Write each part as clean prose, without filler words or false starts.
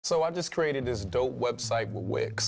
So I just created this dope website with Wix.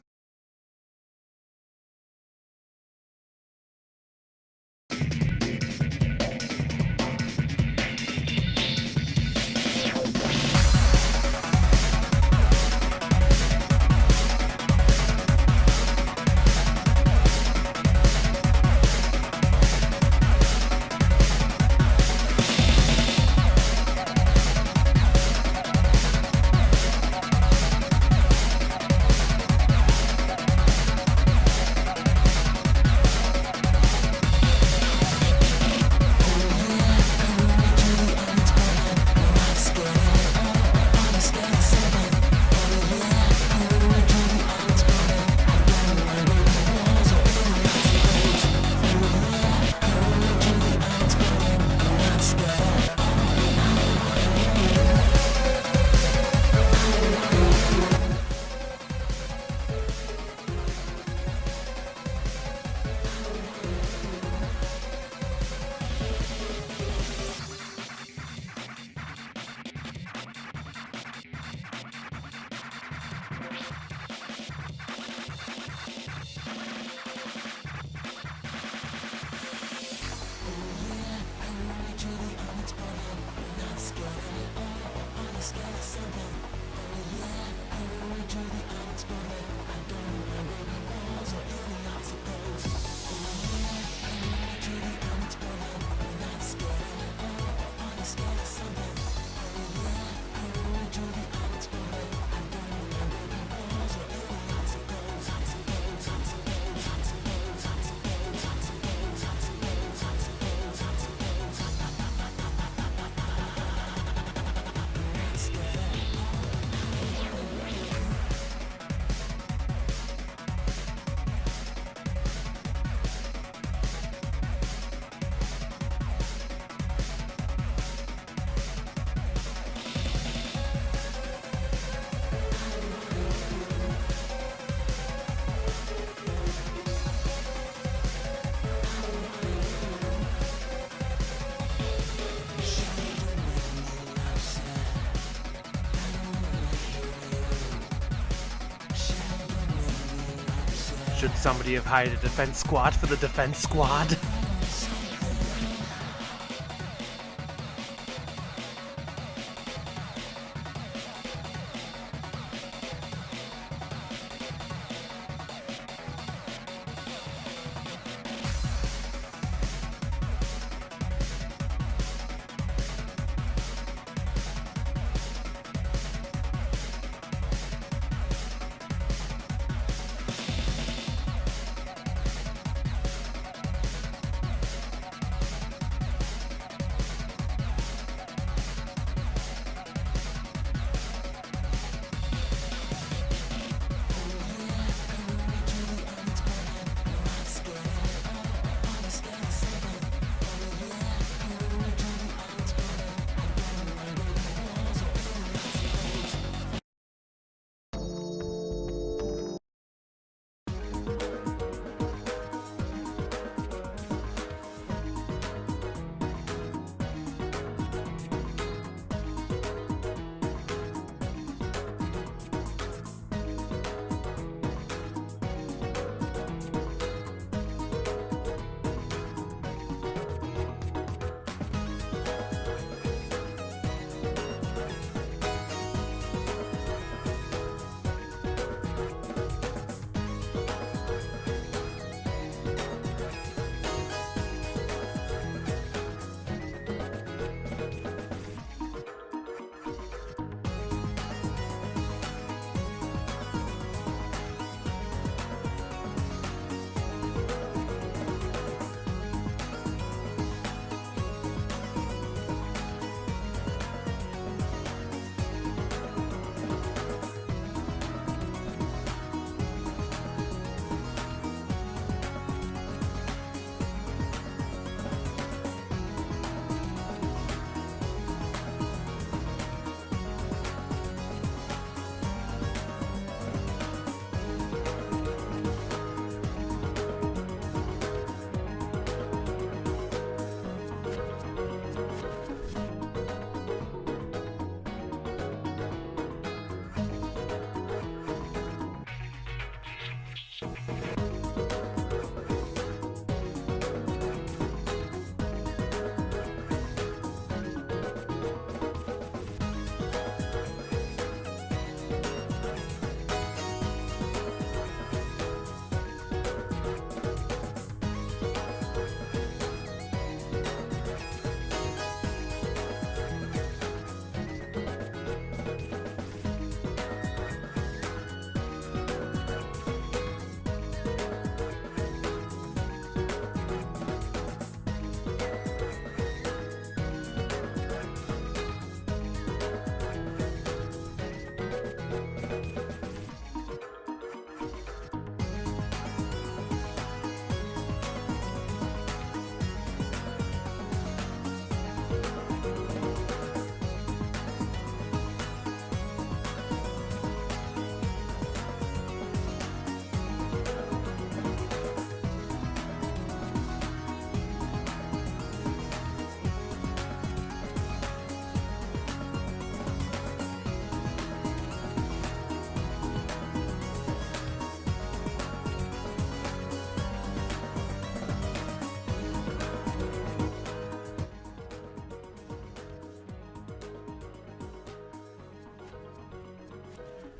Should somebody have hired a defense squad for the defense squad?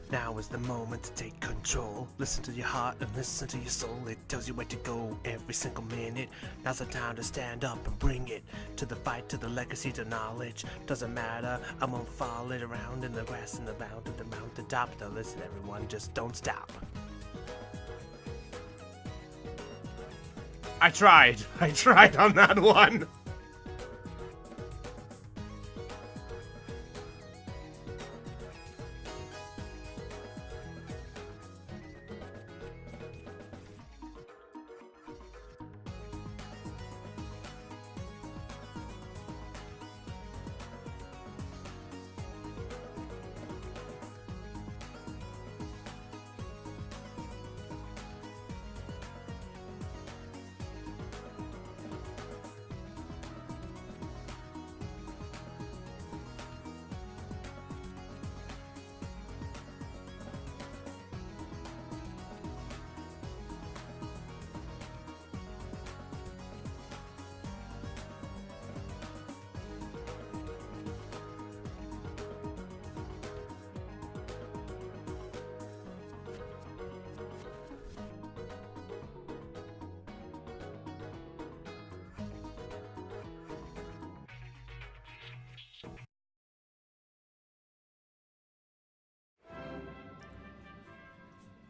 Now is the moment to take control. Listen to your heart and listen to your soul. It tells you where to go every single minute. Now's the time to stand up and bring it. To the fight, to the legacy, to knowledge. Doesn't matter, I won't follow it around in the grass and the mountain, the mountaintop. Now listen everyone, just don't stop. I tried on that one.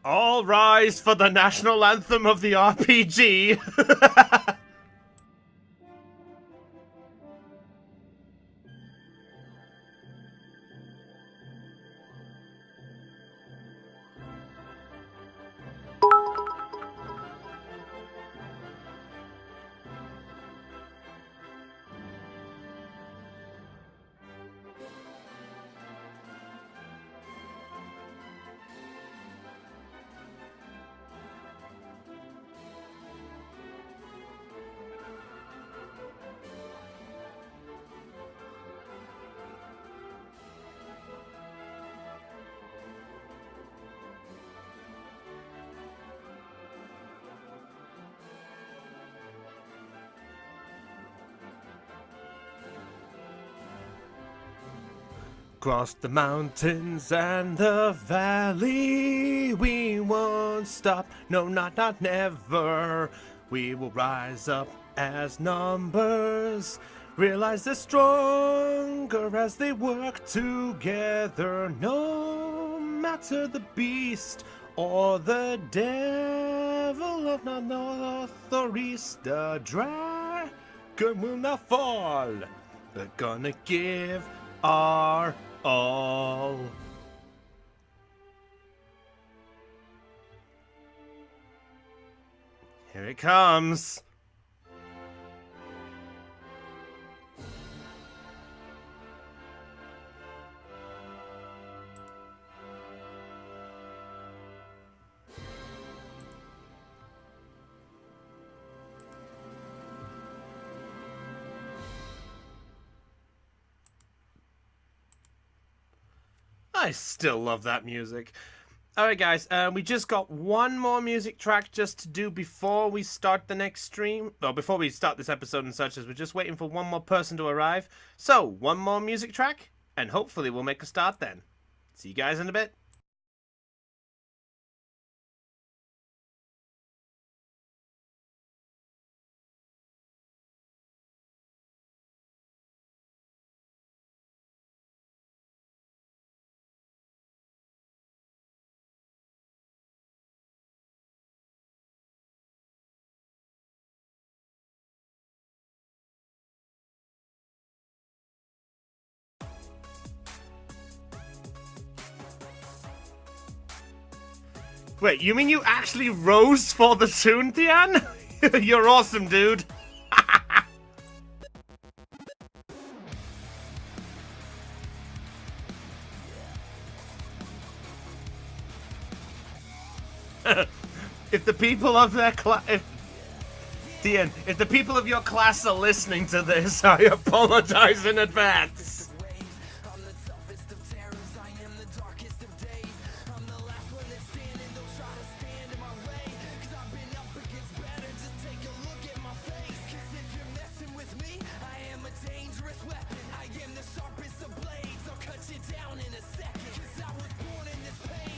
All rise for the national anthem of the RPG. Across the mountains and the valley, we won't stop, no, not never. We will rise up as numbers, realize they're stronger as they work together. No matter the beast or the devil of the north or east, the dragon will not fall. We're gonna give our all. Here it comes. I still love that music. Alright guys, we just got one more music track just to do before we start the next stream. Well, before we start this episode and such, as we're just waiting for one more person to arrive. So, one more music track, and hopefully we'll make a start then. See you guys in a bit. Wait, you mean you actually rose for the tune, Tian? You're awesome, dude. If the people of their class... Tian, if the people of your class are listening to this, I apologize in advance. Down in a second, 'cause I was born in this pain.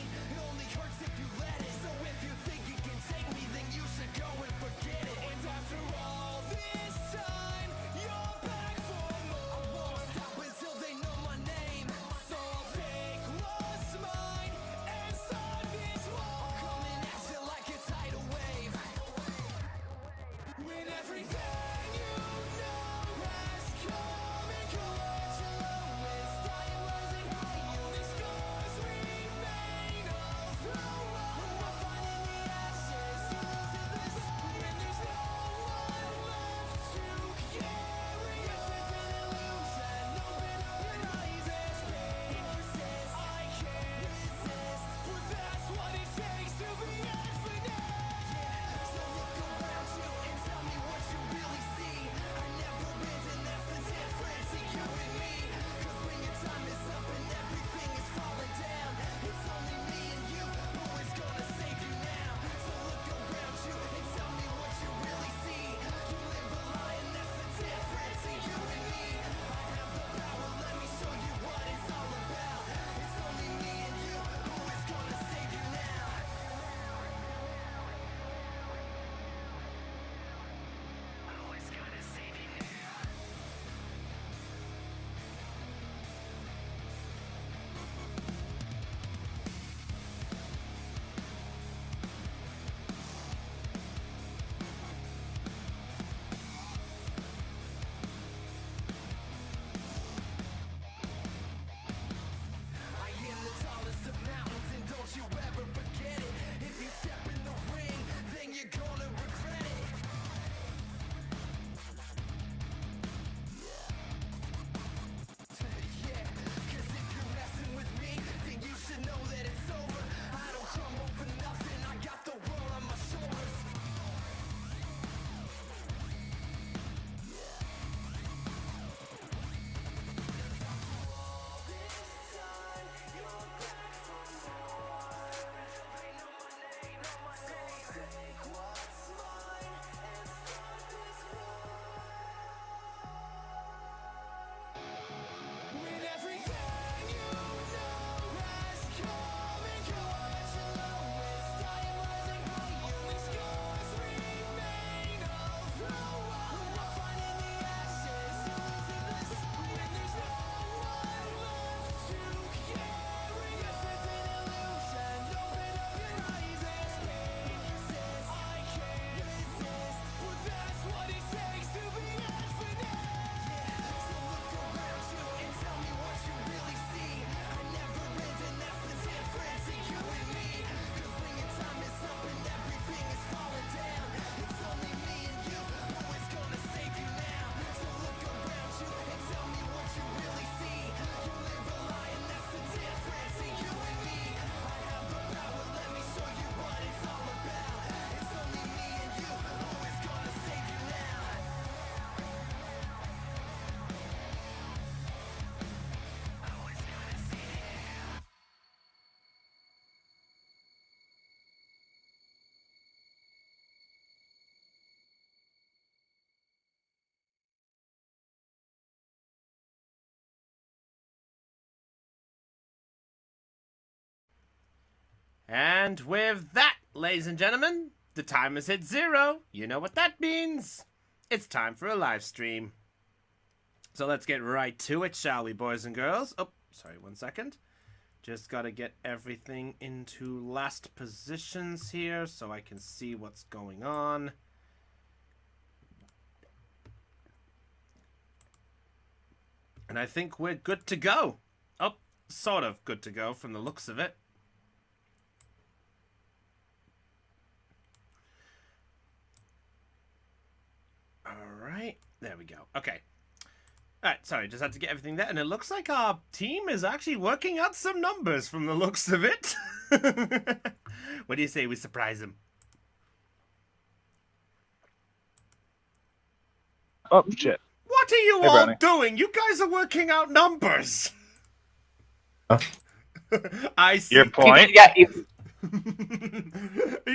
And with that, ladies and gentlemen, the time has hit 0. You know what that means. It's time for a live stream. So let's get right to it, shall we, boys and girls? Oh, sorry, 1 second. Just gotta get everything into last positions here so I can see what's going on. And I think we're good to go. Oh, sort of good to go from the looks of it. Alright, there we go. Okay. Alright, sorry, just had to get everything there. And it looks like our team is actually working out some numbers from the looks of it. What do you say we surprise them? Oh, shit. What are you Hey, all Brownie. doing? You guys are working out numbers. Oh. I see. Your point? Yeah, you,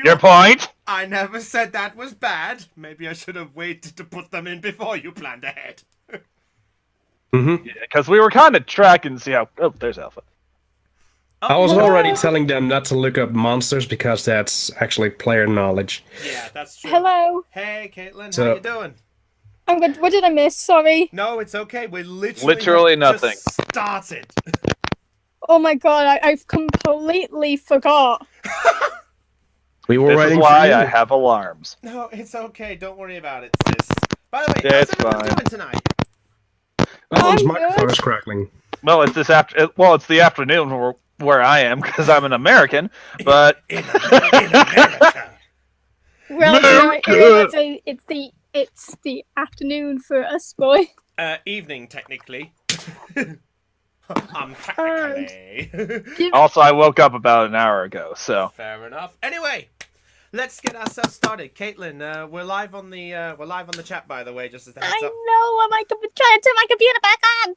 Your point? I never said that was bad. Maybe I should have waited to put them in before you planned ahead. Because we were kind of tracking to see how... Oh, there's Alpha. I was already telling them not to look up monsters because that's actually player knowledge. Yeah, that's true. Hello. Hey, Caitlin, So- how you doing? I'm good. What did I miss? Sorry. No, it's okay. We literally Literally have just nothing. started. Oh my god, I've completely forgot. We were This is waiting why for you. I have alarms. No, it's okay. Don't worry about it, sis. By the way, Yeah, how's it's everyone fine. doing tonight? Oh, his I'm microphone good. is crackling. Well, it's it's the afternoon where I am because I'm an American, but... In America. Well, America! it's the afternoon for us, boy. Evening, technically. Technically. Also, I woke up about an hour ago, so... Fair enough. Anyway, let's get ourselves started. Caitlin, we're live on the chat, by the way, just as a I heads up. know. I'm like, trying to turn my computer back on.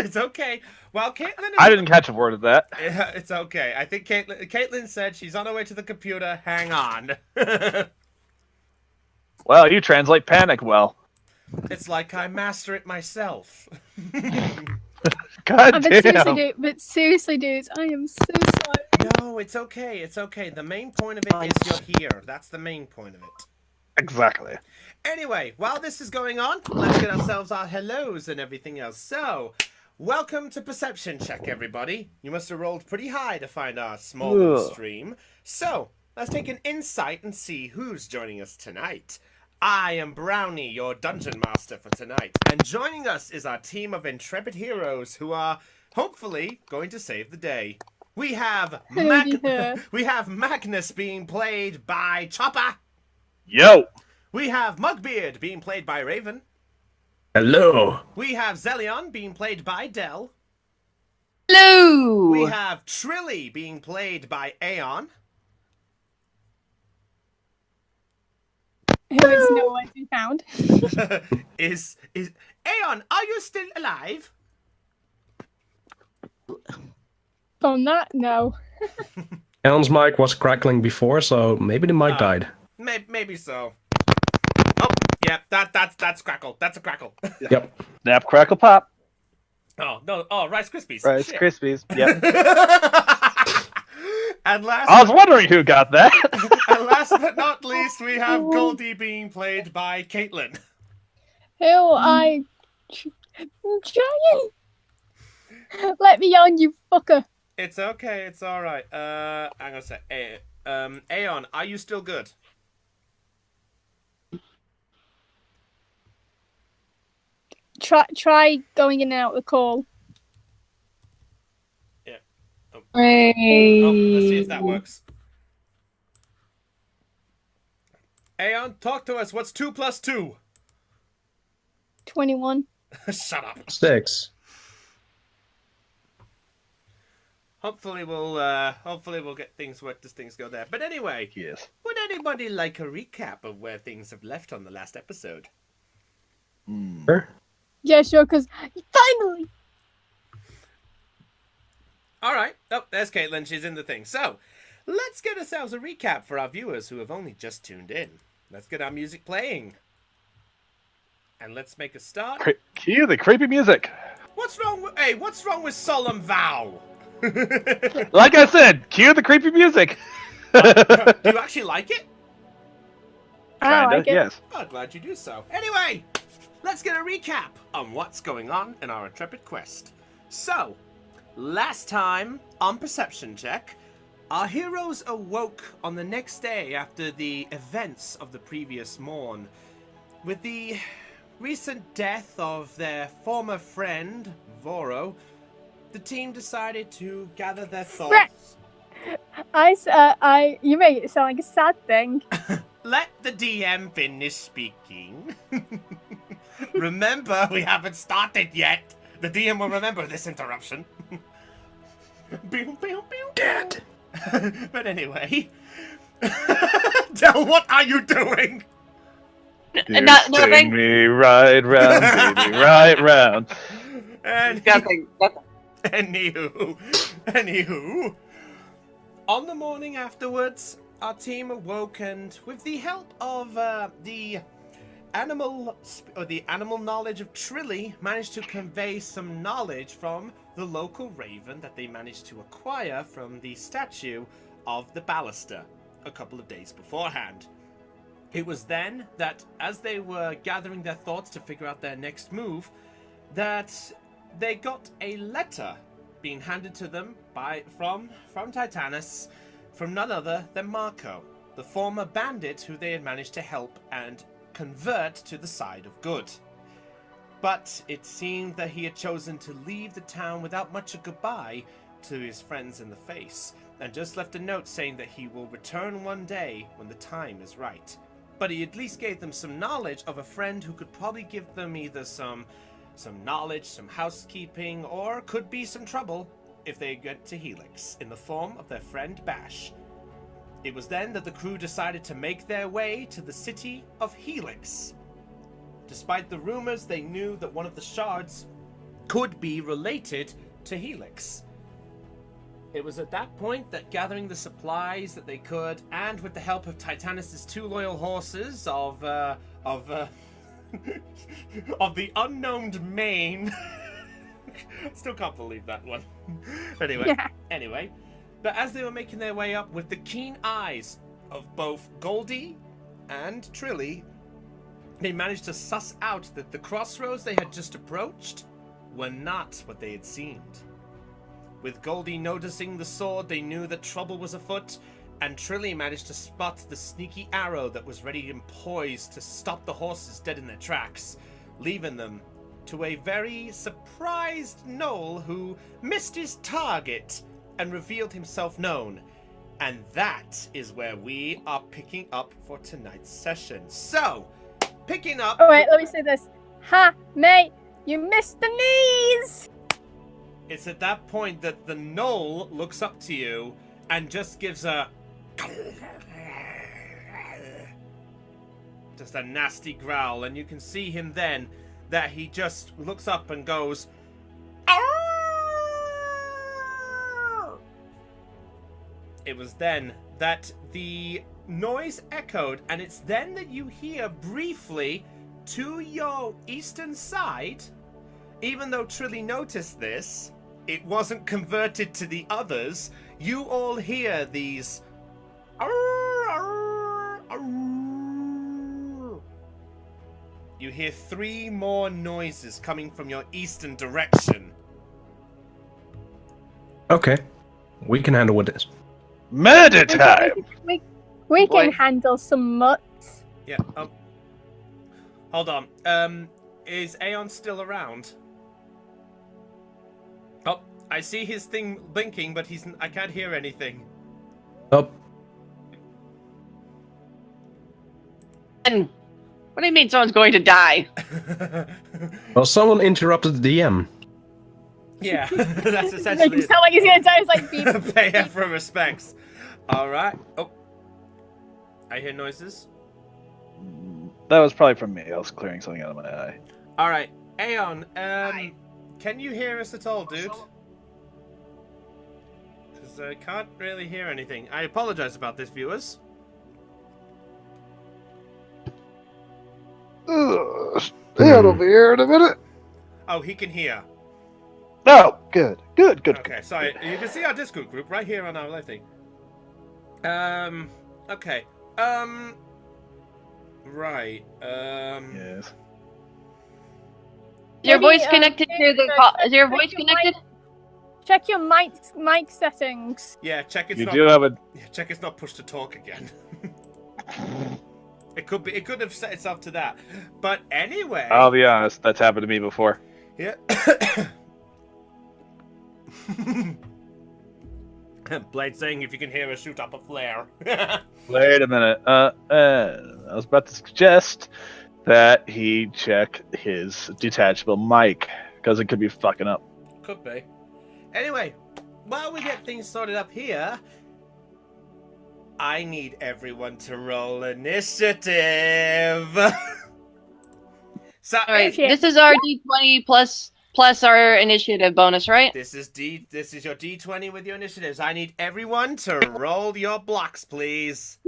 It's okay. Well, Caitlin is... I didn't catch a word of that. Yeah, it's okay. I think Caitlin said she's on her way to the computer. Hang on. Well, you translate panic well. It's like I master it myself. God But damn. seriously, dudes, I am so sorry. No, it's okay. It's okay. The main point of it is you're here. That's the main point of it. Exactly. Anyway, while this is going on, let's get ourselves our hellos and everything else. So, welcome to Perception Check, everybody. You must have rolled pretty high to find our small little Ugh. stream. So, let's take an insight and see who's joining us tonight. I am Brownie, your dungeon master for tonight. And joining us is our team of intrepid heroes who are, hopefully, going to save the day. We have Yeah. we have Magnus being played by Chopper. Yo! We have Mugbeard being played by Raven. Hello. We have Zelion being played by Dell. hello. We have Trilly being played by Aeon. Who is nowhere to be found. is Aeon, are you still alive? From that, no. Ellen's mic was crackling before, so maybe the mic died. Maybe so. Oh, yeah, that's crackle. That's a crackle. Yep. Snap, crackle, pop. Oh, no. Oh, Rice Krispies. Rice Shit. Krispies. Yep. And last I was wondering who got that. and last but not least, we have Goldie being played by Caitlin. I'm trying. Let me on, you fucker. It's okay, it's alright. I'm gonna say Aeon, are you still good? Try going in and out of the call. Oh, let's see if that works. Aeon, talk to us. What's 2 plus 2? 21. Shut up. 6. Hopefully we'll get things worked as things go there. But anyway, Yes. would anybody like a recap of where things have left on the last episode? Sure. Yeah, sure, because finally. All right. Oh, there's Caitlin. She's in the thing. So, let's get ourselves a recap for our viewers who have only just tuned in. Let's get our music playing. And let's make a start. Cue the creepy music. What's wrong with... Hey, what's wrong with Solemn Vow? Like I said, cue the creepy music. Do you actually like it? I Kinda, like it. yes. Oh, glad you do so. Anyway, let's get a recap on what's going on in our intrepid quest. So, last time on perception check, our heroes awoke on the next day after the events of the previous morn. With the recent death of their former friend, Voro, the team decided to gather their thoughts. You make it sound like a sad thing. Let the DM finish speaking. Remember, we haven't started yet. The DM will remember this interruption. Dad. But anyway. Del, what are you doing? You Not spin moving. me right round, baby, right round. Nothing. Anywho, on the morning afterwards, our team awoke and, with the help of the animal knowledge of Trilly, managed to convey some knowledge from the local raven that they managed to acquire from the statue of the Ballaster a couple of days beforehand. It was then that, as they were gathering their thoughts to figure out their next move, that they got a letter being handed to them from Titanus, from none other than Marco, the former bandit who they had managed to help and convert to the side of good. But it seemed that he had chosen to leave the town without much a goodbye to his friends in the face, and just left a note saying that he will return one day when the time is right. But he at least gave them some knowledge of a friend who could probably give them either some knowledge, some housekeeping, or could be some trouble if they get to Helix, in the form of their friend Bash. It was then that the crew decided to make their way to the city of Helix. Despite the rumors, they knew that one of the shards could be related to Helix. It was at that point that, gathering the supplies that they could, and with the help of Titanus' 2 loyal horses of the unknown main. Still can't believe that one. Anyway, but as they were making their way up with the keen eyes of both Goldie and Trilly, they managed to suss out that the crossroads they had just approached were not what they had seemed. With Goldie noticing the sword, they knew that trouble was afoot, and Trilly managed to spot the sneaky arrow that was ready and poised to stop the horses dead in their tracks, leaving them to a very surprised Noel who missed his target and revealed himself known. And that is where we are picking up for tonight's session. So, picking up... Oh, wait, let me say this. Ha, mate, you missed the knees! It's at that point that the Knoll looks up to you and just gives a... just a nasty growl, and you can see him then that he just looks up and goes... "Arr!" It was then that the noise echoed, and it's then that you hear briefly to your eastern side, even though Trilly noticed this, it wasn't converted to the others. You all hear these... "Arr, arr, arr." You hear 3 more noises coming from your eastern direction. Okay. We can handle with this. Murder time! We Boy. can handle some mutts. Yeah, hold on. Is Aeon still around? Oh, I see his thing blinking, but I can't hear anything. Oh, And what do you mean someone's going to die? well, someone interrupted the DM. Yeah, that's Like, essentially you sound like he's gonna die. It's like beep. it. Pay her for respects. Alright. Oh. I hear noises. That was probably from me. I was clearing something out of my eye. Alright. Aeon, can you hear us at all, dude? Because I can't really hear anything. I apologize about this, viewers. It'll be here in a minute. Oh, he can hear. Oh, good. Okay, sorry. You can see our Discord group right here on our live thing. Okay. Right. Yes. Is your Maybe, voice connected to the call? Is your voice connected? Check your mic settings. Yeah, check it's You not. do have a. Yeah, check it's not push to talk again. It could be. It could have set itself to that. But anyway. I'll be honest, that's happened to me before. Yeah. Blade saying if you can hear us, shoot up a flare. Wait a minute. I was about to suggest that he check his detachable mic because it could be fucking up. Could be. Anyway, while we get things sorted up here, I need everyone to roll initiative. So, All right. Shit. This is our D20 plus our initiative bonus, right? This is your D20 with your initiatives. I need everyone to roll your blocks, please.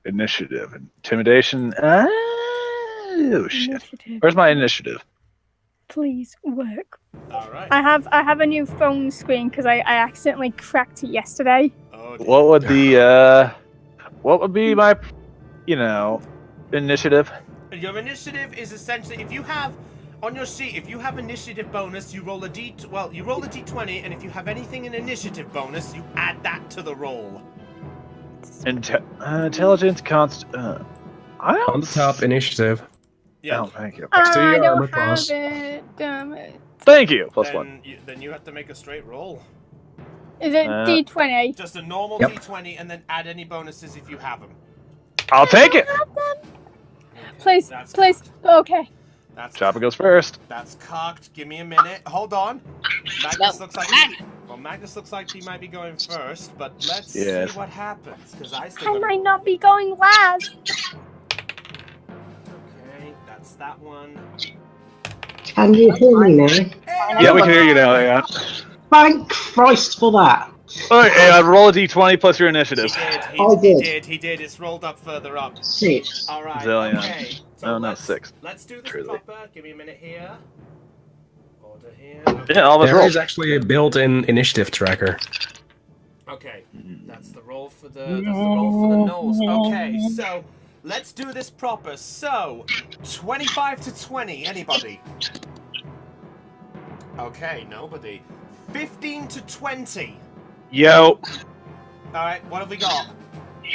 Initiative, intimidation. Oh shit! Initiative. Where's my initiative? Please work. All right. I have a new phone screen because I accidentally cracked it yesterday. Oh, dear. What would be my, initiative? Your initiative is essentially if you have on your sheet, if you have initiative bonus, you roll a D20, and if you have anything in initiative bonus, you add that to the roll. Intelligence On the top, initiative. Yeah. Oh, thank you. Next to I your don't armor have class. it. Damn it. Thank you. Plus one. Then you have to make a straight roll. Is it D20? Just a normal Yep. D20, and then add any bonuses if you have them. I'll take it. Please, That's please. cocked. Okay. Chopper goes first. That's cocked. Give me a minute. Hold on. Magnus looks like Magnus looks like he might be going first, but let's Yes. see what happens because I still. I gotta- might not be going last. Okay, that's that one. Can you hear me now? Yeah, we can hear you now. Yeah. Thank Christ for that. All right, roll a d20 plus your initiative. He did. It's rolled up further up. 6. All right. Zillion. Okay. So No, no, let's, 6. Let's do this Truly. proper. Give me a minute here. Order here. Yeah, all of us There roll. is actually a built-in initiative tracker. Okay. That's the roll for the nose. Okay. So let's do this proper. So 25 to 20. Anybody? Okay. Nobody. 15 to 20. Yo, All right. What have we got?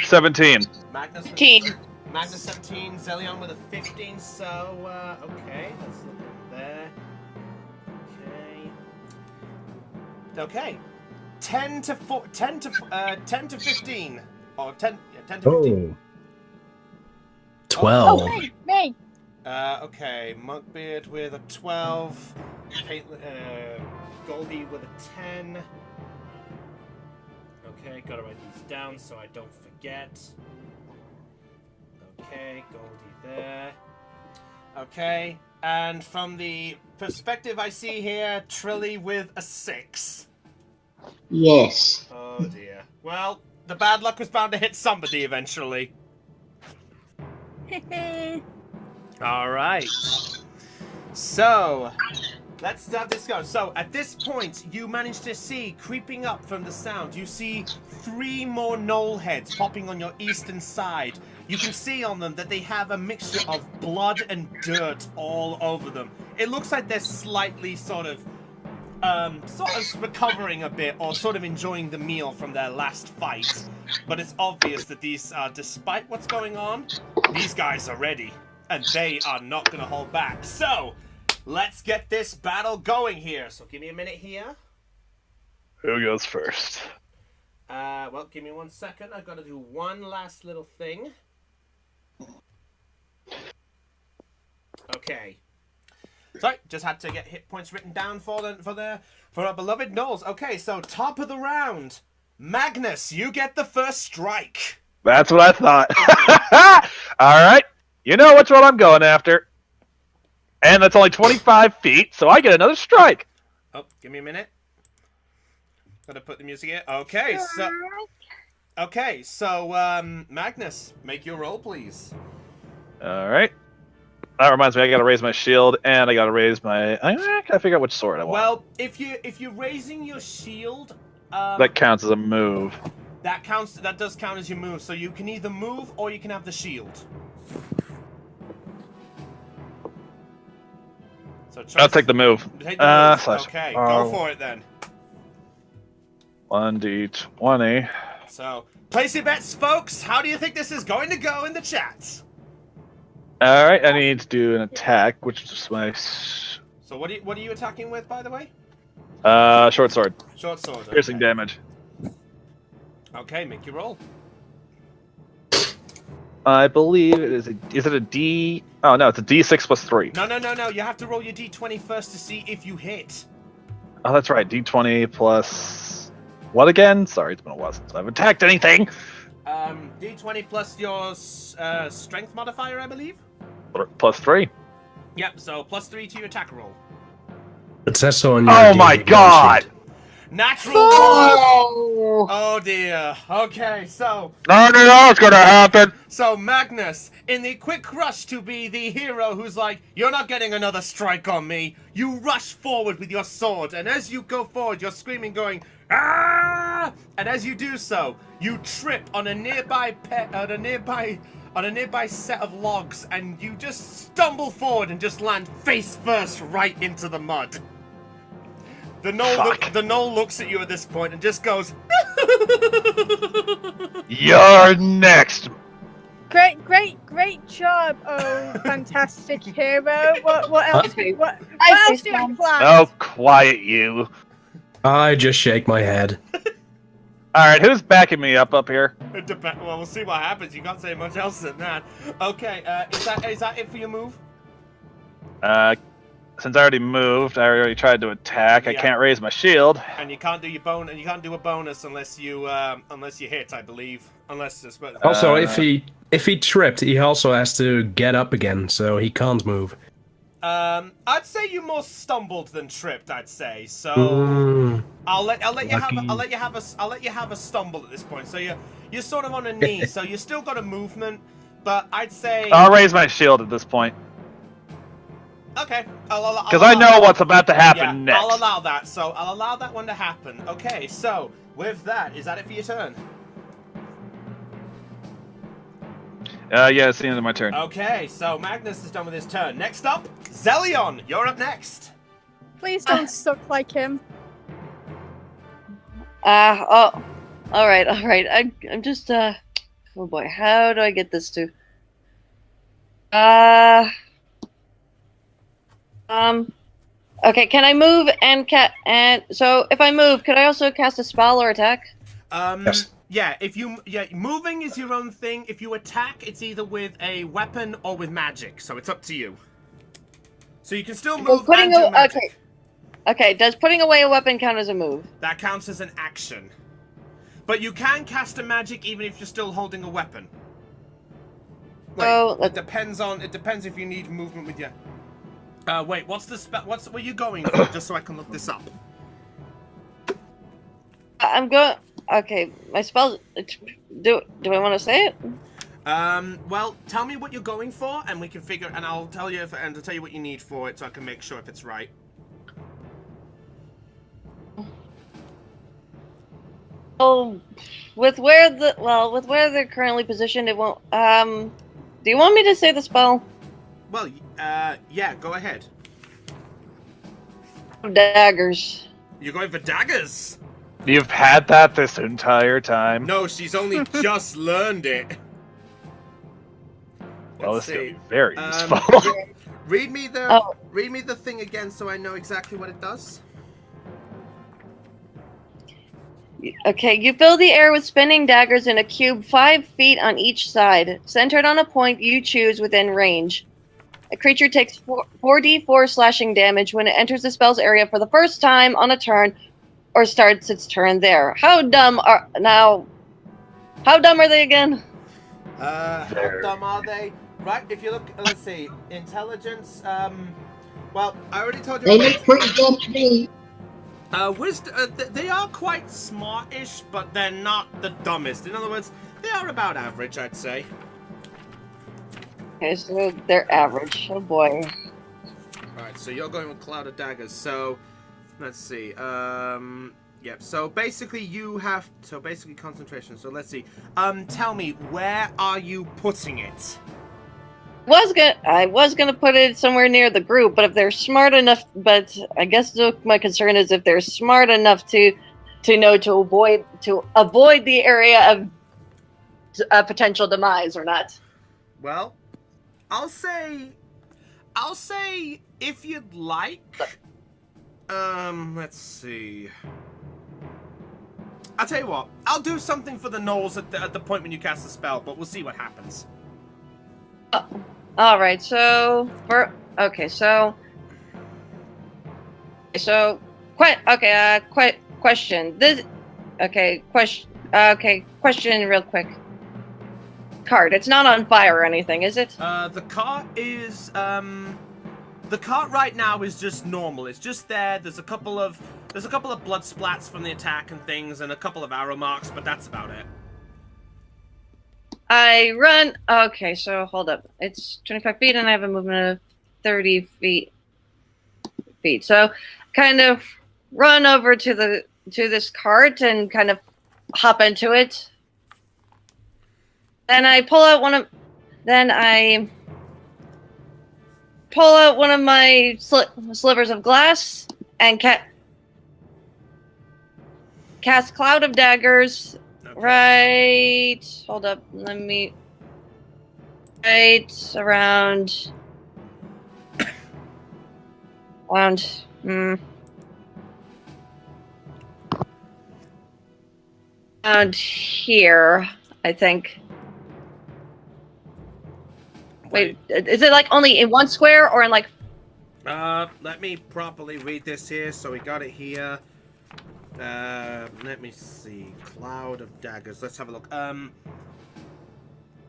17. Magnus. 15. Magnus 17, Zelion with a 15, so, okay, let's look at there. Okay. 10 to 15. Or 10 to 15. 12. Oh, me. Okay, Monkbeard with a 12. Goldie with a 10. Okay, gotta write these down so I don't forget. Okay, Goldie there. Okay, and from the perspective I see here, Trilly with a 6. Yes. Oh dear. Well, the bad luck was bound to hit somebody eventually. Alright. So, let's have this go. So, at this point, you manage to see, creeping up from the sound, you see 3 more knoll heads popping on your eastern side. You can see on them that they have a mixture of blood and dirt all over them. It looks like they're slightly sort of recovering a bit or sort of enjoying the meal from their last fight. But it's obvious that these, despite what's going on, these guys are ready. And they are not going to hold back. So, let's get this battle going here. So give me a minute here. Who goes first? Well, give me 1 second. I've got to do one last little thing. Okay. Sorry, just had to get hit points written down for our beloved Knowles. Okay, so top of the round. Magnus, you get the first strike. That's what I thought. All right. You know which one I'm going after. And that's only 25 feet, so I get another strike. Oh, give me a minute. Gotta put the music in. Okay, so Magnus, make your roll, please. All right. That reminds me, I gotta raise my shield, and I gotta raise my... I gotta figure out which sword I want. Well, if you're raising your shield, that counts as a move. That counts. That does count as your move. So you can either move or you can have the shield. So I'll take the move. Take the move. Slash. Okay, go for it then. 1d20. So place your bets, folks. How do you think this is going to go in the chat? All right, I need to do an attack, which is my So what are you attacking with, by the way? short sword. Short sword. Piercing okay. damage. Okay, make your roll. I believe it is. Is it a D? Oh no, it's a D6 plus 3. No. You have to roll your d20 first to see if you hit. Oh, that's right. D20 plus what again? Sorry, it's been a while since I've attacked anything. D20 plus your strength modifier, I believe. Plus 3. Yep. So plus 3 to your attack roll. It says so on your Oh my D&D god! sheet. Natural one. Oh! Oh dear. Okay, so No, it's gonna happen. So Magnus, in the quick rush to be the hero who's like, you're not getting another strike on me, you rush forward with your sword, and as you go forward, you're screaming, going, ah! And as you do so, you trip on a nearby set of logs, and you just stumble forward and just land face first right into the mud. The gnoll looks at you at this point and just goes, You're next. Great job, oh fantastic hero. What else? Okay. What I else do you have planned? Oh, quiet you. I just shake my head. All right, who's backing me up here? Well, we'll see what happens. You can't say much else than that. Okay, is that it for your move? Since I already moved, I already tried to attack. I Yeah. can't raise my shield. And you can't do your and you can't do a bonus unless you hit, I believe. Unless it's Also, if he tripped, he also has to get up again, so he can't move. I'd say you more stumbled than tripped. I'd say so. I'll let you have a stumble at this point. So you're sort of on a knee, so you still got a movement, but I'd say I'll raise my shield at this point. Okay. Because I know what's about to happen next. I'll allow that. So I'll allow that one to happen. Okay. So with that, is that it for your turn? Yeah, it's the end of my turn. Okay. So Magnus is done with his turn. Next up, Zelion. You're up next. Please don't suck like him. All right. I'm just oh boy, how do I get this to? Okay, can I move and so if I move, could I also cast a spell or attack? Yes. Yeah, moving is your own thing. If you attack, it's either with a weapon or with magic, so it's up to you. So you can still move and do magic. Okay, does putting away a weapon count as a move? That counts as an action. But you can cast a magic even if you're still holding a weapon. Wait, it depends if you need movement with your... wait, what's the spell? What are you going for? Just so I can look this up. I'm going... Okay, my spell... Do I want to say it? Well, tell me what you're going for, and we can figure... And I'll tell you I'll tell you what you need for it, so I can make sure if it's right. Oh, with where they're currently positioned, it won't... do you want me to say the spell? Well, yeah, go ahead. Daggers. You're going for daggers? You've had that this entire time. No, she's only just learned it. Well, Let's this see. could be very useful. Read me the thing again so I know exactly what it does. Okay, you fill the air with spinning daggers in a cube 5 feet on each side, centered on a point you choose within range. A creature takes 4d4 slashing damage when it enters the spell's area for the first time on a turn, or starts its turn there. How dumb are they again? How dumb are they? Right, if you look, let's see, intelligence, well, I already told you. They look pretty dumb to me. Wisdom, they are quite smartish, but they're not the dumbest. In other words, they are about average, I'd say. Okay, so they're average. Oh boy. Alright, so you're going with Cloud of Daggers, so let's see. Yep. So basically, you have concentration. So let's see. Tell me, where are you putting it? I was gonna put it somewhere near the group, but if they're smart enough, but I guess my concern is if they're smart enough to know to avoid the area of potential demise or not. Well, I'll say if you'd like. Let's see. I'll tell you what. I'll do something for the gnolls at the point when you cast the spell, but we'll see what happens. All right. So question. Question real quick. Cart. It's not on fire or anything, is it? The cart is the cart right now is just normal. It's just there. There's a couple of blood splats from the attack and things, and a couple of arrow marks, but that's about it. I run. Okay, so hold up. It's 25 feet, and I have a movement of 30 feet. So, kind of run over to this cart and kind of hop into it. And I pull out one of my slivers of glass and cast Cloud of Daggers. Okay. Right. Hold up. Right around here, I think. Wait, is it like only in one square or in like? Let me properly read this here. So we got it here. Let me see. Cloud of Daggers. Let's have a look.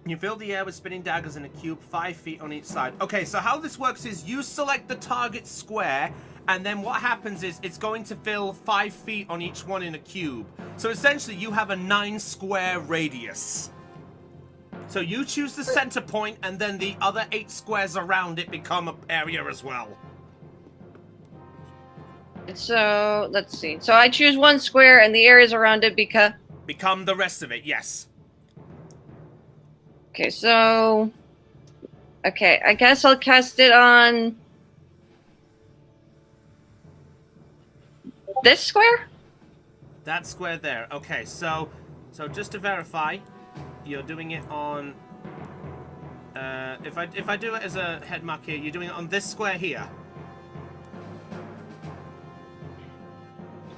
You fill the air with spinning daggers in a cube 5 feet on each side. Okay, so how this works is you select the target square, and then what happens is it's going to fill 5 feet on each one in a cube. So essentially you have a 9 square radius. So you choose the center point, and then the other 8 squares around it become an area as well. So, let's see. So I choose one square, and the areas around it become the rest of it, yes. Okay, so... Okay, I guess I'll cast it on... this square? That square there. Okay, so just to verify, you're doing it on... if I do it as a head mark here, you're doing it on this square here.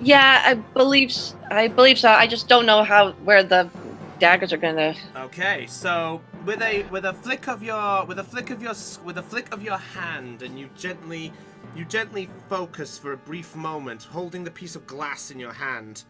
Yeah, I believe so. I just don't know where the daggers are gonna. Okay, so with a flick of your hand, and you gently focus for a brief moment, holding the piece of glass in your hand,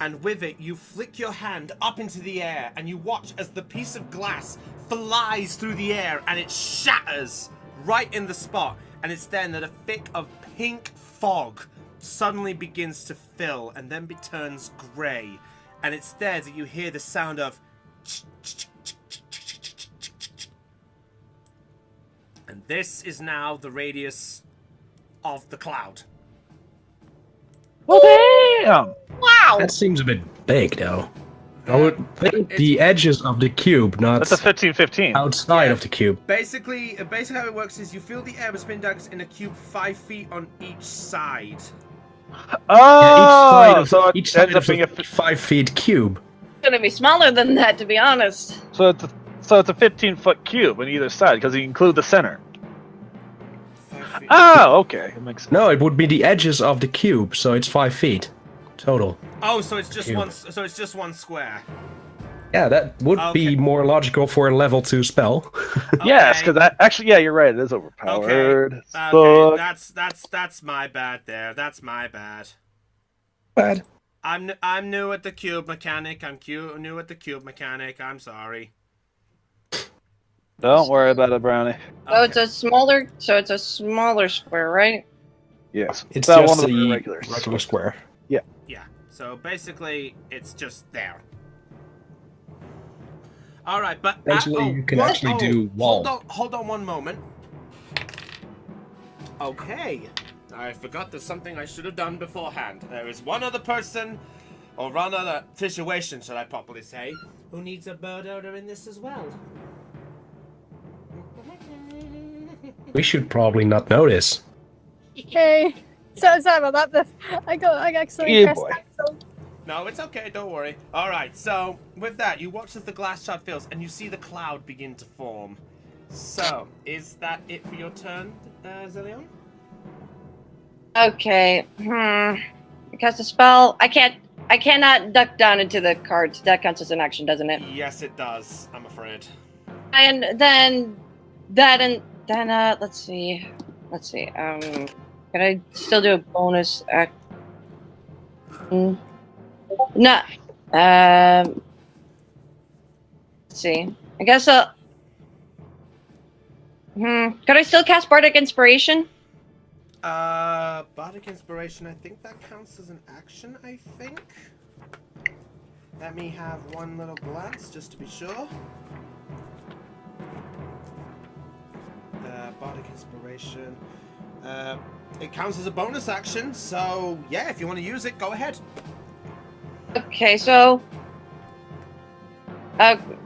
and with it you flick your hand up into the air, and you watch as the piece of glass flies through the air, and it shatters right in the spot, and it's then that a thick of pink fog suddenly begins to fill and then turns grey, and it's there that you hear the sound of and this is now the radius of the cloud. Well, damn! Wow! That seems a bit big, though. I would think the edges of the cube, not That's a 15-15. outside of the cube. Basically how it works is you fill the air with spin daggers in a cube 5 feet on each side. Oh, Each side of a 5 feet cube. It's gonna be smaller than that, to be honest. So it's a 15-foot cube on either side because you include the center. 5 feet. Oh, okay, it makes sense. No, it would be the edges of the cube, so it's 5 feet total. Oh, so it's just Cube. one. So it's just one square. Yeah, that would be more logical for a level 2 spell. Yes, because yeah, you're right. It is overpowered. Okay, that's my bad there. That's my bad. Bad. I'm new at the cube mechanic. New at the cube mechanic. I'm sorry. Don't worry about it, Brownie. So it's a smaller square, right? Yes, It's not just one of the the regulars. regular square. Yeah. So basically, it's just there. All right, but Eventually, you can actually do wall. Hold on one moment. Okay. I forgot there's something I should have done beforehand. There is one other person, or one other situation, should I properly say, who needs a bird odor in this as well. We should probably not notice. Hey. Sorry about that. I accidentally Yeah, pressed boy. cancel. No, it's okay, don't worry. Alright, so with that, you watch as the glass shard fills and you see the cloud begin to form. So, is that it for your turn, Zillion? Okay. Cast a spell. I cannot duck down into the cards. That counts as an action, doesn't it? Yes, it does, I'm afraid. And then let's see. Can I still do a bonus act? No. Let's see. I guess could I still cast Bardic Inspiration? Bardic Inspiration, I think that counts as an action, I think. Let me have one little glance, just to be sure. Bardic Inspiration. It counts as a bonus action, so yeah, if you want to use it, go ahead. Okay, so...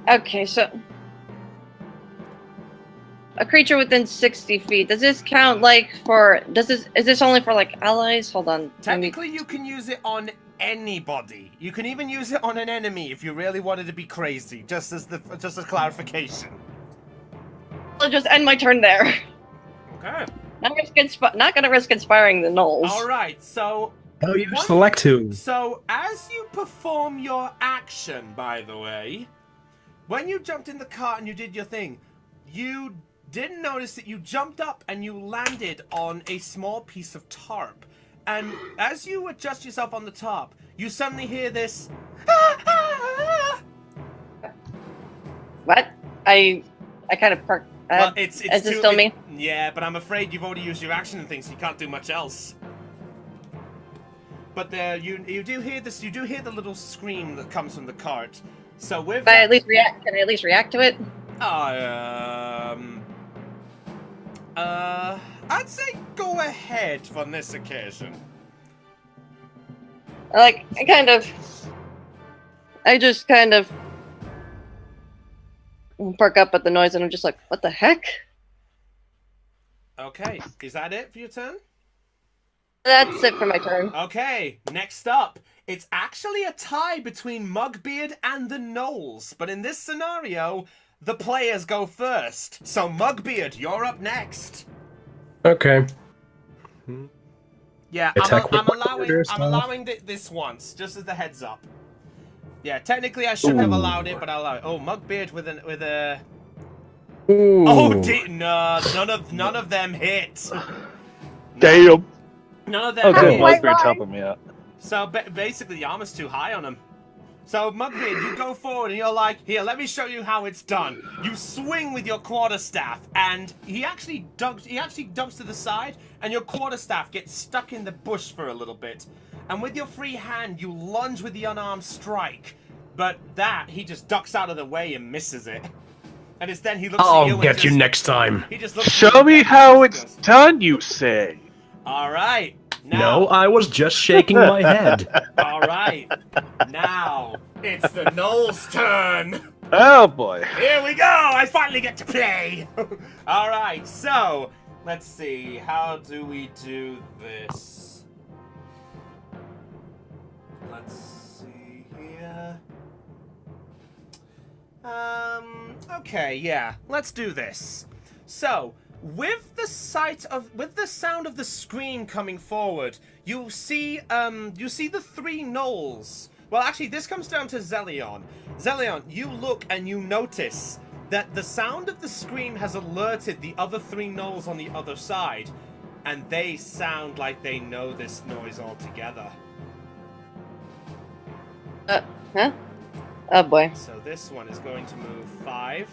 okay, so... A creature within 60 feet. Does this count, like, for... is this only for, like, allies? Hold on. Technically, you can use it on anybody. You can even use it on an enemy if you really wanted to be crazy, just as clarification. I'll just end my turn there. Okay. Not gonna risk inspiring the gnolls. Alright, so... Oh, you select who. So, as you perform your action, by the way, when you jumped in the car and you did your thing, you didn't notice that you jumped up and you landed on a small piece of tarp. And as you adjust yourself on the top, you suddenly hear this... What? I kind of perked. Well, it's is it still me? Yeah, but I'm afraid you've already used your action and things, so you can't do much else. But you do hear this. You do hear the little scream that comes from the cart. So with Can I at least react to it? I'd say go ahead on this occasion. I just kind of perk up at the noise, and I'm just like, what the heck? Okay, is that it for your turn? That's it for my turn. Okay, next up, it's actually a tie between Mugbeard and the Gnolls, but in this scenario, the players go first. So Mugbeard, you're up next. Okay. Yeah, Attack I'm with orders allowing stuff. this once, just as the heads up. Yeah, technically I shouldn't have allowed it, but I'll allow it. Oh, Mugbeard with a. Ooh. Oh, no, none of them hit. Damn. None of them Oh, good. hit. Mugbeard's helping me out. So basically, the armor's too high on him. So Mugbeard, you go forward and you're like, here, let me show you how it's done. You swing with your quarterstaff, and he actually dumps to the side, and your quarterstaff gets stuck in the bush for a little bit. And with your free hand, you lunge with the unarmed strike. But he just ducks out of the way and misses it. And it's then he looks at you I'll get you next time. He just looks at Show you me and how goes, it's done, you say. All right. Now, No, I was just shaking my head. all right. Now, it's the Gnolls' turn. Oh boy. Here we go! I finally get to play! Alright, so, let's see. How do we do this? Let's see here. Okay, yeah. Let's do this. So, with the sound of the scream coming forward, you see the three Gnolls. Well, actually, this comes down to Zelion. Zelion, you look and you notice that the sound of the scream has alerted the other three Gnolls on the other side, and they sound like they know this noise altogether. Huh? Oh boy. So this one is going to move 5.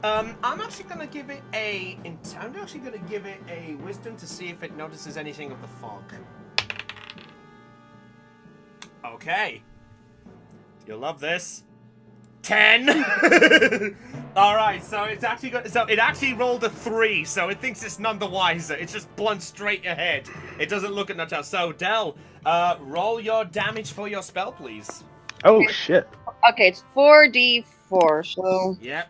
I'm actually going to give it a wisdom to see if it notices anything of the fog. Okay. You'll love this. 10! All right, so it's actually it actually rolled a 3, so it thinks it's none the wiser. It's just blunt straight ahead. It doesn't look at much else. So Del, roll your damage for your spell, please. Oh shit. Okay, it's 4d4, so Yep.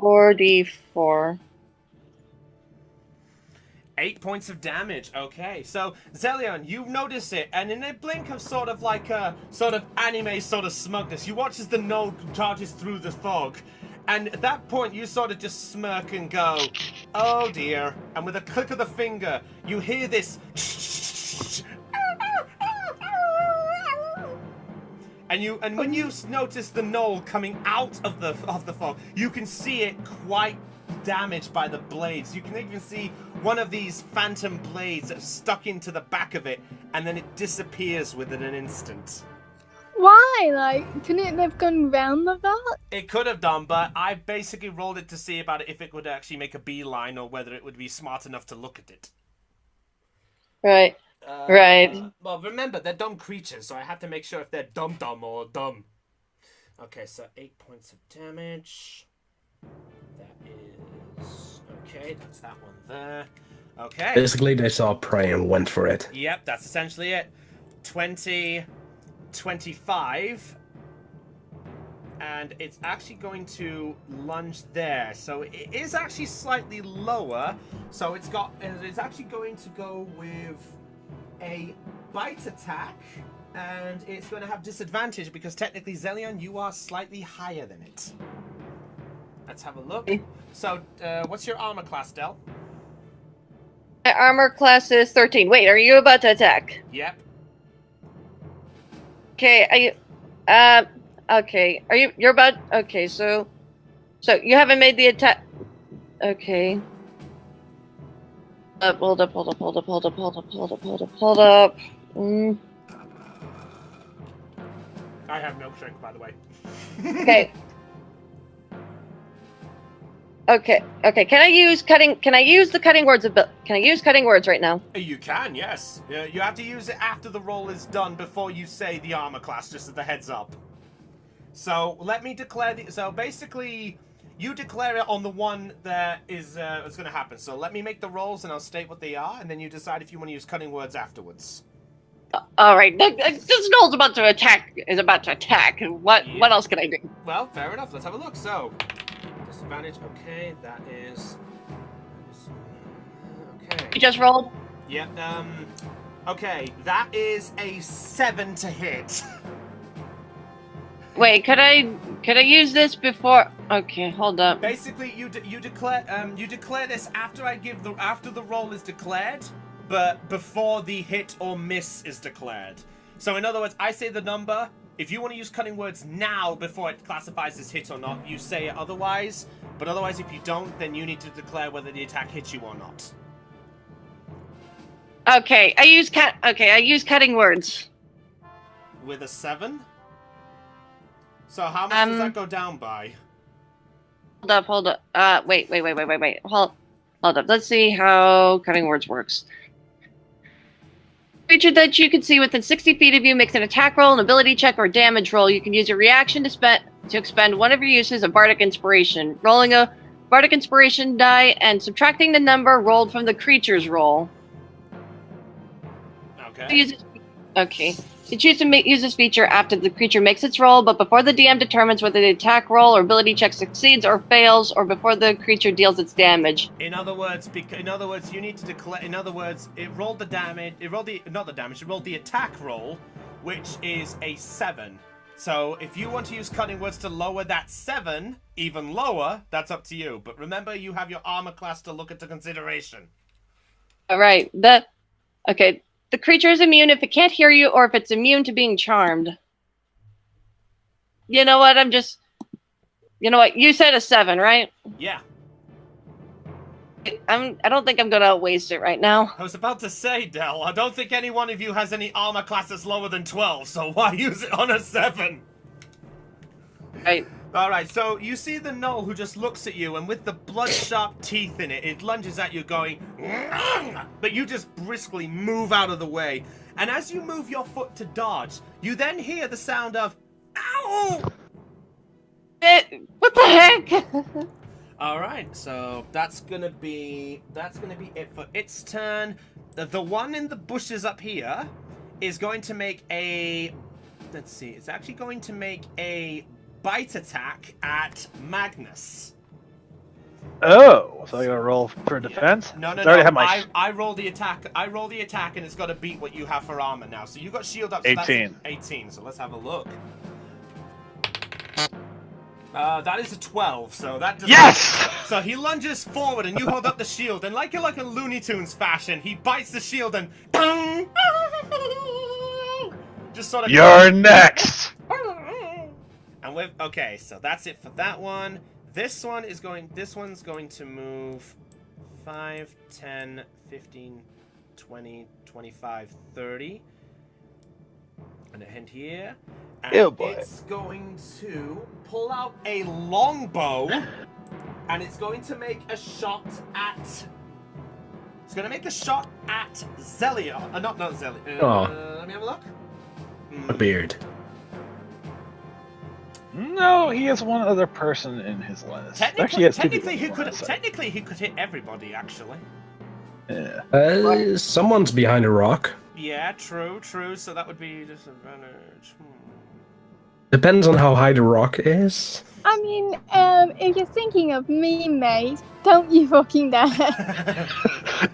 4d4. 8 points of damage. Okay, so Zelion, you notice it, and in a blink of sort of like a sort of anime sort of smugness, you watch as the node charges through the fog, and at that point you sort of just smirk and go, "Oh dear!" And with a click of the finger, you hear this, and when you notice the knoll coming out of the fog, you can see it quite damaged by the blades. You can even see one of these phantom blades stuck into the back of it, and then it disappears within an instant. Why? Like, couldn't it have gone round the that? It could have done, but I basically rolled it to see about it if it would actually make a beeline or whether it would be smart enough to look at it. Right. Right. Well, remember, they're dumb creatures, so I have to make sure if they're dumb or dumb. Okay, so 8 points of damage. That is... Okay, that's that one there. Okay. Basically, they saw prey and went for it. Yep, that's essentially it. 20, 25. And it's actually going to lunge there. So it is actually slightly lower. So it's actually going to go with a bite attack. And it's going to have disadvantage because technically, Zelion, you are slightly higher than it. Let's have a look. So, what's your armor class, Del? My armor class is 13. Wait, are you about to attack? Yep. Okay, okay. You're about, okay, so you haven't made the attack. Okay. Hold up. I have milkshake, by the way. Okay. Okay. Can I use the cutting words can I use cutting words right now? You can, yes. You have to use it after the roll is done before you say the armor class, just as the heads up. So let me declare so basically you declare it on the one that is going to happen. So let me make the rolls and I'll state what they are, and then you decide if you want to use cutting words afterwards. All right. This Noel's about to attack. What else can I do? Well, fair enough. Let's have a look. So disadvantage. Okay, that is. Okay. You just rolled. Yep. Okay, that is a 7 to hit. Wait, could I use this before? Okay, hold up. Basically, you declare this after the roll is declared, but before the hit or miss is declared. So in other words, I say the number. If you want to use cutting words now before it classifies as hit or not, you say it otherwise. But otherwise, if you don't, then you need to declare whether the attack hits you or not. Okay, I use cutting words. With a 7? So how much does that go down by? Hold up. Wait. Hold up. Let's see how cutting words works. Creature that you can see within 60 feet of you makes an attack roll, an ability check, or damage roll. You can use your reaction to expend one of your uses of Bardic Inspiration. Rolling a Bardic Inspiration die and subtracting the number rolled from the creature's roll. Okay. Okay. You choose to use this feature after the creature makes its roll, but before the DM determines whether the attack roll or ability check succeeds or fails, or before the creature deals its damage. In other words, you need to declare. In other words, it rolled the damage. It rolled the attack roll, which is a 7. So if you want to use cutting words to lower that 7 even lower, that's up to you. But remember, you have your armor class to look into consideration. All right. Okay. The creature is immune if it can't hear you or if it's immune to being charmed. You know what? You said a 7, right? Yeah. I don't think I'm gonna waste it right now. I was about to say, Del, I don't think any one of you has any armor classes lower than 12, so why use it on a 7? Right. Alright, so you see the gnoll who just looks at you, and with the blood-sharp teeth in it, it lunges at you going, but you just briskly move out of the way. And as you move your foot to dodge, you then hear the sound of, ow! What the heck? All right, so that's gonna be it for its turn. The one in the bushes up here is going to make a. Let's see. It's actually going to make a bite attack at Magnus. Oh, so I gotta roll for defense? No. I already have my I roll the attack. I roll the attack, and it's got to beat what you have for armor now. So you got shield up. So 18. That's 18. So let's have a look. That is a 12. So that does Yes! So he lunges forward, and you hold up the shield, and like a Looney Tunes fashion, he bites the shield and just sort of. You're next! And with okay, so that's it for that one. This one's going to move 5, 10, 15, 20, 25, 30. And a hint here. And Ew, boy. it's going to pull out a longbow, and it's going to make a shot at. It's going to make a shot at Zelia. Not Zelia. Let me have a look. A beard. No, he has one other person in his list. Actually, he has two people in his list. Technically, he could hit everybody. Actually. Yeah. Someone's behind a rock. Yeah, true. So that would be disadvantage. Depends on how high the rock is. I mean, if you're thinking of me, mate, don't you fucking dare.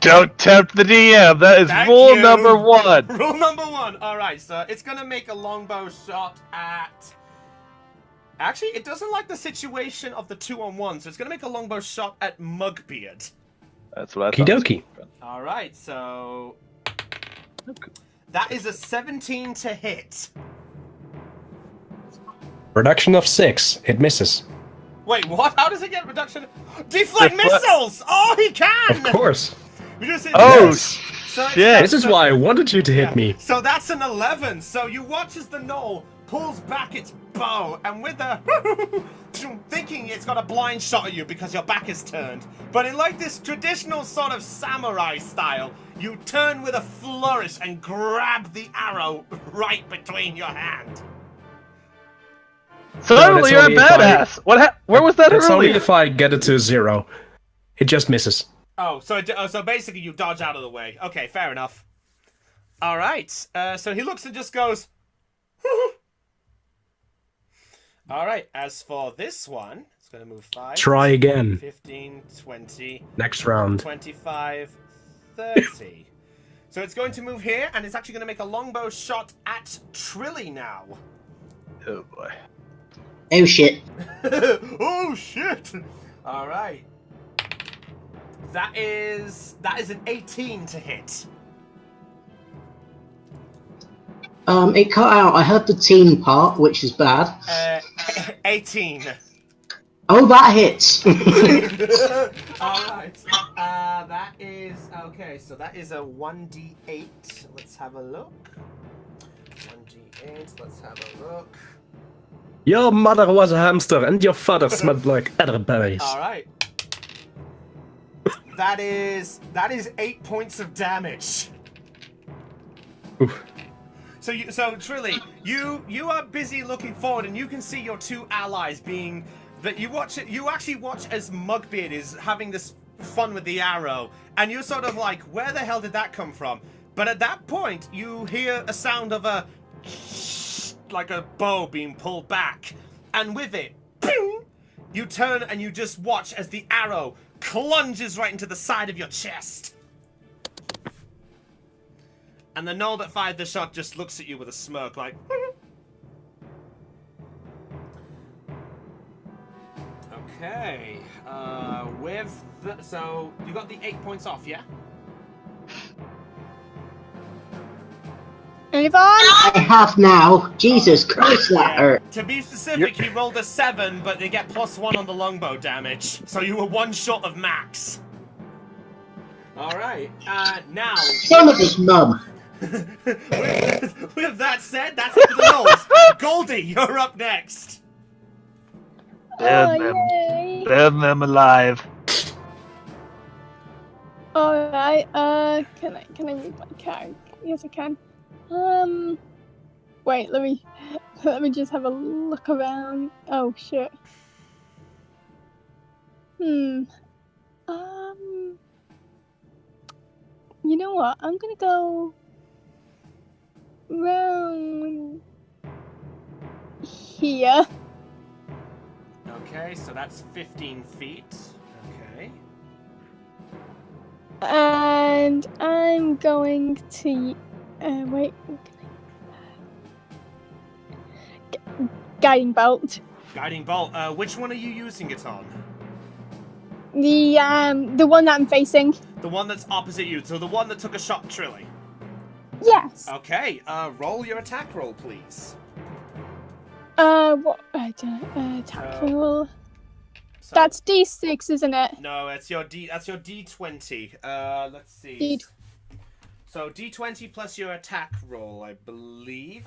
Don't tempt the DM. That is Thank rule you. number 1. Rule number 1. All right, so it's gonna make a longbow shot at. Actually, it doesn't like the situation of the 2-on-1, so it's gonna make a longbow shot at Mugbeard. That's what I thought. Okie dokie. All right, so that is a 17 to hit. Reduction of 6. It misses. Wait, what? How does it get reduction? Deflect missiles! Oh, he can! Of course. Oh, So shit. This is why I wanted you to hit me. So that's an 11. So you watch as the gnoll pulls back its bow, and with a thinking it's got a blind shot at you because your back is turned. But in like this traditional sort of samurai style, you turn with a flourish and grab the arrow right between your hand. So No, that's you're a only if badass. Where was that That's only earlier? if I get it to 0. It just misses. Oh, so basically you dodge out of the way. Okay, fair enough. All right. So he looks and just goes. All right. As for this one, it's going to move 5. Try again. 15, 20, Next round. 25, 30. So it's going to move here, and it's actually going to make a longbow shot at Trilly now. Oh boy. Oh shit. Oh shit! All right. That is an 18 to hit. It cut out. I heard the teen part, which is bad. 18. Oh, that hits. Alright. That is okay, so that is a 1d8. Let's have a look. 1d8, let's have a look. Your mother was a hamster and your father smelled like elderberries. Alright. That is 8 points of damage. Oof. So Trilly, you are busy looking forward, and you can see your two allies being that you watch it. You actually watch as Mugbeard is having this fun with the arrow, and you're sort of like, where the hell did that come from? But at that point, you hear a sound of a like a bow being pulled back, and with it, ping, you turn and you just watch as the arrow plunges right into the side of your chest. And the gnoll that fired the shot just looks at you with a smirk, like. Okay. So you got the 8 points off, yeah? Move on. I have now. Jesus Christ, that hurt. To be specific, he rolled a 7, but they get +1 on the longbow damage. So you were 1 short of max. Alright, now. Son of his mum. with that said, that's it for the gnolls. Goldie, you're up next. Burn them. Yay. Burn them alive. Alright, can I move my character? Yes, I can. Wait, let me Let me just have a look around. Oh shit. You know what? I'm gonna go round here. Okay, so that's 15 feet. Okay. And I'm going to wait. Guiding bolt. Guiding bolt. Which one are you using it on? The one that I'm facing. The one that's opposite you. So the one that took a shot, Trilly. Yes. Okay. Roll your attack roll, please. What? Attack roll. So, That's D6, isn't it? No, it's your D. That's your D20. Let's see. So D20 plus your attack roll, I believe.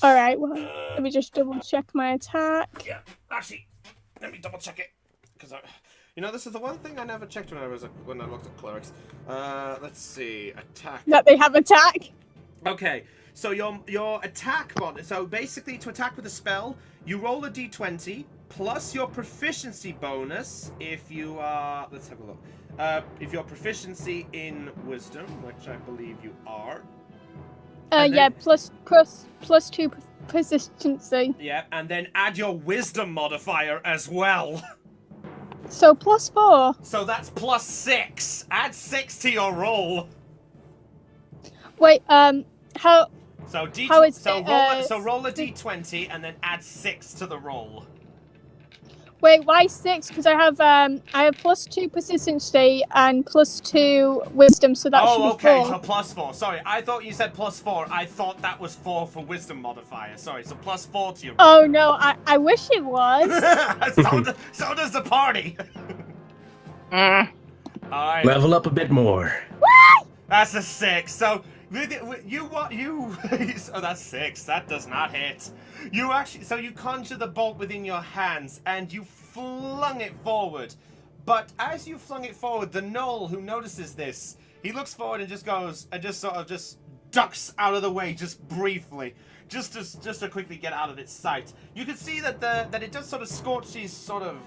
All right. Well, let me just double check my attack. Yeah. Actually, let me double check it because this is the one thing I never checked when I looked at clerics. Let's see. Attack. That they have attack. Okay. So your attack mod. So basically, to attack with a spell, you roll a D20 plus your proficiency bonus if you are. Let's have a look. If you're proficiency in wisdom, which I believe you are. Yeah, plus 2 proficiency. Yeah, and then add your wisdom modifier as well. So +4. So that's +6. Add 6 to your roll. Wait, how? So How is roll a D20 and then add 6 to the roll. Wait, why 6? Because I have +2 proficiency and +2 wisdom, so that should be 4. Okay, so +4. Sorry, I thought you said +4. I thought that was 4 for wisdom modifier. Sorry, so +4 to your roll. Oh no, I wish it was. so does the party. Alright. Level up a bit more. That's a 6. So oh, that's 6. That does not hit. You conjure the bolt within your hands and you flung it forward. But as you flung it forward, the gnoll who notices this, he looks forward and just ducks out of the way just briefly, just to quickly get out of its sight. You can see that it does sort of scorch his sort of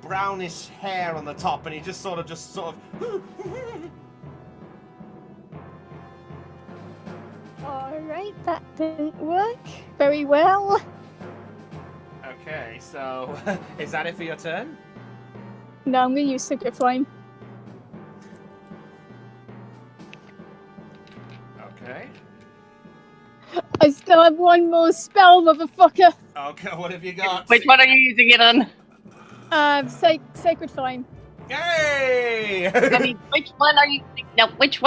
brownish hair on the top, and he just sort of. Alright, that didn't work very well. Okay, so is that it for your turn? No, I'm gonna use Secret Flame. Okay. I still have one more spell, motherfucker. Okay, what have you got? Which one are you using it on? Sacred Flame. Yay! I mean, which one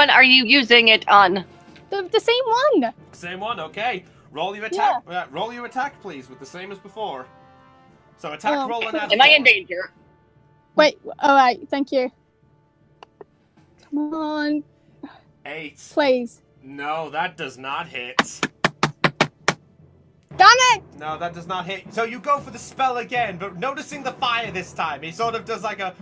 are you using it on? The same one. Same one, okay. Roll your attack. Roll your attack, please, with the same as before. So attack roll and add Am I 4. in danger? Wait, alright, thank you. Come on. 8. Please. No, that does not hit. Damn it! No, that does not hit. So you go for the spell again, but noticing the fire this time, he sort of does like a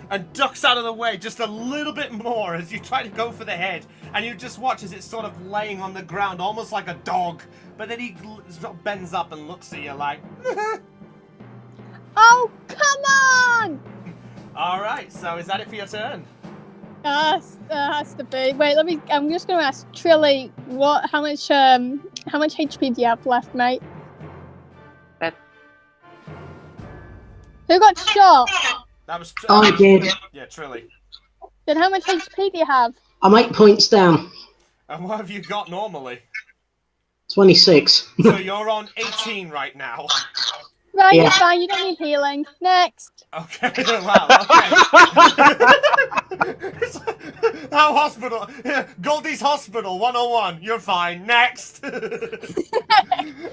and ducks out of the way just a little bit more as you try to go for the head, and you just watch as it's sort of laying on the ground, almost like a dog. But then he sort of bends up and looks at you like, Oh, come on! all right. So is that it for your turn? That has to be. Wait, I'm just gonna ask Trilly, how much HP do you have left, mate? Who got shot? That was. I did. Yeah, Trilly. Then how much HP do you have? I'm 8 points down. And what have you got normally? 26. So you're on 18 right now. Right, Yeah. you're fine. You don't need healing. Next. Okay, wow, okay. How hospital? Yeah, Goldie's Hospital 101. You're fine. Next.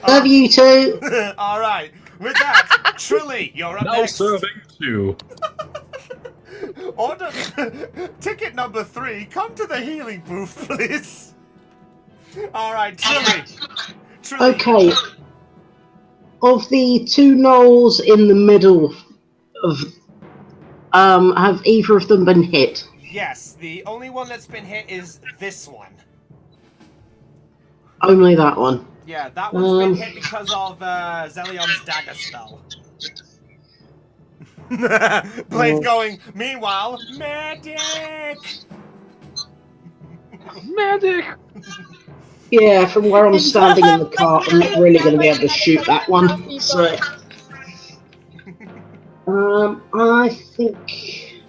Love you too. All right. With that, Trilly, you're up Now next. serving 2. Order ticket number 3. Come to the healing booth, please. All right, Trilly. Okay. Of the 2 gnolls in the middle of, have either of them been hit? Yes, the only one that's been hit is this one. Only that one. Yeah, that one's been hit because of Zelion's dagger spell. Blade's going, meanwhile, medic! Magic. Yeah, from where I'm standing in the cart, I'm not really going to be able to shoot that one. So, I think.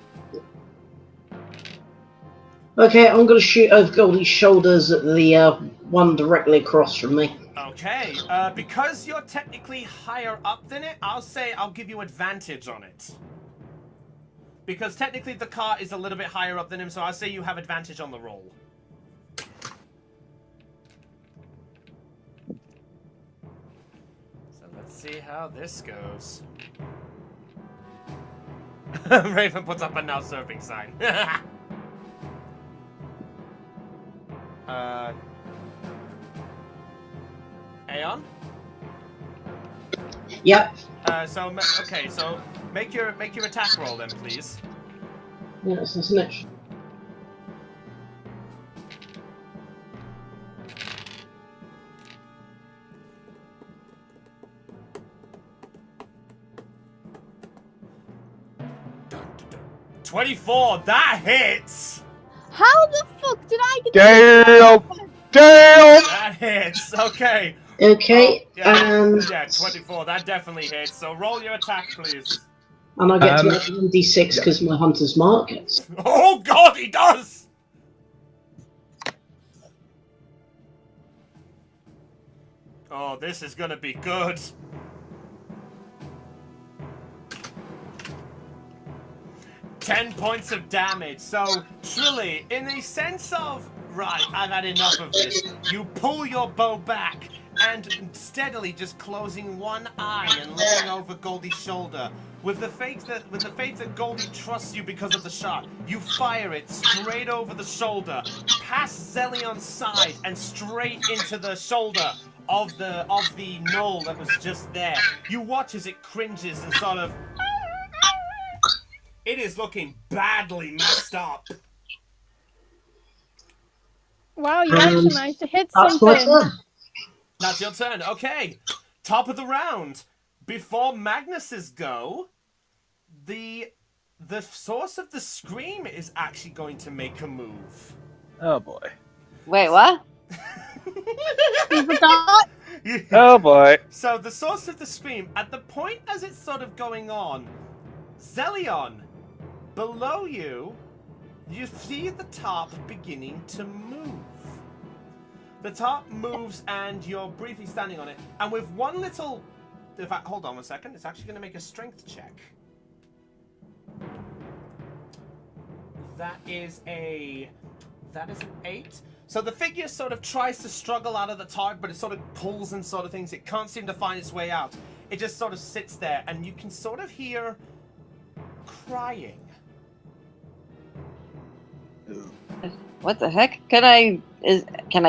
Okay, I'm going to shoot over Goldie's shoulders at the one directly across from me. Okay, because you're technically higher up than it, I'll give you advantage on it. Because technically the cart is a little bit higher up than him, so I'll say you have advantage on the roll. So let's see how this goes. Raven puts up a now surfing sign. Aeon? Yep. So make your attack roll then, please. Yes, isn't it? Dun, dun, dun. 24. That hits. How the fuck did I get Damn! Damn! That hits. Okay. Okay, Oh, yeah, and yeah, 24. That definitely hits. So roll your attack, please. I get to make 1d6 because my hunter's mark. Oh God, he does. Oh, this is gonna be good. Ten points of damage. So, truly, in the sense of, right, I've had enough of this, you pull your bow back and steadily just closing one eye and looking over Goldie's shoulder. With the faith that Goldie trusts you because of the shot, you fire it straight over the shoulder, past Zelion's side, and straight into the shoulder of the gnoll that was just there. You watch as it cringes and sort of. It is looking badly messed up. Wow, you actually managed to hit That's my something. turn. That's your turn. Okay. Top of the round. Before Magnus's go, the source of the scream is actually going to make a move. Oh boy. Wait, what? You forgot? Oh boy. So the source of the scream, at the point as it's sort of going on, Zelion, below you, you see the top beginning to move. The top moves and you're briefly standing on it. And with one little... In fact, hold on 1 second. It's actually going to make a strength check. That is an 8. So the figure sort of tries to struggle out of the target, but it sort of pulls and sort of things. It can't seem to find its way out. It just sort of sits there, and you can sort of hear crying. What the heck? Can I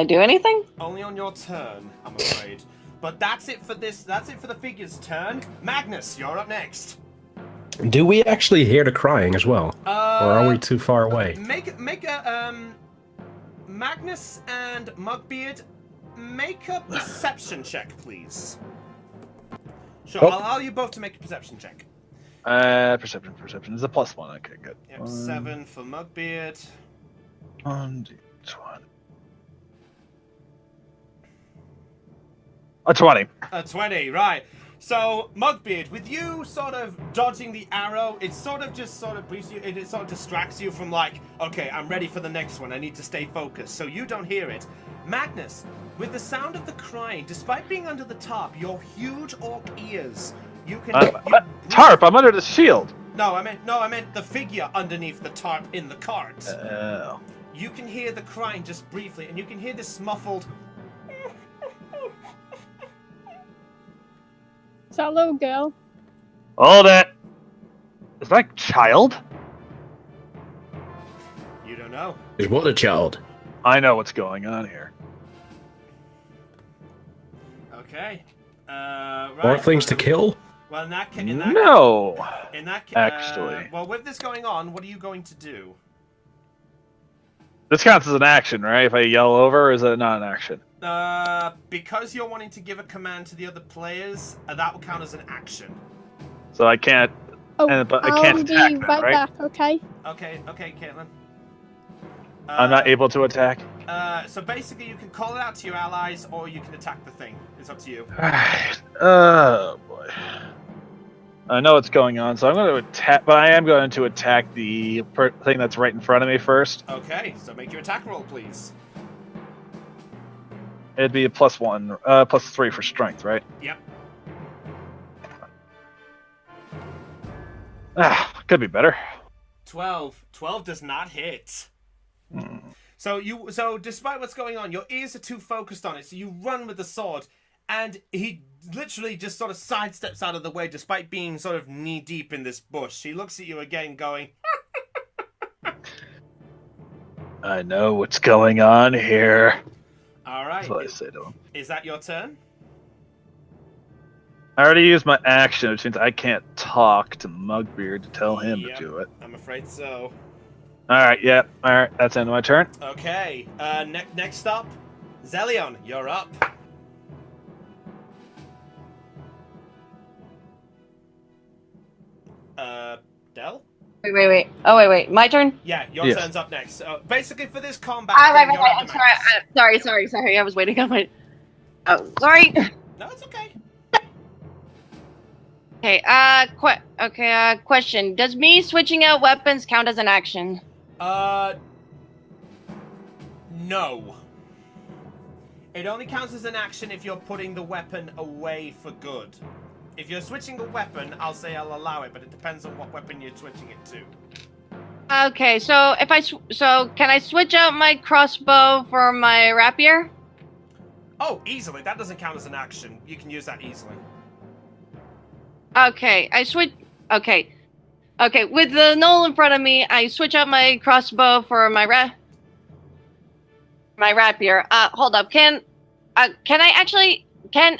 do anything? Only on your turn, I'm afraid. But that's it for this. That's it for the figure's turn. Magnus, you're up next. Do we actually hear the crying as well? Or are we too far away? Make a Magnus and Mugbeard, make a perception check, please. Sure, Oh. I'll allow you both to make a perception check. Perception is a +1. Okay, good. Yep, 7 for Mugbeard. 1d20. A 20. A 20, right. So, Mugbeard, with you sort of dodging the arrow, it sort of briefs you, it sort of distracts you from like, okay, I'm ready for the next one, I need to stay focused, so you don't hear it. Magnus, with the sound of the crying, despite being under the tarp, your huge orc ears, you can... Tarp, I'm under the shield. No, I meant the figure underneath the tarp in the cart. Oh. You can hear the crying just briefly, and you can hear this muffled... Is that a little girl? Hold it. Is that a child? You don't know. Is what a child? I know what's going on here. Okay. Right. More things to kill? Well, in that No. actually. Well, with this going on, what are you going to do? This counts as an action, right? If I yell over, or is it not an action? Because you're wanting to give a command to the other players, that will count as an action. So I can't. Oh, But I I'll can't be attack them, right right? back, okay? Okay, Caitlin. I'm not able to attack. So basically, you can call it out to your allies, or you can attack the thing. It's up to you. Alright. Oh boy. I know what's going on, so I'm going to attack. But I am going to attack the thing that's right in front of me first. Okay, so make your attack roll, please. It'd be a +1, +3 for strength, right? Yep. Could be better. 12. 12 does not hit. So despite what's going on, your ears are too focused on it, so you run with the sword, and he literally just sort of sidesteps out of the way despite being sort of knee-deep in this bush. He looks at you again going, I know what's going on here. Alright. That's what I say to him. Is that your turn? I already used my action, which means I can't talk to Mugbeard to tell him Yep, to do it. I'm afraid so. Alright, yeah. Alright, that's the end of my turn. Okay, next up, Zelion, you're up. Del? Wait. Oh, wait. My turn? Yeah, your Yes. turn's up next. Basically, for this combat, Right. you're I'm up next. sorry. I was waiting on my... Oh, sorry. No, it's okay. Okay, question. Does me switching out weapons count as an action? No. It only counts as an action if you're putting the weapon away for good. If you're switching a weapon, I'll say I'll allow it, but it depends on what weapon you're switching it to. Okay, so can I switch out my crossbow for my rapier? Oh, easily. That doesn't count as an action. You can use that easily. Okay, Okay, with the knoll in front of me, I switch out my crossbow for my rapier. Hold up. Can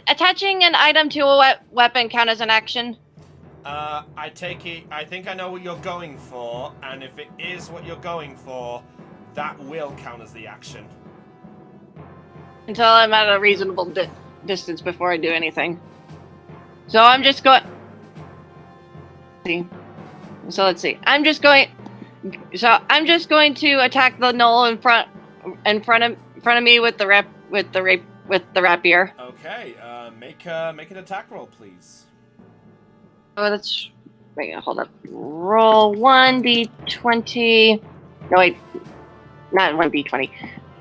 attaching an item to a weapon count as an action? I think I know what you're going for, and if it is what you're going for, that will count as the action. Until I'm at a reasonable distance before I do anything. So I'm just going... So let's see. I'm just going to attack the knoll in front of me with the rapier. Okay, make an attack roll, please. Oh, that's... Wait, hold up. Roll 1d20... No, wait. Not 1d20.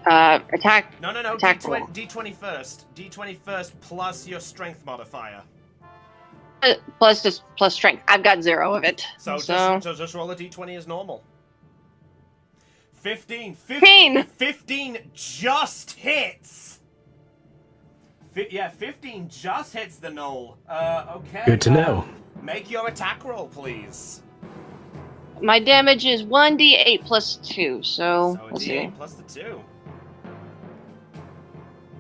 Attack... No. Attack D20 first. D20 first plus your strength modifier. Plus strength. I've got 0 of it. So just roll a D20 as normal. 15 just hits. 15 just hits the knoll. Okay. Good to know. Make your attack roll, please. My damage is 1d8 plus 2, so So a let's D8 see. plus the 2.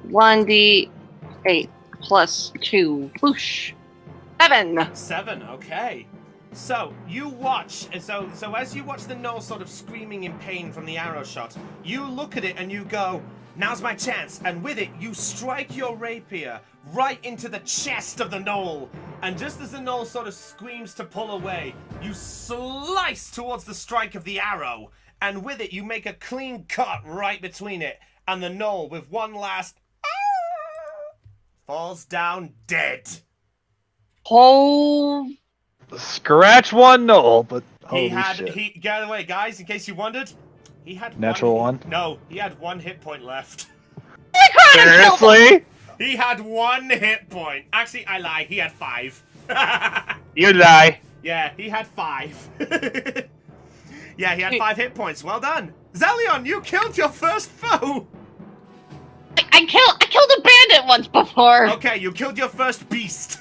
1d8 plus 2. Whoosh. 7. 7, okay. So, you watch, so as you watch the knoll sort of screaming in pain from the arrow shot, you look at it and you go, now's my chance, and with it, you strike your rapier right into the chest of the knoll, and just as the knoll sort of screams to pull away, you slice towards the strike of the arrow, and with it, you make a clean cut right between it, and the knoll, with one last falls down dead. Oh, Scratch one knoll, but holy shit. By the way, guys, in case you wondered, he had Natural one? No, he had 1 hit point left. Seriously? He had 1 hit point. Actually, I lie. He had 5. You lie. Yeah, he had 5. Yeah, he had 5 hit points. Well done, Zelion. You killed your first foe. I killed a bandit once before. Okay, you killed your first beast.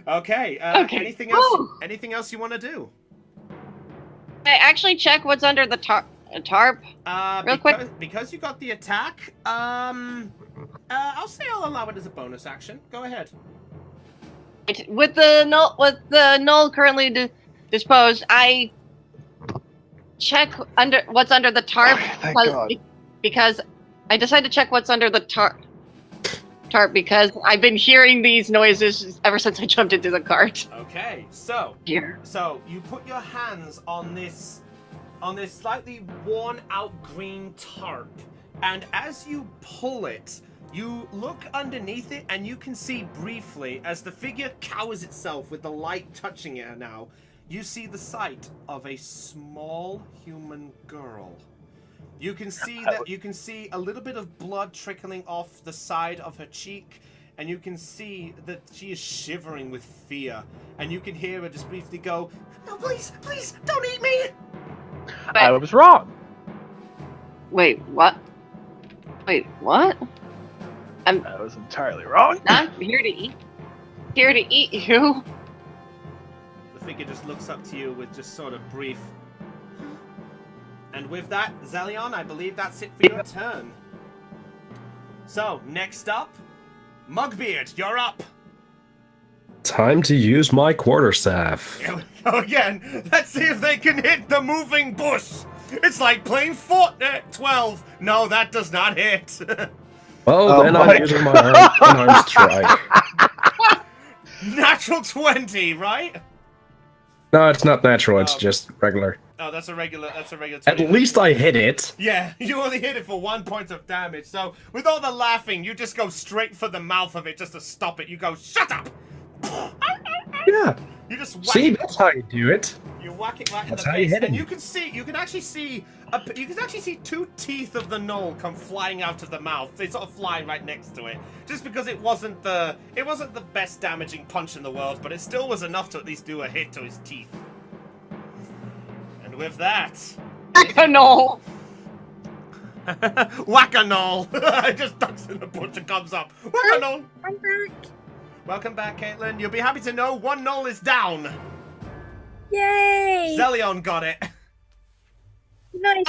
Okay. Okay. Anything else? Woo. Anything else you want to do? I actually check what's under the tarp. Real quick. Because you got the attack. I'll say I'll allow it as a bonus action. Go ahead. With the null currently disposed, I check what's under the tarp Thank God. because I decided to check what's under the tarp because I've been hearing these noises ever since I jumped into the cart. Okay, so Here. So you put your hands on this slightly worn out green tarp, and as you pull it, you look underneath it and you can see briefly as the figure cowers itself with the light touching it now, you see the sight of a small human girl. You can see a little bit of blood trickling off the side of her cheek, and you can see that she is shivering with fear, and you can hear her just briefly go, "No, please, please, don't eat me!" I was wrong. Wait, what? Wait, what? I was entirely wrong. I'm here to eat. Here to eat you. The figure just looks up to you with just sort of brief. And with that, Zelion, I believe that's it for your turn. So, next up, Mugbeard, you're up. Time to use my quarterstaff. Here we go again. Let's see if they can hit the moving bush. It's like playing Fortnite 12. No, that does not hit. Well, then I'm using my unarmed strike. Natural 20, right? No, it's not natural. It's just regular. Oh, that's a regular 20. At least I hit it. Yeah, you only hit it for 1 point of damage. So, with all the laughing, you just go straight for the mouth of it just to stop it. You go, "Shut up!" Yeah. You just whack See, it. that's how you do it. You whack it right in the That's how you face, hit and him. you can actually see 2 teeth of the gnoll come flying out of the mouth. They sort of fly right next to it, just because it wasn't the best damaging punch in the world, but it still was enough to at least do a hit to his teeth. And with that, No. whack-a-gnoll! It just ducks in the bush and comes up. Whack-a-gnoll! I'm back. Welcome back, Caitlin. You'll be happy to know one gnoll is down. Yay! Zelion got it. Nice.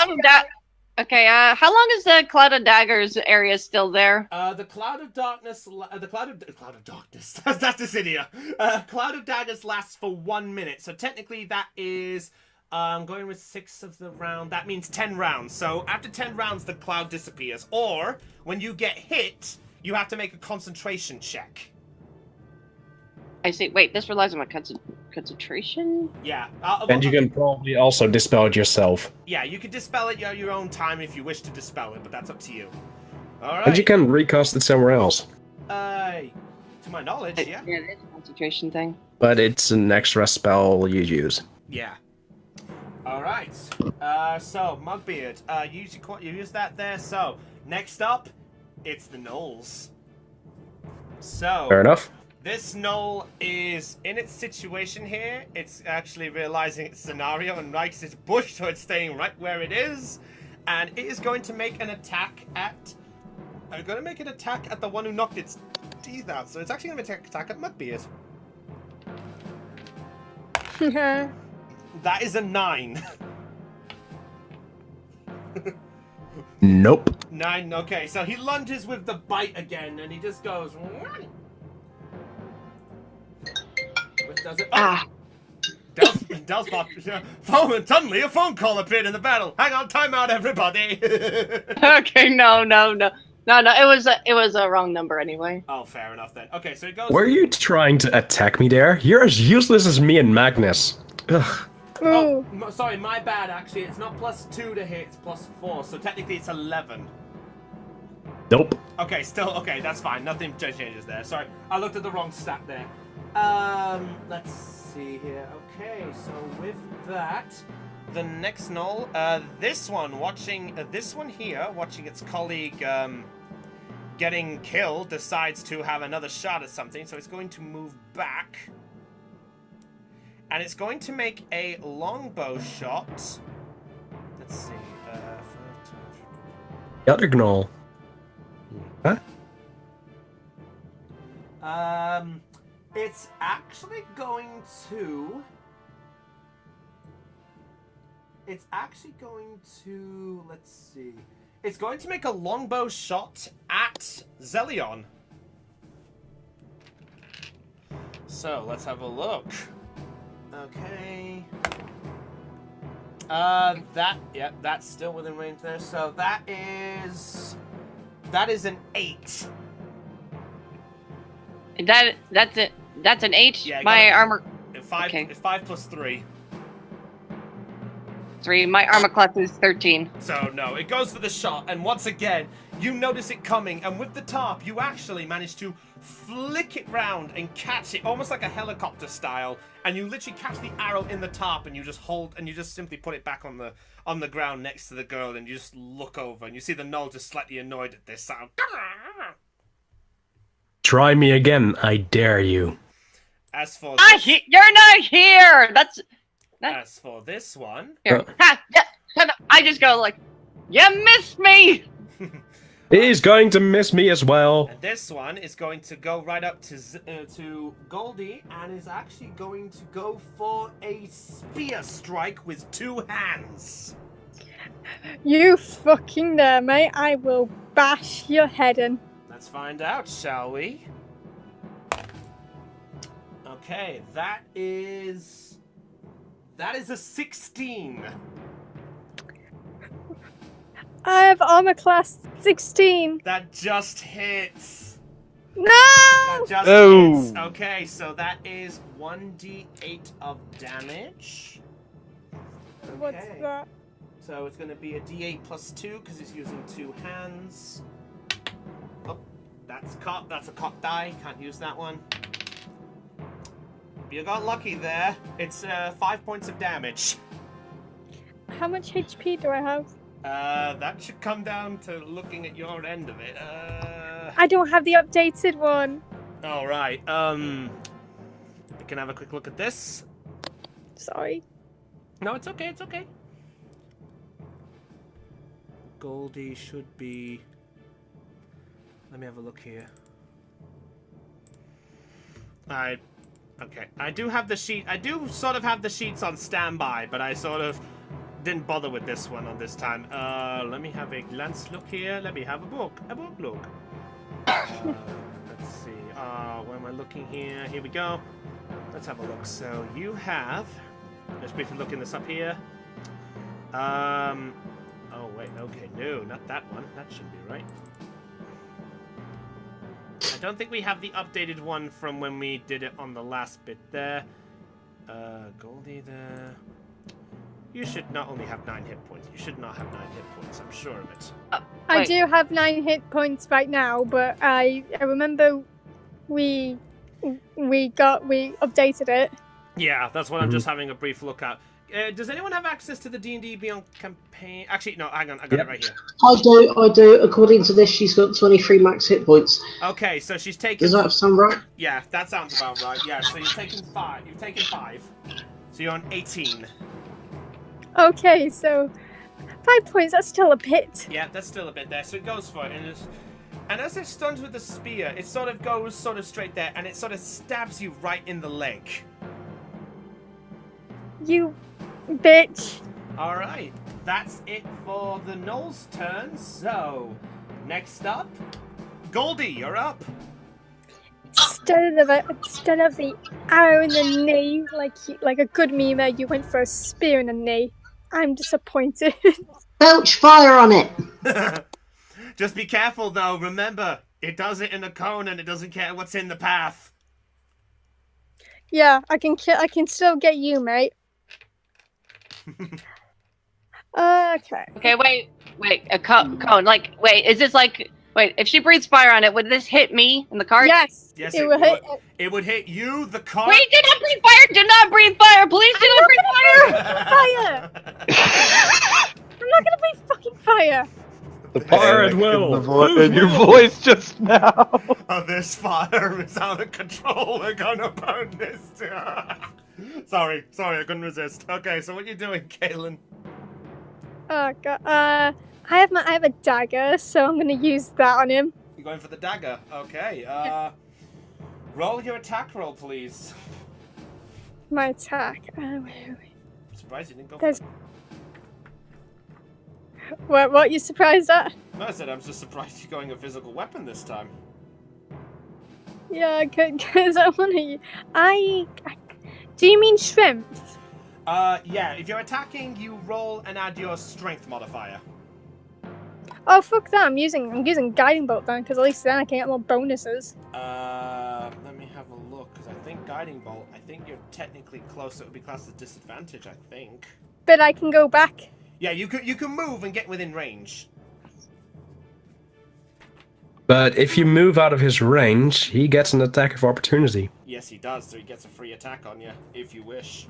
Okay, how long is the Cloud of Daggers area still there? The cloud of darkness. The cloud of darkness. That's Dissidia. Cloud of daggers lasts for 1 minute, so technically that is. I'm going with 6 of the round. That means 10 rounds. So after 10 rounds, the cloud disappears. Or when you get hit, you have to make a concentration check. I see. Wait, this relies on my concentration? Yeah. And you can probably also dispel it yourself. Yeah, you can dispel it at your own time if you wish to dispel it, but that's up to you. All right. And you can recast it somewhere else. To my knowledge, yeah. Yeah, it is a concentration thing. But it's an extra spell you use. Yeah. All right. So Mugbeard, you use that there. So next up, it's the gnolls. So Fair enough. this gnoll is in its situation here. It's actually realizing its scenario and likes its bush, so it's staying right where it is, and it is going to make an attack at. I'm going to make an attack at the one who knocked its teeth out. So it's actually going to make an attack at Mugbeard. That is a 9. Nope. 9, okay. So he lunges with the bite again, and he just goes... Which does it... Oh! Del's pop... Suddenly a phone call appeared in the battle. Hang on, time out, everybody. Okay, no. It was a wrong number anyway. Oh, fair enough then. Okay, so it goes... Were you trying to attack me there? You're as useless as me and Magnus. Ugh. Oh, sorry, my bad, actually. It's not +2 to hit, it's +4, so technically it's 11. Nope. Okay, still, okay, that's fine. Nothing changes there. Sorry, I looked at the wrong stat there. Let's see here. Okay, so with that, the next gnoll, this one watching its colleague, getting killed, decides to have another shot at something, so it's going to move back. And it's going to make a longbow shot. Let's see. The other gnoll. Huh? It's actually going to. Let's see. It's going to make a longbow shot at Zelion. So let's have a look. Okay. That's still within range there. So that is That is an 8. That's it. That's an 8. Yeah, My armor 5. Okay. It's 5 plus 3. 3. My armor class is 13. So no, it goes for the shot, and once again, you notice it coming, and with the top, you actually manage to flick it round and catch it, almost like a helicopter style, and you literally catch the arrow in the top, and you just hold, and you just simply put it back on the ground next to the girl, and you just look over, and you see the knoll just slightly annoyed at this sound. Try me again, I dare you. As for You're not here. as for this one, Here. Ha! Yeah. Shut up. I just go like, you missed me. He's going to miss me as well. and this one is going to go right up to Goldie, and is actually going to go for a spear strike with 2 hands. You fucking there, mate. I will bash your head in. Let's find out, shall we? Okay, that is a 16. I have armor class 16. That just hits. No! That just Oh. hits. Okay, so that is 1d8 of damage. What's Okay. that? So it's going to be a d8 plus 2 because he's using 2 hands. Oh, that's caught. That's a caught die. Can't use that one. You got lucky there. It's 5 points of damage. How much HP do I have? That should come down to looking at your end of it. I don't have the updated one. All right. We can have a quick look at this. Sorry. No, it's okay. It's okay. Goldie should be. Let me have a look here. Okay. I do have the sheet. I do sort of have the sheets on standby, but I sort of didn't bother with this one on this time. Let me have a glance look here. Let me have a book look. Let's see. Where am I looking here? Here we go. Let's have a look. So you have. Let's briefly looking this up here. Oh wait. Okay. No, not that one. That should be right. I don't think we have the updated one from when we did it on the last bit there. Goldie there. You should not only have 9 hit points. You should not have 9 hit points. I'm sure of it. I Wait. do have 9 hit points right now, but I remember we updated it. Yeah, that's what I'm just having a brief look at. Does anyone have access to the D&D Beyond campaign? Actually, no, hang on. I got it right here. I do. According to this, she's got 23 max hit points. Okay, so she's taken... Does that sound right? Yeah, that sounds about right. Yeah, so you've taken 5. You've taken 5. So you're on 18. Okay, so 5 points, that's still a bit. Yeah, that's still a bit there. So it goes for it. And as it stuns with the spear, it sort of goes sort of straight there, and it sort of stabs you right in the leg. You bitch. Alright, that's it for the Knoll's turn. So, next up, Goldie, you're up. Instead of the arrow in the knee, like a good memer, you went for a spear in the knee. I'm disappointed. Belch fire on it! Just be careful though, remember, it does it in a cone and it doesn't care what's in the path. Yeah, I can still get you, mate. Okay. Okay, wait. A cone. Like, wait, is this like... Wait, if she breathes fire on it, would this hit me in the cart? Yes. Yes, it will hit. It would hit you, the cart. Wait, do not breathe fire! Do not breathe fire! Please do not breathe fire! Fire! I'm not gonna breathe fucking fire. The Fire at panic will. in your voice just now. Oh, this fire is out of control. We're gonna burn this. Sorry, I couldn't resist. Okay, so what are you doing, Kaylin? Oh god. I have a dagger, so I'm gonna use that on him. You're going for the dagger. Okay. Roll your attack roll, please. My attack. Wait. I'm surprised you didn't go. There's- What you surprised at? No, I said I'm just surprised you're going a physical weapon this time. Yeah, because I want to. Do you mean strength? Yeah. If you're attacking, you roll and add your strength modifier. Oh fuck that! I'm using guiding bolt then, because at least then I can get more bonuses. Let me have a look, because I think guiding bolt. I think you're technically close. It would be classed as disadvantage. I think. But I can go back. Yeah, you can move and get within range. But if you move out of his range, he gets an attack of opportunity. Yes, he does. So he gets a free attack on you if you wish.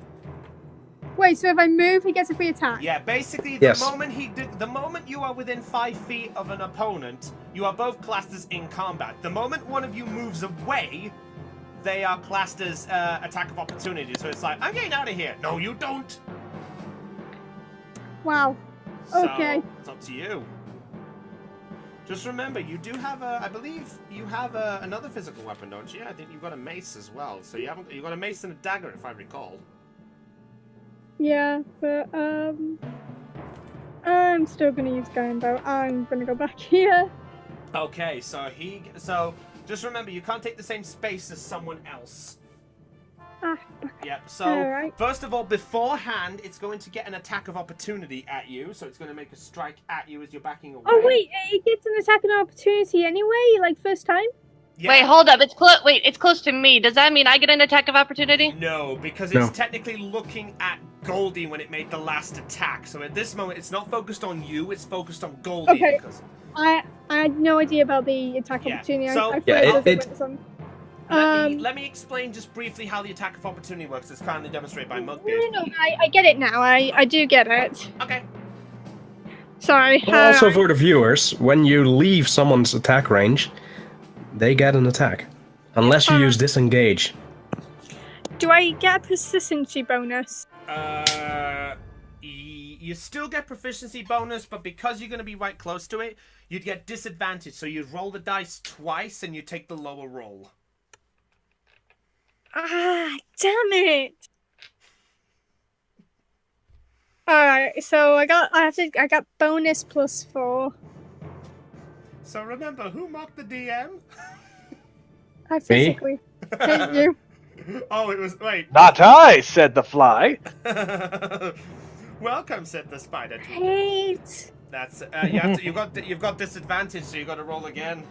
Wait, so if I move, he gets a free attack? Yeah, basically, Yes. the moment you are within 5 feet of an opponent, you are both classed as in combat. The moment one of you moves away, they are classed as attack of opportunity. So it's like, I'm getting out of here. No, you don't. Wow. So, Okay. it's up to you. Just remember, you do have I believe you have another physical weapon, don't you? I think you've got a mace as well. So you've got a mace and a dagger, if I recall. Yeah, but I'm still gonna use guiding bolt. I'm gonna go back here. Okay, so just remember, you can't take the same space as someone else. Ah, Yep, so Alright. first of all, beforehand, it's going to get an attack of opportunity at you, so it's going to make a strike at you as you're backing away. Oh wait, it gets an attack and opportunity anyway, like first time? Yeah. Wait, hold up. It's close. Wait, it's close to me. Does that mean I get an attack of opportunity? No, because No. it's technically looking at Goldie when it made the last attack. So at this moment, it's not focused on you, it's focused on Goldie. Okay. Because I had no idea about the attack Yeah, opportunity. so- I Yeah, thought it- was on. let me explain just briefly how the attack of opportunity works. It's kindly demonstrated by No, Mugbeard. no, I get it now. I do get it. Okay. Sorry. Also for the viewers, when you leave someone's attack range, they get an attack. Unless you use disengage. Do I get a proficiency bonus? You still get proficiency bonus, but because you're going to be right close to it, you'd get disadvantage. So you'd roll the dice twice and you take the lower roll. Ah, damn it! Alright, so I got bonus +4. So remember, who mocked the DM? I physically hate you. Oh, it was... Wait. Not I, said the fly. Welcome, said the spider. Hate. That's you've got disadvantage, so you got to roll again.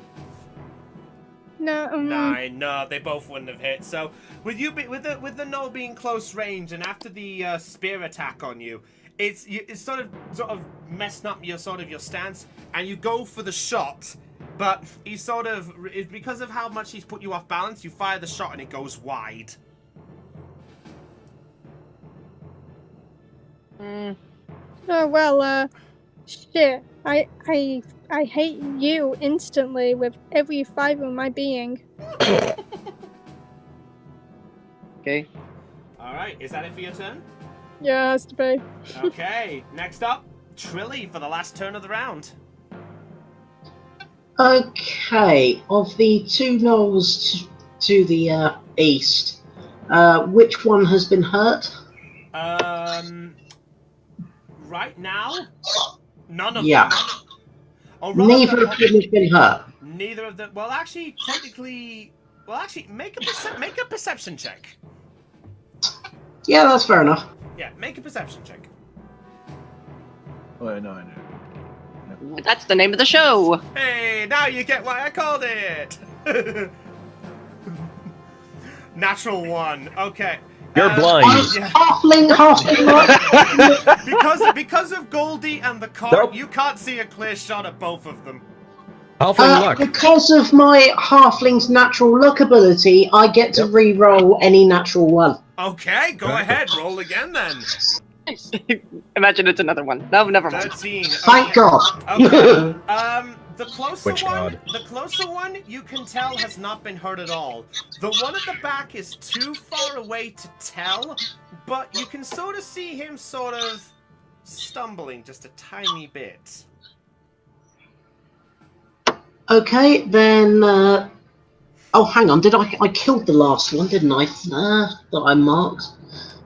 No. 9. No, they both wouldn't have hit. So with the null being close range, and after the spear attack on you, it's sort of messing up your stance, and you go for the shot, but he's because of how much he's put you off balance. You fire the shot and it goes wide. Oh well. Shit. I hate you instantly with every fiber of my being. Okay. All right, is that it for your turn? Yeah, has to be. Okay, next up, Trilly for the last turn of the round. Okay, of the two gnolls to the east, which one has been hurt? Right now, none of Yeah. them. Or rather, Neither of them has been hurt. neither of them. Well, actually, technically, make a perception check. Yeah, that's fair enough. Yeah, make a perception check. Oh, no, I know. That's the name of the show. Hey, now you get why I called it. Natural 1. Okay. You're blind. Yeah. Halfling. because of Goldie and the cart, Nope. you can't see a clear shot at both of them. Halfling luck. Because of my halfling's natural luck ability, I get to re-roll any natural one. Okay, go ahead. Roll again then. Imagine it's another one. No, never mind. 13. Thank okay. God. Okay. The closer Which one, god? the closer one, you can tell has not been hurt at all. The one at the back is too far away to tell, but you can sort of see him sort of stumbling just a tiny bit. Okay, then. Oh, hang on. I killed the last one, didn't I? That I marked.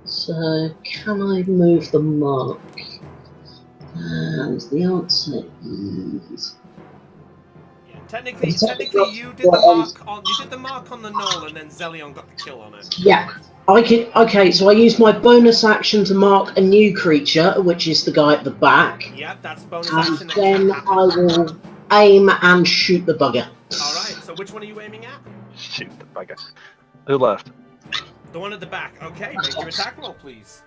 So can I move the mark? And the answer is. Yeah, technically, you did the mark on the knoll, and then Zelion got the kill on it. Yeah. Okay, so I use my bonus action to mark a new creature, which is the guy at the back, Yep, that's bonus and action that can then happen. I will aim and shoot the bugger. Alright, so which one are you aiming at? Shoot the bugger. Who left? The one at the back. Okay, make your attack roll, please.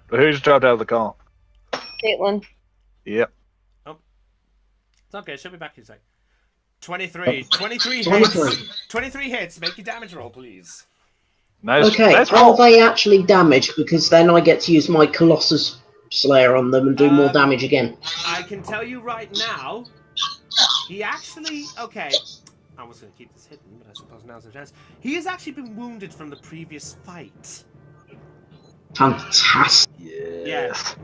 Who just dropped out of the call? Caitlin. Yep. It's okay, she'll be back in a sec. 23. 23 23. hits. 23 hits. Make your damage roll, please. Nice. Okay, Nice are roll. they actually damaged? Because then I get to use my Colossus Slayer on them and do more damage again. I can tell you right now, he actually... Okay, I was going to keep this hidden, but I suppose now's the chance. He has actually been wounded from the previous fight. Fantastic. Yes.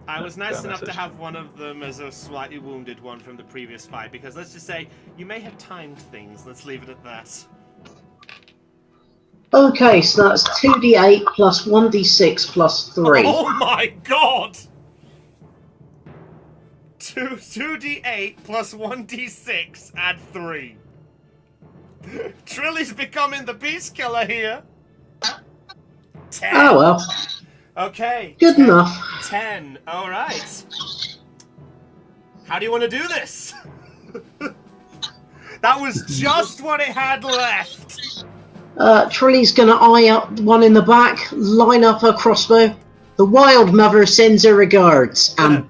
I was nice Damn enough to message. have one of them as a slightly wounded one from the previous fight, because let's just say, you may have timed things. Let's leave it at that. Okay, so that's 2d8 plus 1d6 plus 3. Oh my god! 2d8 plus 1d6, add 3. Trilly's becoming the beast killer here. 10. Oh well, Okay. good 10. enough. 10. Alright. How do you want to do this? That was just what it had left. Trilly's gonna eye up the one in the back, line up her crossbow. The Wild Mother sends her regards, and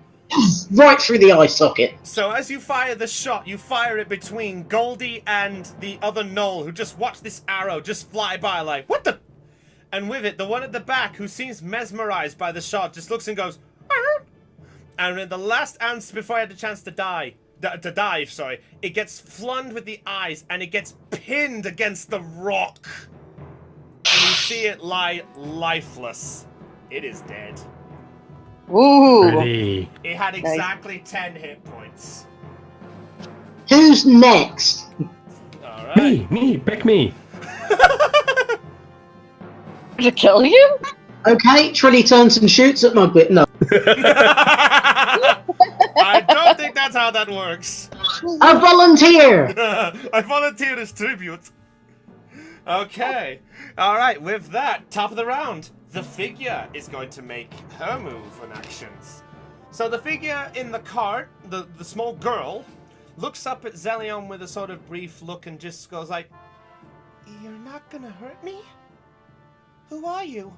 right through the eye socket. So as you fire the shot, you fire it between Goldie and the other Knoll, who just watched this arrow just fly by like, what the? And with it, the one at the back, who seems mesmerized by the shot, just looks and goes, "Arr!" And in the last answer before I had the chance to dive, it gets flung with the eyes, and it gets pinned against the rock. And you see it lie lifeless. It is dead. Ooh. Pretty. It had exactly 10 hit points. Who's next? Alright. Me, pick me. To kill you? Okay, Trilly turns and shoots at my bit. No. I don't think that's how that works. A volunteer! I volunteered as tribute. Okay. Alright, with that, top of the round, the figure is going to make her move and actions. So the figure in the cart, the small girl, looks up at Zelion with a sort of brief look and just goes like, "You're not gonna hurt me? Who are you?"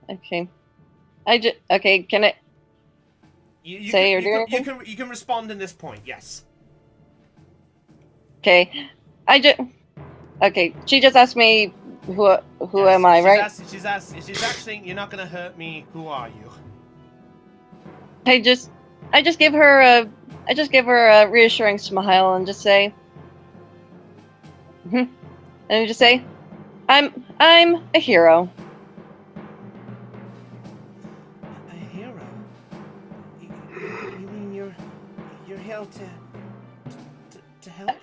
Okay. Okay, can I... You Say can, or do anything? you can respond in this point, yes. Okay. Okay, she just asked me who Yes, am I, right? She's asking, "You're not gonna hurt me. Who are you?" I just give her a reassuring smile and just say, and just say, I'm a hero. A hero? You mean you're here to help?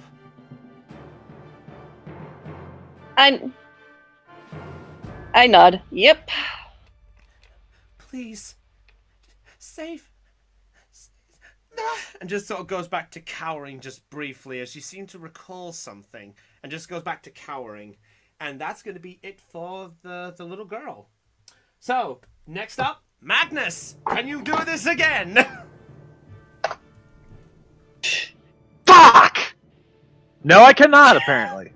I nod. Yep. Please, save. And just sort of goes back to cowering just briefly as she seemed to recall something, and just goes back to cowering. And that's going to be it for the little girl. So, next up, Magnus! Can you do this again? Fuck! No, I cannot, apparently.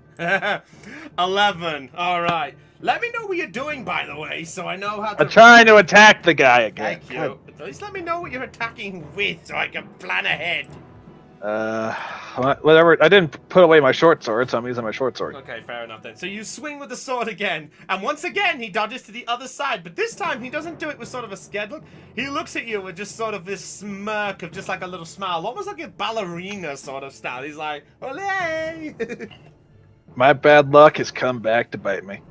11. Alright. Let me know what you're doing, by the way, so I know how to... I'm trying to attack the guy again. Thank you. At least let me know what you're attacking with, so I can plan ahead. Whatever. I didn't put away my short sword, so I'm using my short sword. Okay, fair enough then. So you swing with the sword again, and once again he dodges to the other side, but this time he doesn't do it with sort of a scared look. He looks at you with just sort of this smirk of just like a little smile, almost like a ballerina sort of style. He's like, "Olé!" My bad luck has come back to bite me.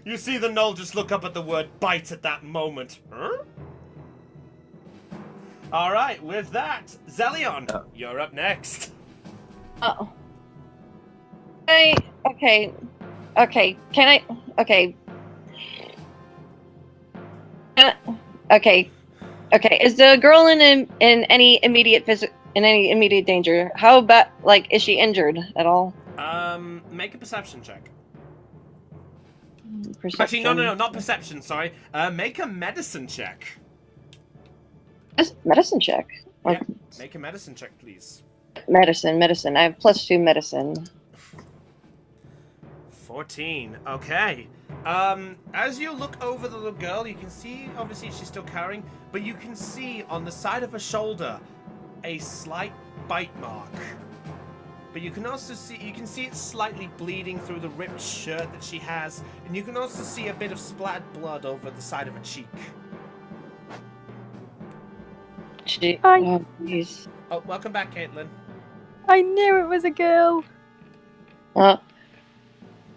You see the Knoll just look up at the word bite at that moment. Huh? Alright, with that, Zelion, you're up next. Oh. Okay. Can I? Okay. Okay. Is the girl in any immediate in any immediate danger. How about, like, is she injured at all? Make a perception check. Perception. Actually, no, not perception. Sorry. Make a medicine check. Medicine check. Yeah. Make a medicine check, please. Medicine. I have +2 medicine. 14. Okay. As you look over the little girl, you can see, obviously she's still carrying, but you can see on the side of her shoulder a slight bite mark. But you can also see, it slightly bleeding through the ripped shirt that she has, and you can also see a bit of splattered blood over the side of her cheek. Oh, jeez. Oh, welcome back, Caitlin. I knew it was a girl.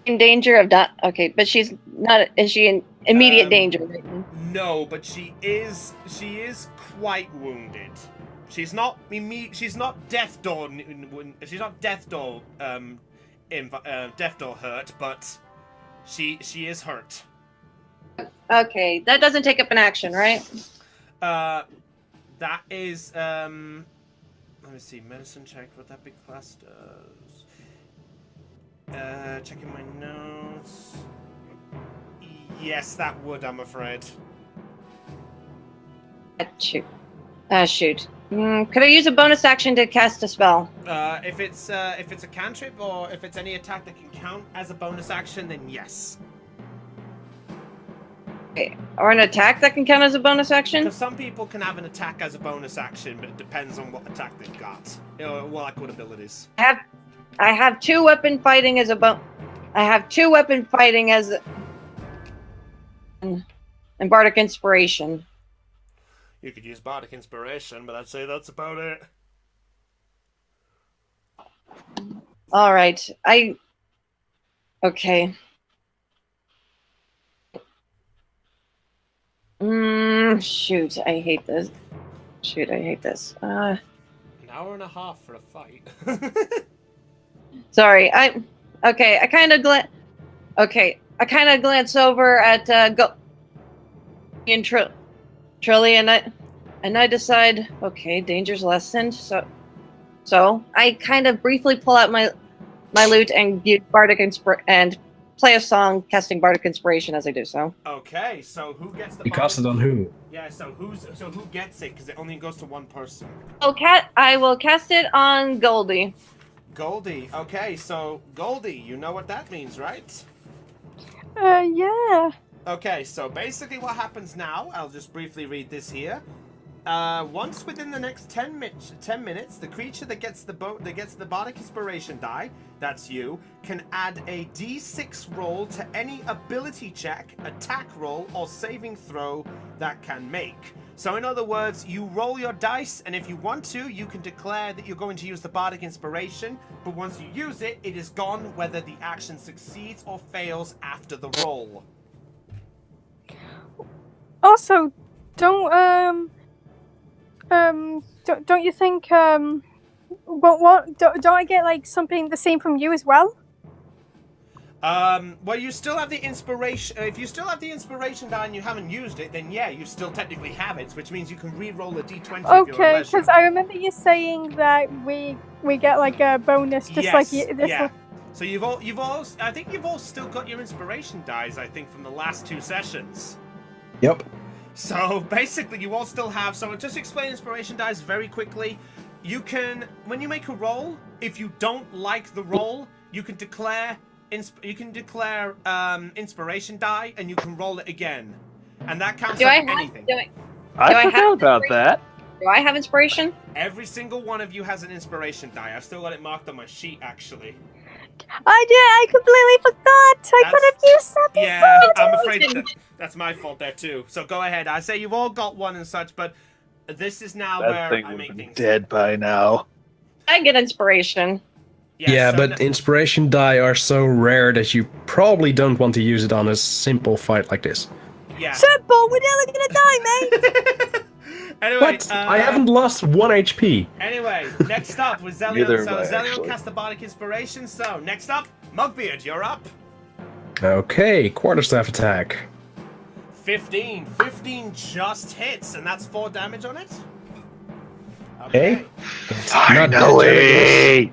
In danger of not. Okay, but she's not. Is she in immediate danger right now? No, but she is quite wounded. She's not death door. She's not death door. Death door hurt, but she is hurt. Okay, that doesn't take up an action, right? That is let me see. Medicine check. What that big class does. Checking my notes. Yes, that would. I'm afraid. Shoot. Shoot. Could I use a bonus action to cast a spell? If it's a cantrip or if it's any attack that can count as a bonus action, then yes. Okay. Or an attack that can count as a bonus action? Because some people can have an attack as a bonus action, but it depends on what attack they've got. What abilities. I have 2 weapon fighting as a I have 2 weapon fighting as and bardic inspiration. You could use bardic inspiration, but I'd say that's about it. All right. Okay. Shoot, I hate this. An hour and a half for a fight. Sorry, I kind of glance over at Trilly, and I decide, okay, danger's lessened. So I kind of briefly pull out my lute and use bardic and play a song, casting bardic inspiration as I do so. Okay, so who gets the? You cast it on who? Yeah, so who gets it? Because it only goes to one person. I will cast it on Goldie. Goldie. Okay, so Goldie, you know what that means, right? Yeah. Okay, so basically what happens now, I'll just briefly read this here. Once within the next 10 minutes, the creature that gets the bardic inspiration die, that's you, can add a d6 roll to any ability check, attack roll, or saving throw that can make. So in other words, you roll your dice, and if you want to, you can declare that you're going to use the bardic inspiration, but once you use it, it is gone whether the action succeeds or fails after the roll. Also, don't you think don't I get like something the same from you as well? Well, you still have the inspiration. If you still have the inspiration die and you haven't used it, then yeah, you still technically have it, which means you can re-roll a d20. Okay, because I remember you saying that we get like a bonus, just yes, like this. Yeah. So you've all. I think you've all still got your inspiration dies. I think from the last 2 sessions. Yep. So basically, you all still have. So just explain inspiration dies very quickly. You can, when you make a roll, if you don't like the roll, you can declare inspiration die, and you can roll it again, and that counts as anything. I forgot about that. Do I have inspiration? Every single one of you has an inspiration die. I've still got it marked on my sheet, actually. I completely forgot. I could have used that before. Yeah, I'm afraid that's my fault there too. So go ahead. I say you've all got one and such, but this is now That where thing I would make have been things dead by now. I get inspiration. Yeah, so but inspiration die are so rare that you probably don't want to use it on a simple fight like this. yeah. Simple, we're never gonna die, mate. Anyway, What? I haven't lost 1 HP. Anyway, next up was Zelion. Neither So have I, Zelion actually. cast the bardic inspiration. So next up, Mugbeard, you're up. Okay, quarterstaff attack. 15 just hits, and that's 4 damage on it. Okay. Not dead yet. Finally!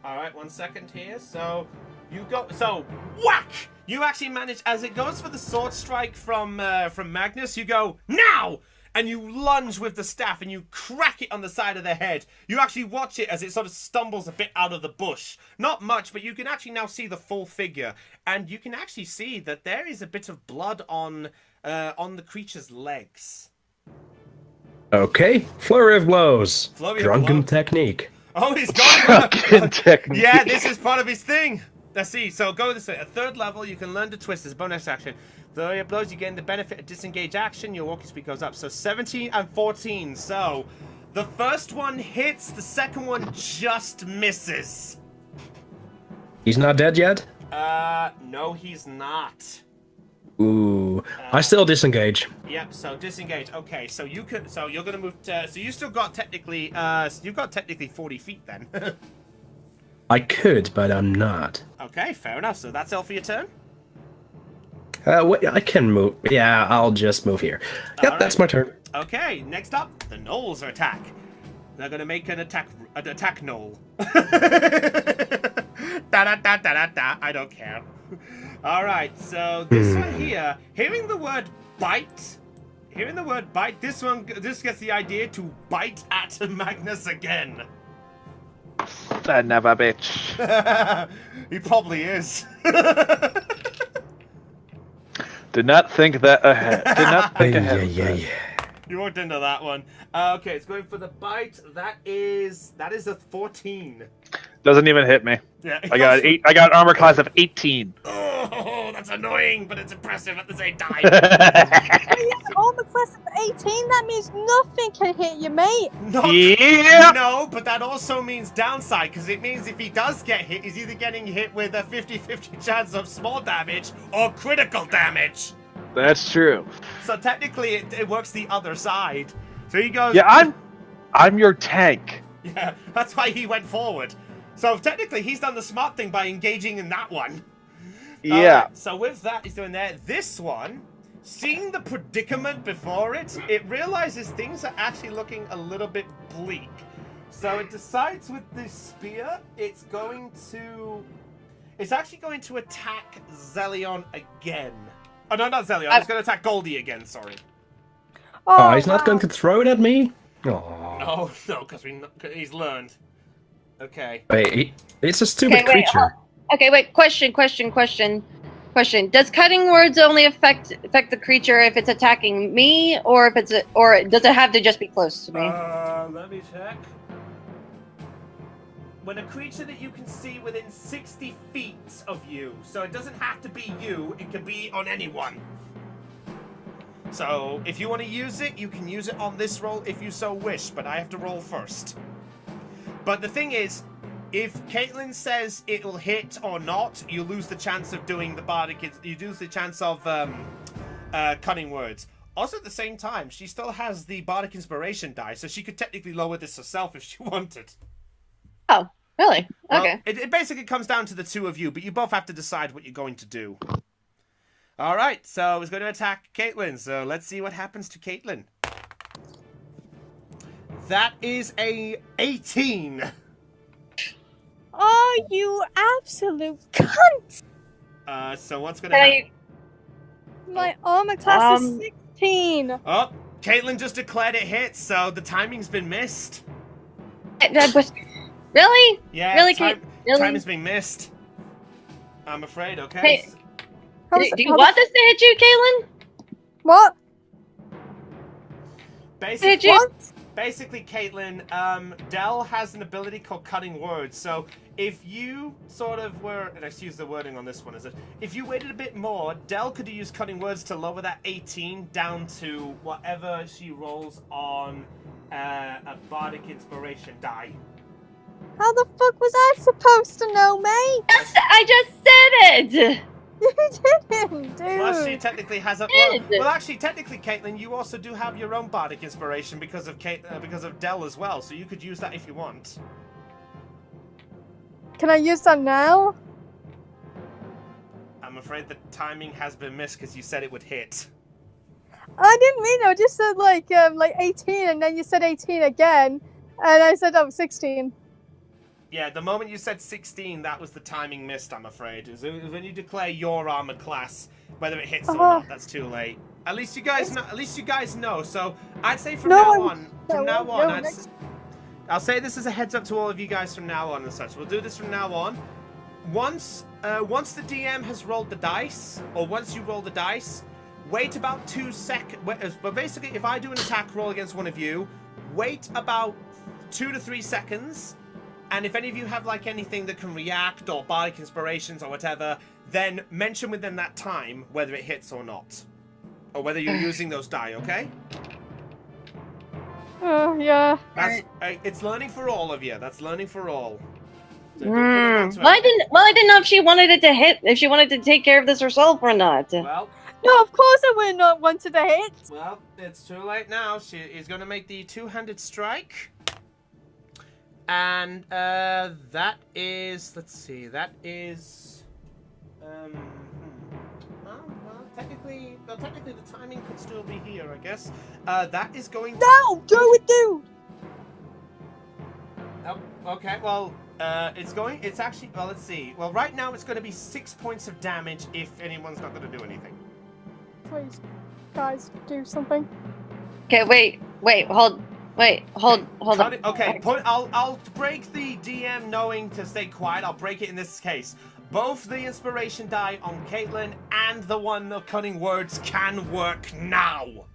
All right, 1 second here. So you go. So whack! You actually manage as it goes for the sword strike from Magnus. You go now, and you lunge with the staff, and you crack it on the side of the head. You actually watch it as it sort of stumbles a bit out of the bush. Not much, but you can actually now see the full figure, and you can actually see that there is a bit of blood on the creature's legs. Okay, flurry of blows. Flurry of Drunken blows. technique. Oh, he's got Drunken technique. Yeah, this is part of his thing. Let's see. So go this way. At 3rd level, you can learn to twist as a bonus action. Flurry of blows, you gain the benefit of disengage action. Your walking speed goes up. So 17 and 14. So the first one hits. The second one just misses. He's not dead yet? No, he's not. Ooh. I still disengage. Yep. So disengage. Okay. So you could. So you're gonna move. So you still got technically. You've got technically 40 feet then. I could, but I'm not. Okay. Fair enough. So that's all for your turn. Wait, I can move. Yeah, I'll just move here. Yep, Alright. that's my turn. Okay, next up, the gnolls are attack. They're gonna make an attack gnoll. Da-da-da-da-da-da, I don't care. Alright, so this one here, hearing the word bite, this gets the idea to bite at Magnus again. Son of a bitch. He probably is. Did not think that ahead. Did not think ahead. Yeah. You walked into that one. Okay, it's going for the bite. That is a 14. Doesn't even hit me. Yeah. I got 8. I got armor class of 18. Oh, that's annoying, but it's impressive at the same time. Armor class of 18, that means nothing can hit you, mate. Yeah. No, but that also means downside, because it means if he does get hit, he's either getting hit with a 50-50 chance of small damage or critical damage. That's true. So technically, it works the other side. So he goes... Yeah, I'm your tank. Yeah, that's why he went forward. So technically, he's done the smart thing by engaging in that one. Yeah. Alright, so with that, he's doing that. This one, seeing the predicament before it, it realizes things are actually looking a little bit bleak. So it decides with this spear, it's actually going to attack Zelion again. Oh, no, not Zelion. It's going to attack Goldie again, sorry. Oh, he's not going to throw it at me? Oh. No, because he's learned. Okay. Wait, it's a stupid creature. Okay, wait. Question. Does cutting words only affect the creature if it's attacking me, or if or does it have to just be close to me? Let me check. When a creature that you can see within 60 feet of you, so it doesn't have to be you, it can be on anyone. So if you want to use it, you can use it on this roll if you so wish, but I have to roll first. But the thing is, if Caitlin says it will hit or not, you lose the chance of doing the bardic. You lose the chance of cunning words. Also, at the same time, she still has the bardic inspiration die, so she could technically lower this herself if she wanted. Oh, really? Well, Okay. it basically comes down to the two of you, but you both have to decide what you're going to do. All right, so it's going to attack Caitlin. So let's see what happens to Caitlin. That is a 18. Oh, you absolute cunt! So what's going to happen? My armor class is 16. Oh, Caitlin just declared it hit, so the timing's been missed. Really? Yeah, Really, time has been missed. I'm afraid, okay? Hey, do you want this to hit you, Caitlin? What? Basically, Caitlin, Dell has an ability called Cutting Words. So if you sort of were, and excuse the wording on this one, is it? If you waited a bit more, Dell could use Cutting Words to lower that 18 down to whatever she rolls on a Bardic Inspiration die. How the fuck was I supposed to know, mate? I just said it! You didn't, dude. Plus, she technically has a. Well, actually, technically, Caitlin, you also do have your own bardic inspiration because of Dell as well. So you could use that if you want. Can I use that now? I'm afraid the timing has been missed because you said it would hit. I didn't mean. I just said like 18, and then you said 18 again, And I said, 16. Yeah, the moment you said 16, that was the timing missed, I'm afraid. It was when you declare your armor class, whether it hits or not, that's too late. At least you guys know. At least you guys know. So I'd say from now on, I'll say this as a heads up to all of you guys from now on and such. We'll do this from now on. Once the DM has rolled the dice, or once you roll the dice, wait about 2 seconds. But basically, if I do an attack roll against one of you, wait about 2 to 3 seconds. And if any of you have like anything that can react or bardic inspirations or whatever, then mention within that time whether it hits or not. Or whether you're using those die, okay? Yeah. That's it's learning for all of you. That's learning for all. So Well, I didn't know if she wanted it to hit, if she wanted to take care of this herself or not. Well, No, of course I would not want to hit. well, it's too late now. She is going to make the two-handed strike. And that is, let's see, that is, well, technically the timing could still be here, I guess. That is going to... No, do it, dude. Oh, okay, well, it's actually, well, let's see. Well, right now it's going to be 6 points of damage if anyone's not going to do anything. Please, guys, do something. Okay, wait, hold on. Okay, I'll break the DM knowing to stay quiet. I'll break it in this case. Both the inspiration die on Caitlin and the one of cutting words can work now.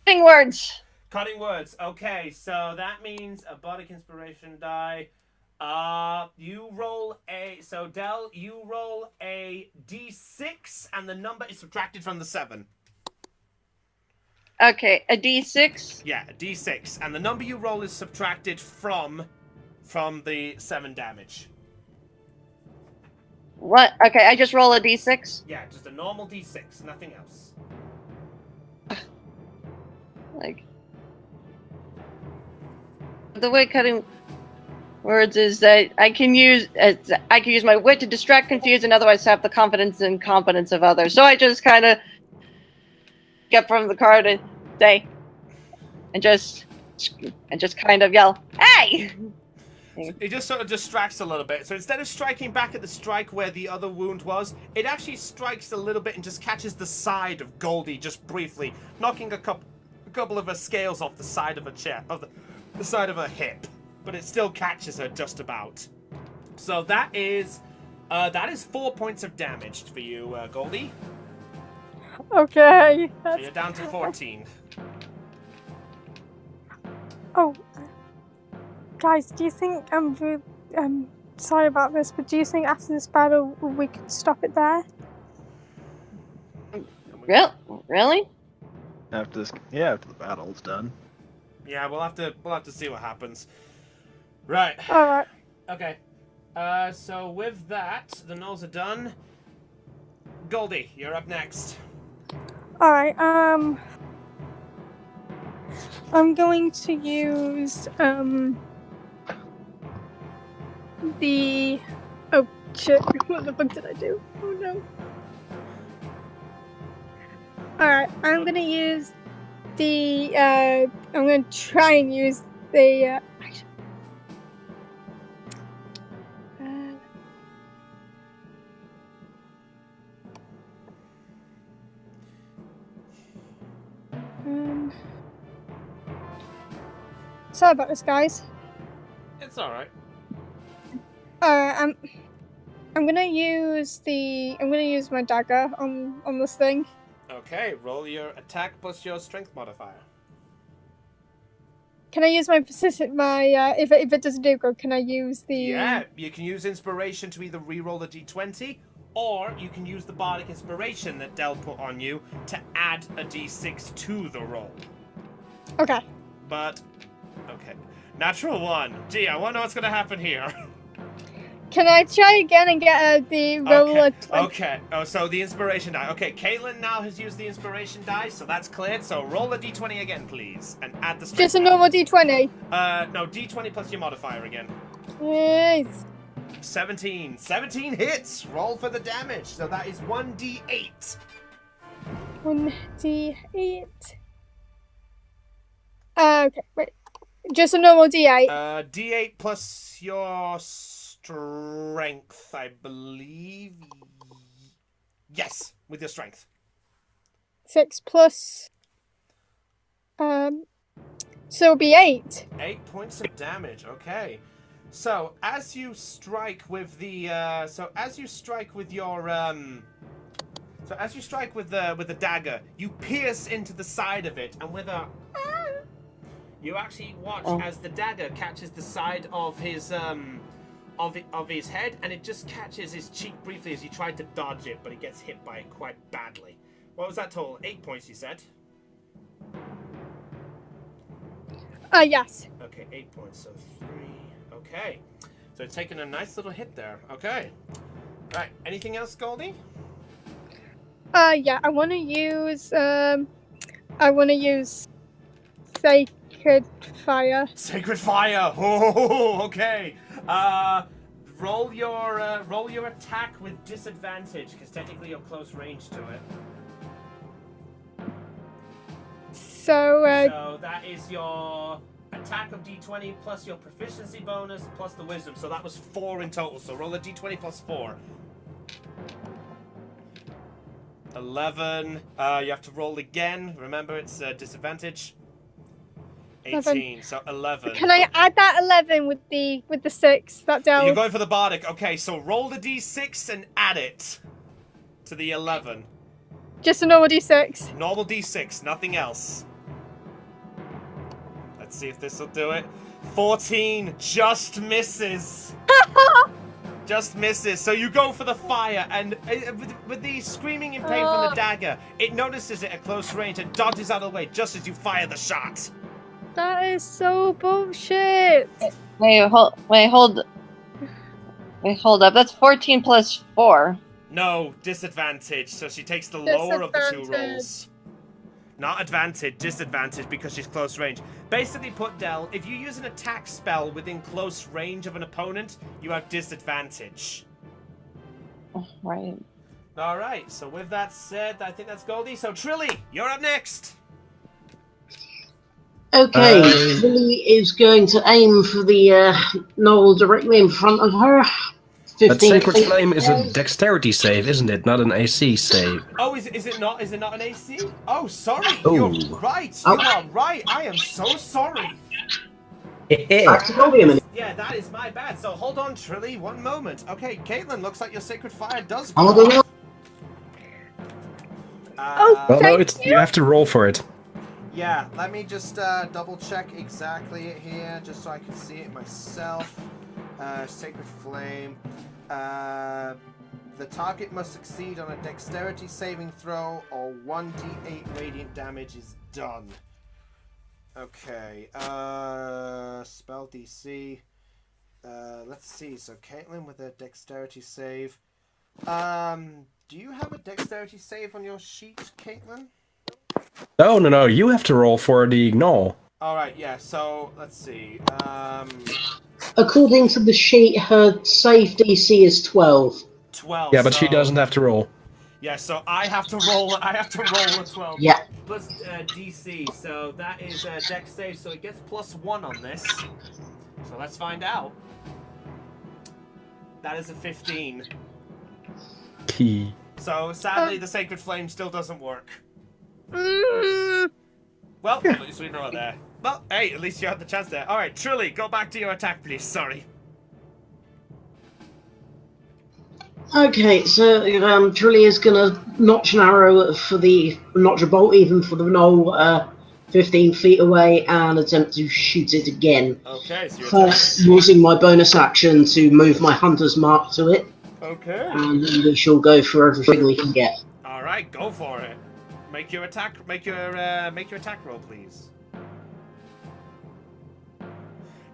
Cutting words. Cutting words. Okay, so that means a bardic inspiration die. You roll a... So, Del, you roll a d6, and the number is subtracted from the 7. Okay, a d6? Yeah, a d6. And the number you roll is subtracted from the 7 damage. What? Okay, I just roll a d6? Yeah, just a normal d6, nothing else. Like... The way cutting words is that I can use my wit to distract, confuse, and otherwise have the confidence and competence of others. So I just kind of get from the card and say, and just kind of yell, "Hey!" It just sort of distracts a little bit. So instead of striking back at the strike where the other wound was, it actually strikes a little bit and just catches the side of Goldie just briefly, knocking a couple of her scales off the side of her chest, the side of her hip, but it still catches her just about. So that is 4 points of damage for you, Goldie. Okay. So you're down to 14. Oh, guys, do you think I'm sorry about this, but do you think after this battle we could stop it there? Really? After the battle's done. Yeah, we'll have to see what happens. Right. All right. Okay. So with that, the nulls are done. Goldie, you're up next. All right. I'm going to use the. Oh shit! What the fuck did I do? Oh no! All right. I'm gonna use the. I'm gonna try and use the. Sorry about this, guys. It's all right. I'm gonna use my dagger on this thing. Okay, roll your attack plus your strength modifier. Can I use my if it doesn't do good, can I use the... Yeah, you can use inspiration to either re-roll the d20, or you can use the bardic inspiration that Del put on you to add a d6 to the roll. Okay. But, okay. Natural 1. Gee, I wonder what's gonna happen here. Can I try again and get the roll? Okay. Oh, so the inspiration die. Okay, Caitlin now has used the inspiration die, so that's cleared. So roll a d20 again, please, and add the strength. Just a normal d20? No, d20 plus your modifier again. Yes. 17. 17 hits! Roll for the damage. So that is 1d8. 1d8. Okay, wait. Just a normal D8. D8 plus your strength, I believe. Yes, with your strength. 6 plus. So it'll be 8. 8 points of damage. Okay. So as you strike with the with the dagger, you pierce into the side of it, and with a you actually watch as the dagger catches the side of his of his head, and it just catches his cheek briefly as he tried to dodge it, but he gets hit by it quite badly. What was that total? 8 points, you said? Yes. Okay, 8 points, so 3. Okay. So it's taking a nice little hit there. Okay. Right, anything else, Goldie? Yeah, I want to use Sacred Fire. Sacred Fire! Oh, okay. Roll your attack with disadvantage, because technically you're close range to it. So that is your attack of d20 plus your proficiency bonus plus the wisdom. So that was 4 in total. So roll a d20 plus 4. 11. You have to roll again. Remember, it's disadvantage. 18. 11. So 11. Can I add that 11 with the 6? That You're dealt. going for the bardic. Okay, so roll the d6 and add it to the 11. Just a normal D6. Normal d6, nothing else. Let's see if this will do it. 14 just misses. Just misses. So you go for the fire, and with the screaming in pain from the dagger, it notices it at close range and dodges out of the way just as you fire the shot. That is so bullshit. Wait, hold up. That's 14 plus 4. No, disadvantage. So she takes the lower of the 2 Disadvantage. rolls. Not advantage, disadvantage because she's close range. Basically put, Del, if you use an attack spell within close range of an opponent, you have disadvantage. Right. Alright, so with that said, I think that's Goldie. So Trilly, you're up next. Okay, Lily is going to aim for the knoll directly in front of her. But 15 Sacred feet. Flame is a dexterity save, isn't it? Not an AC save. Oh, is it not? Is it not an AC? Oh, sorry. Oh. You're right. You are right. I am so sorry. Back to Goldie a minute. Yeah, that is my bad. So hold on, Trilly. One moment. Okay, Caitlin, looks like your Sacred Fire does go Hold on. off. Well, no, Thank it's you have to roll for it. Yeah, let me just double check exactly it here, just so I can see it myself. Sacred Flame. The target must succeed on a dexterity saving throw, or 1d8 radiant damage is done. Okay, spell DC. Let's see, so Caitlin with a dexterity save. Do you have a dexterity save on your sheet, Caitlin? No, you have to roll for the gnoll. Alright, yeah, so, let's see, According to the sheet, her save DC is 12. 12. Yeah, but she so- doesn't have to roll. Yeah, so I have to roll a 12. Yeah. Plus DC, so that is dex save, so it gets +1 on this. So let's find out. That is a 15. Key. So sadly, the Sacred Flame still doesn't work. Mm, Well, at least we know there. Well, hey, at least you had the chance there. Alright, Trilly, go back to your attack, please. Sorry. Okay, so Trilly is gonna notch an arrow for notch a bolt even for the knoll 15 feet away and attempt to shoot it again. Okay, so you're First, using my bonus action to move my hunter's mark to it, Okay. and then we shall go for everything we can get. Alright, go for it. Make your attack roll, please.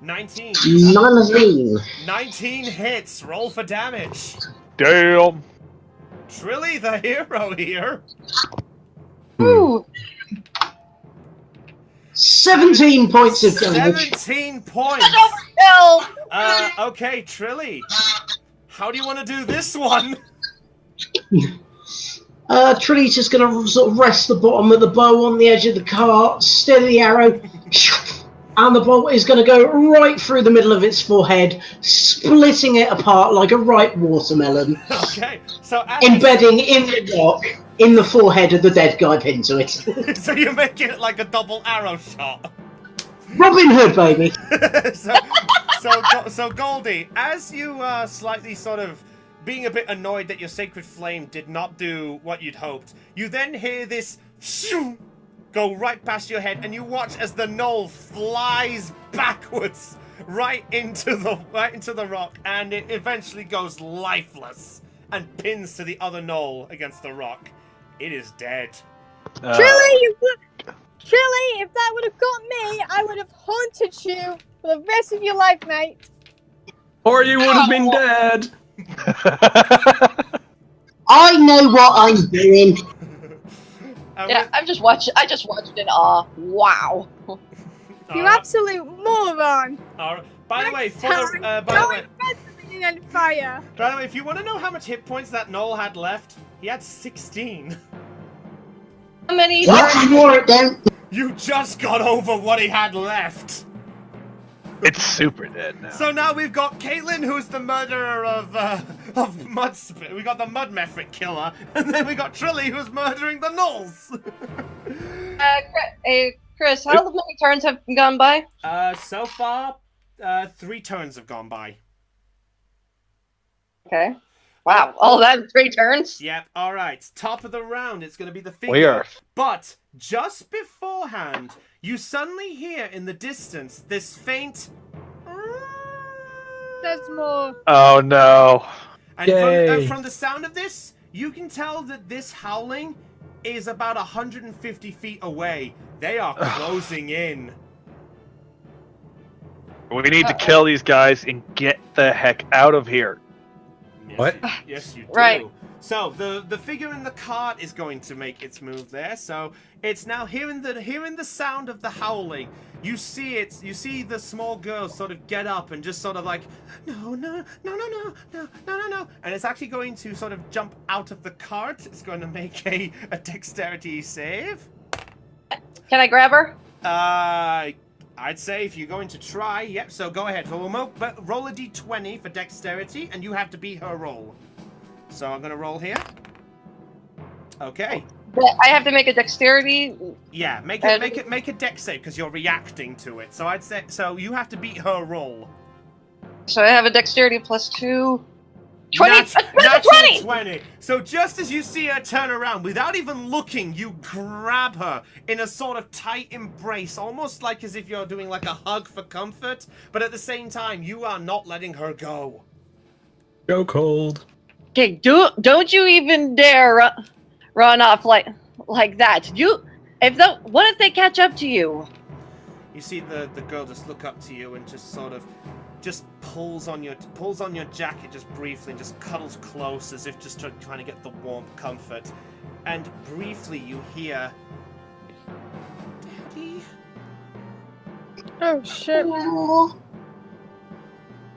19. 19. 19 hits. Roll for damage. Damn. Trilly, the hero here. Ooh. 17 points of damage. 17 points. No. Okay, Trilly. How do you want to do this one? Trilly's just gonna sort of rest the bottom of the bow on the edge of the cart, steady the arrow, and the bolt is going to go right through the middle of its forehead, splitting it apart like a ripe watermelon. Okay, so embedding in the rock, in the forehead of the dead guy pinned to it. So you're making it like a double arrow shot. Robin Hood, baby. so Goldie, as you slightly sort of being a bit annoyed that your sacred flame did not do what you'd hoped, you then hear this shoo go right past your head, and you watch as the knoll flies backwards right into the rock, and it eventually goes lifeless and pins to the other knoll against the rock. It is dead. Trilly, if that would have got me, I would have haunted you for the rest of your life, mate. Or you would have been dead. I know what I'm doing. Yeah, I just watched it in awe. Wow. You absolute moron. By the way, Fire. By the way, if you want to know how much hit points that knoll had left, he had 16. How many? What? More it down. You just got over what he had left. It's super dead now. So now we've got Caitlin, who's the murderer of Mudspit. We got the Mud Mephric killer, and then we got Trilly, who's murdering the gnolls. Chris, how many turns have gone by? So far, 3 turns have gone by. Okay. Wow, all that in 3 turns? Yep, alright. Top of the round, it's going to be the figure. We are. But, just beforehand, you suddenly hear in the distance this faint... There's more. Oh no. And from the sound of this, you can tell that this howling is about 150 feet away. They are closing in. We need to kill these guys and get the heck out of here. Yes, What? Yes, you do. Right. So the figure in the cart is going to make its move there. So it's now hearing the sound of the howling. You see it. You see the small girl sort of get up and just sort of like, no, and it's actually going to sort of jump out of the cart. It's going to make a dexterity save. Can I grab her? I'd say if you're going to try, yep. So go ahead. Roll a d20 for dexterity, and you have to beat her roll. So I'm gonna roll here. Okay. I have to make a dexterity. Yeah, make a dex save because you're reacting to it. So I'd say you have to beat her roll. So I have a dexterity plus 2. 20. Natural 20. So just as you see her turn around, without even looking, you grab her in a sort of tight embrace, almost like as if you're doing like a hug for comfort. But at the same time, you are not letting her go. Go cold. Okay, don't you even dare run off like that. What if they catch up to you? You see the girl just look up to you and just sort of pulls on your jacket just briefly and just cuddles close as if just trying to get the warmth comfort. And briefly you hear, Daddy? Oh shit.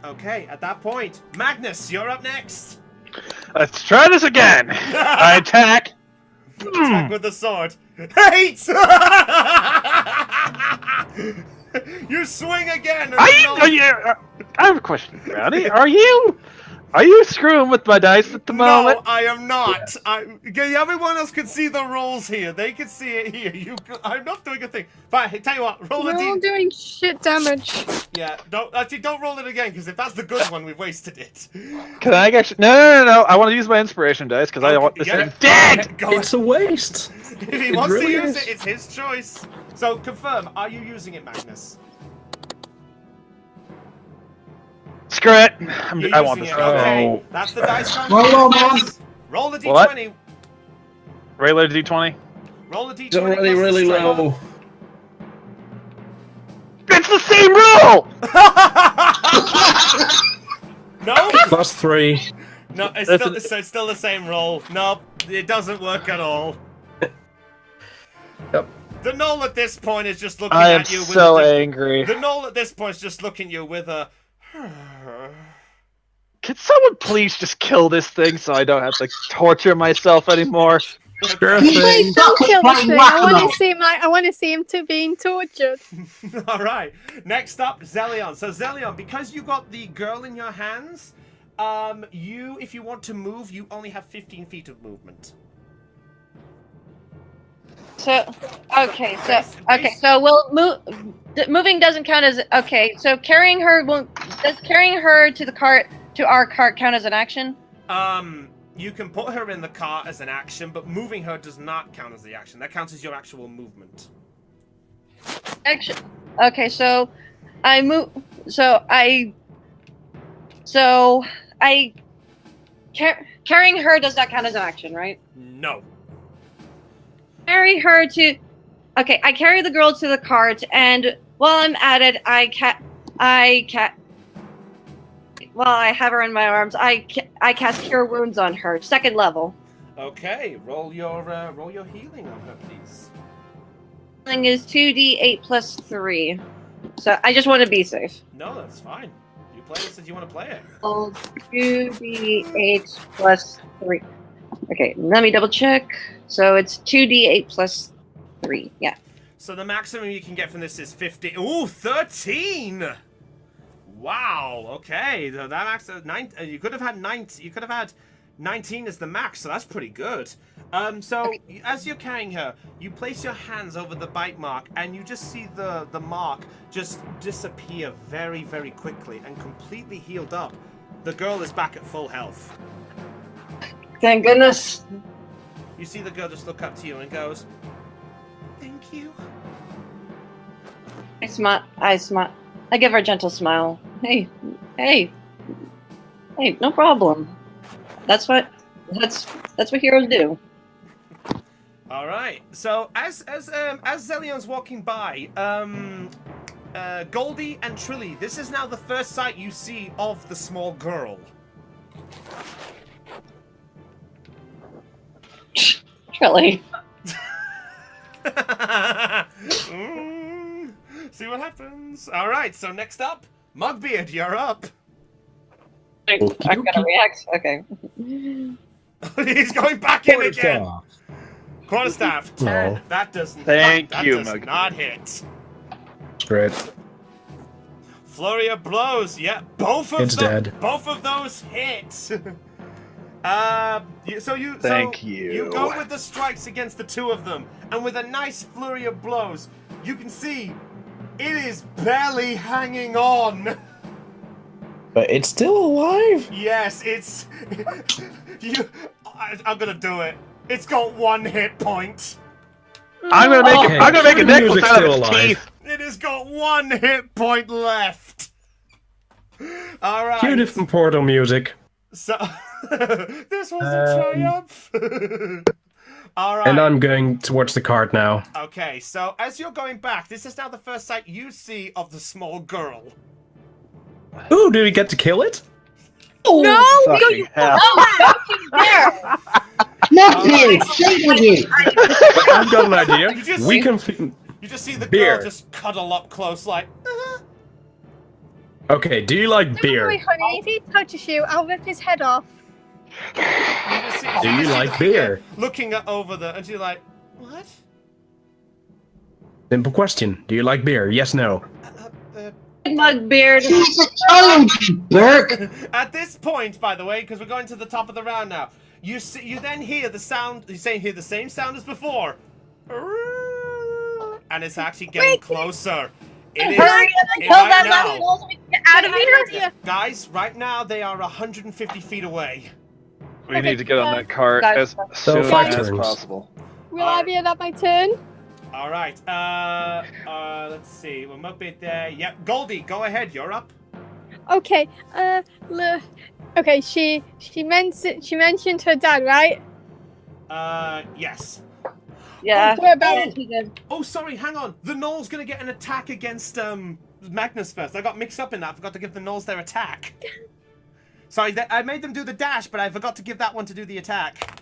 Okay, at that point, Magnus, you're up next. Let's try this again. I attack. Attack with the sword. Hate! You swing again. I have a question, Brownie. Are you screwing with my dice at the moment? No, I am not. Everyone else can see the rolls here. They can see it here. I'm not doing a thing. Fine. Tell you what. Roll a We're all doing shit damage. Yeah. Don't roll it again because if that's the good one, we've wasted it. Can I actually? No. I want to use my inspiration dice because I want this thing dead. It's a waste. If he wants to use it, it's his choice. So confirm. Are you using it, Magnus? Screw it. You're I want using this. it. Okay. Oh. That's the dice round. Roll on. Roll the d20. What? Regular d20. Roll the d20. It's already plus really strength. low. It's the same roll. No. +3. No, it's still the same roll. Nope, it doesn't work at all. Yep. The knoll at this point is just looking I am at you with so angry. The knoll at this point is just looking at you with a... Can someone please just kill this thing so I don't have to torture myself anymore? Sure You thing. suck Don't at kill this playing thing. I want whack-a-mole. to see I want to see him being tortured. All right. Next up, Zelion. So Zelion, because you got the girl in your hands, if you want to move, you only have 15 feet of movement. So moving doesn't count as okay. So carrying her does carrying her to our cart count as an action? You can put her in the cart as an action, but moving her does not count as the action. That counts as your actual movement. Action. Okay, so I move. Carrying her does not count as an action, right? No. Carry her to. Okay, I carry the girl to the cart, and while I'm at it, while I have her in my arms, I cast Cure Wounds on her, 2nd level. Okay, roll your healing on her, please. Healing is 2d8 plus 3. So I just want to be safe. No, that's fine. You play this as you want to play it. 2d8 plus 3. Okay, let me double check. So it's 2d8 plus 3. Yeah. So the maximum you can get from this is 15. Ooh, 13! Wow. Okay. That max 9. You could have had 9. You could have had 19 as the max. So that's pretty good. So as you're carrying her, you place your hands over the bite mark, and you just see the mark just disappear very, very quickly and completely healed up. The girl is back at full health. Thank goodness. You see the girl just look up to you and goes, "Thank you." I smile. I give her a gentle smile. Hey, no problem. That's what heroes do. All right. So as Zelion's walking by, Goldie and Trilly, this is now the first sight you see of the small girl. Trilly. See what happens. All right. So next up, Mugbeard, you're up. I'm gonna react. Okay. He's going back in again. Quarterstaff. 10. No. That does Thank that you, does Mugbeard. not hit. Great. Flurry of blows. Yeah, both of It's dead. Both of those hit. Thank you. You go with the strikes against the two of them, and with a nice flurry of blows, you can see it is barely hanging on. But it's still alive. Yes, it's. I'm gonna do it. It's got 1 hit point. I'm gonna make Okay, I'm gonna make a the necklace music's out of still its alive. teeth. It has got 1 hit point left. All right. Cue different portal music. So this was a triumph. All right. And I'm going towards the cart now. Okay, so as you're going back, this is now the first sight you see of the small girl. Ooh, do we get to kill it? No, Fucking hell. Mugbeard, say it again. I've got an idea. You just We see- can. You just see the Beer. girl just cuddle up close, like. Okay, do you like Don't beer? worry, honey. If he touches you, I'll rip his head off. You just see, Do you just see like the beer? figure looking over the, and she's like, what? Simple question. Do you like beer? Yes, no. Mugbeard. She's a challenge, Burke. At this point, by the way, because we're going to the top of the round now, you then hear the sound. You hear the same sound as before, and it's actually getting closer. It is Hurry up and kill right that now. level so we can get out of here. Guys, right now they are 150 feet away. We need to get on that cart Guys, as soon five as turns. possible. Will I be at my turn? All right. Let's see. We're Mugbeard there. Yep. Goldie, go ahead. You're up. Okay. Okay. She mentioned her dad, right? Yes. Yeah. What about He did. Oh, sorry. Hang on. The Gnolls gonna get an attack against Magnus first. I got mixed up in that. I forgot to give the Gnolls their attack. Sorry, I made them do the dash, but I forgot to give that one to do the attack.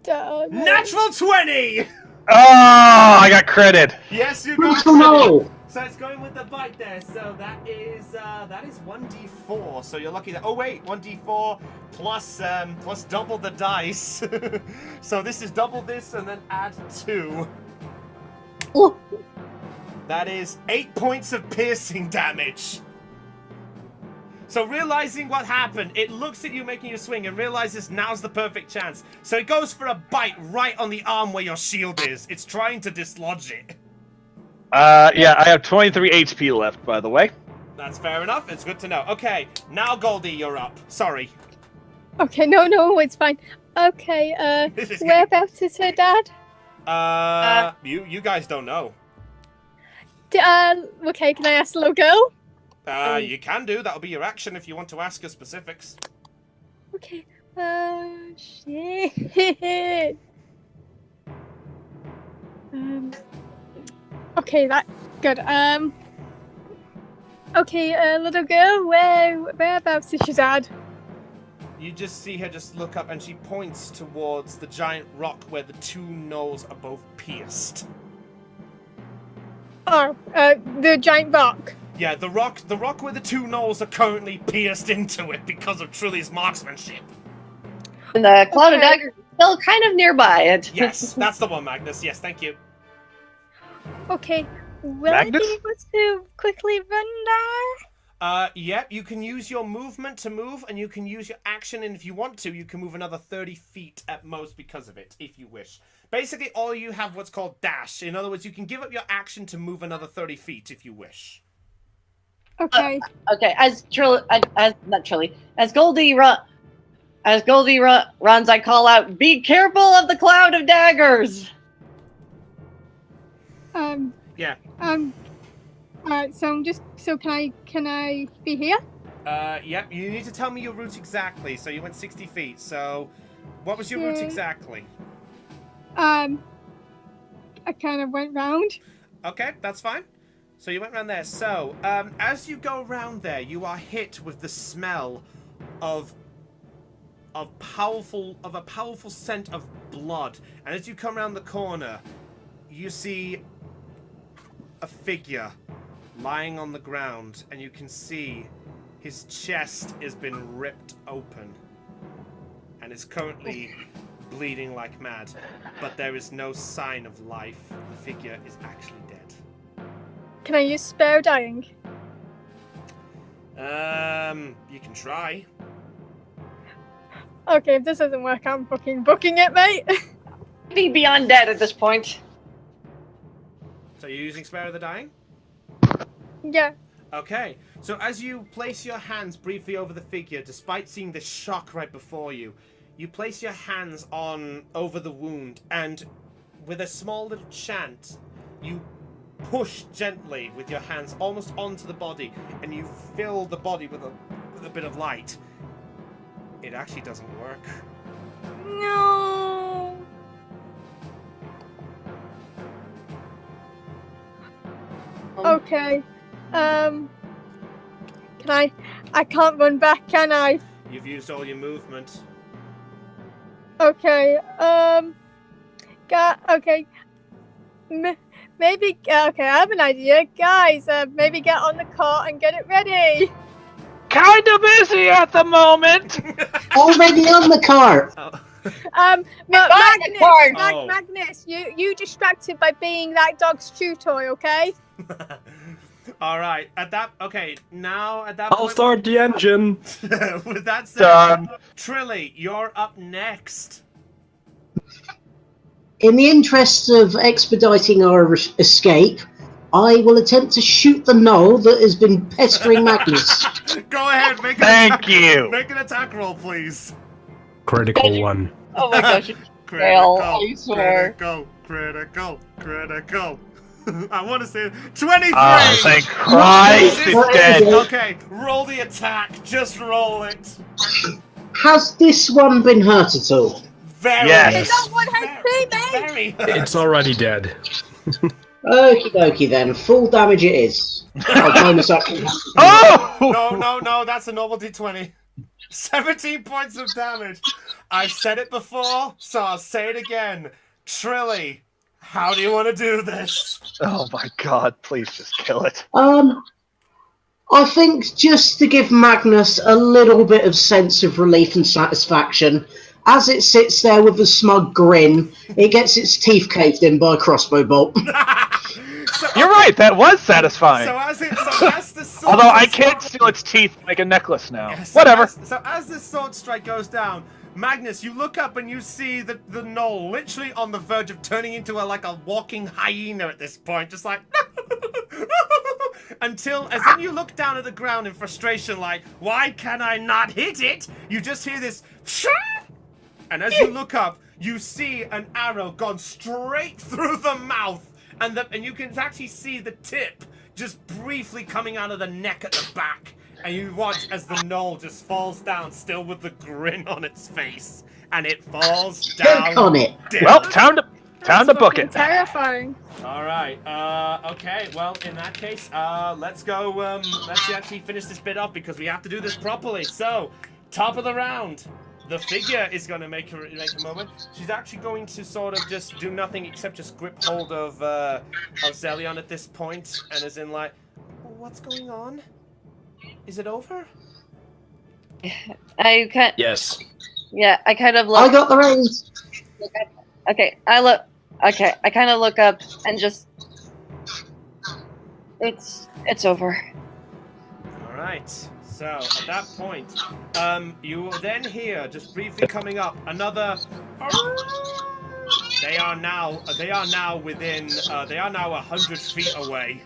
Natural 20. Oh, I got credit. Yes, you got Critical credit. no. So it's going with the bite there. So that is 1d4. So you're lucky that. Oh wait, 1d4 plus double the dice. So this is double this and then add 2. Ooh. That is 8 points of piercing damage. So realizing what happened, it looks at you making a swing and realizes now's the perfect chance. So it goes for a bite right on the arm where your shield is. It's trying to dislodge it. Yeah, I have 23 HP left, by the way. That's fair enough. It's good to know. Okay, now Goldie, you're up. Sorry. Okay, no, it's fine. Okay, whereabouts is her dad? You guys don't know. Okay, can I ask the little girl? You can do. That'll be your action if you want to ask her specifics. Okay, shit. Okay, that good. Okay, little girl, whereabouts is your dad? You just see her just look up and she points towards the giant rock where the 2 knolls are both pierced. Oh, the giant rock. Yeah, the rock where the 2 knolls are currently pierced into it because of Trilly's marksmanship. And the cloud of daggers is still kind of nearby it. Yes, that's the one, Magnus. Yes, thank you. Okay, will Magnus? I be able to quickly run there? Yep, you can use your movement to move, and you can use your action, and if you want to, you can move another 30 feet at most because of it, if you wish. Basically, all you have what's called dash. In other words, you can give up your action to move another 30 feet if you wish. Okay. Okay, as Goldie runs, I call out, "Be careful of the cloud of daggers!" Yeah. So can I be here? Yep, you need to tell me your route exactly. So you went 60 feet, so what was your route exactly? I kind of went round. Okay, that's fine. So you went around there. So, as you go around there, you are hit with the smell of a powerful scent of blood. And as you come around the corner, you see a figure lying on the ground, and you can see his chest has been ripped open and is currently bleeding like mad, but there is no sign of life. The figure is actually dead. Can I use spare dying? You can try. Okay, if this doesn't work, I'm fucking booking it, mate. Be beyond dead at this point. So you're using Spare of the Dying? Yeah. Okay, so as you place your hands briefly over the figure, despite seeing the shock right before you, you place your hands over the wound, and with a small little chant, you push gently with your hands almost onto the body, and you fill the body with a bit of light. It actually doesn't work. No. Okay. Can I can't run back, can I? You've used all your movement. Okay. Okay. Maybe. Okay, I have an idea, guys. Maybe get on the cart and get it ready. Kind of busy at the moment. Already on the cart. Magnus, you distracted by being that dog's chew toy, okay? All right. Now at that I'll point, start the engine. with that said, Done. Trilly, you're up next. In the interest of expediting our escape, I will attempt to shoot the knoll that has been pestering Magnus. Go ahead, make Thank you. Make an attack roll, please. Critical one. Oh my gosh. Critical, I swear. critical. I want to say 23. Oh, thank Christ, it's dead. Okay, roll the attack. Just roll it. Has this one been hurt at all? Very. Yes. That one has Very. It's already dead. Okie dokie then, full damage it is. I'll bonus action. Oh! No, that's a normal d20. 17 points of damage. I've said it before, so I'll say it again. Trilly How do you want to do this? Oh my god, please just kill it. I think just to give Magnus a little bit of sense of relief and satisfaction, as it sits there with a smug grin, it gets its teeth caved in by a crossbow bolt. You're right, that was satisfying. So as the sword Although I can't steal its teeth and make a necklace now. Yeah, so Whatever. So as the sword strike goes down, Magnus, you look up and you see the gnoll literally on the verge of turning into like a walking hyena at this point, just like until as then you look down at the ground in frustration, like, why can I not hit it? You just hear this, and as you look up, you see an arrow gone straight through the mouth, and you can actually see the tip just briefly coming out of the neck at the back. And you watch as the gnoll just falls down, still with the grin on its face, and it falls down. Choke on it. Dead. Well, time to book it. Terrifying. All right. Okay. Well, in that case, let's go. Let's actually finish this bit off because we have to do this properly. So, top of the round, the figure is going to make a moment. She's actually going to sort of just do nothing except just grip hold of Zelion at this point, and is in like, what's going on? Is it over? Yes. Yeah, I kind of look. I got the reins. Okay, I kind of look up and just. It's over. All right. So at that point, you will then hear just briefly coming up another. They are now within. They are now 100 feet away.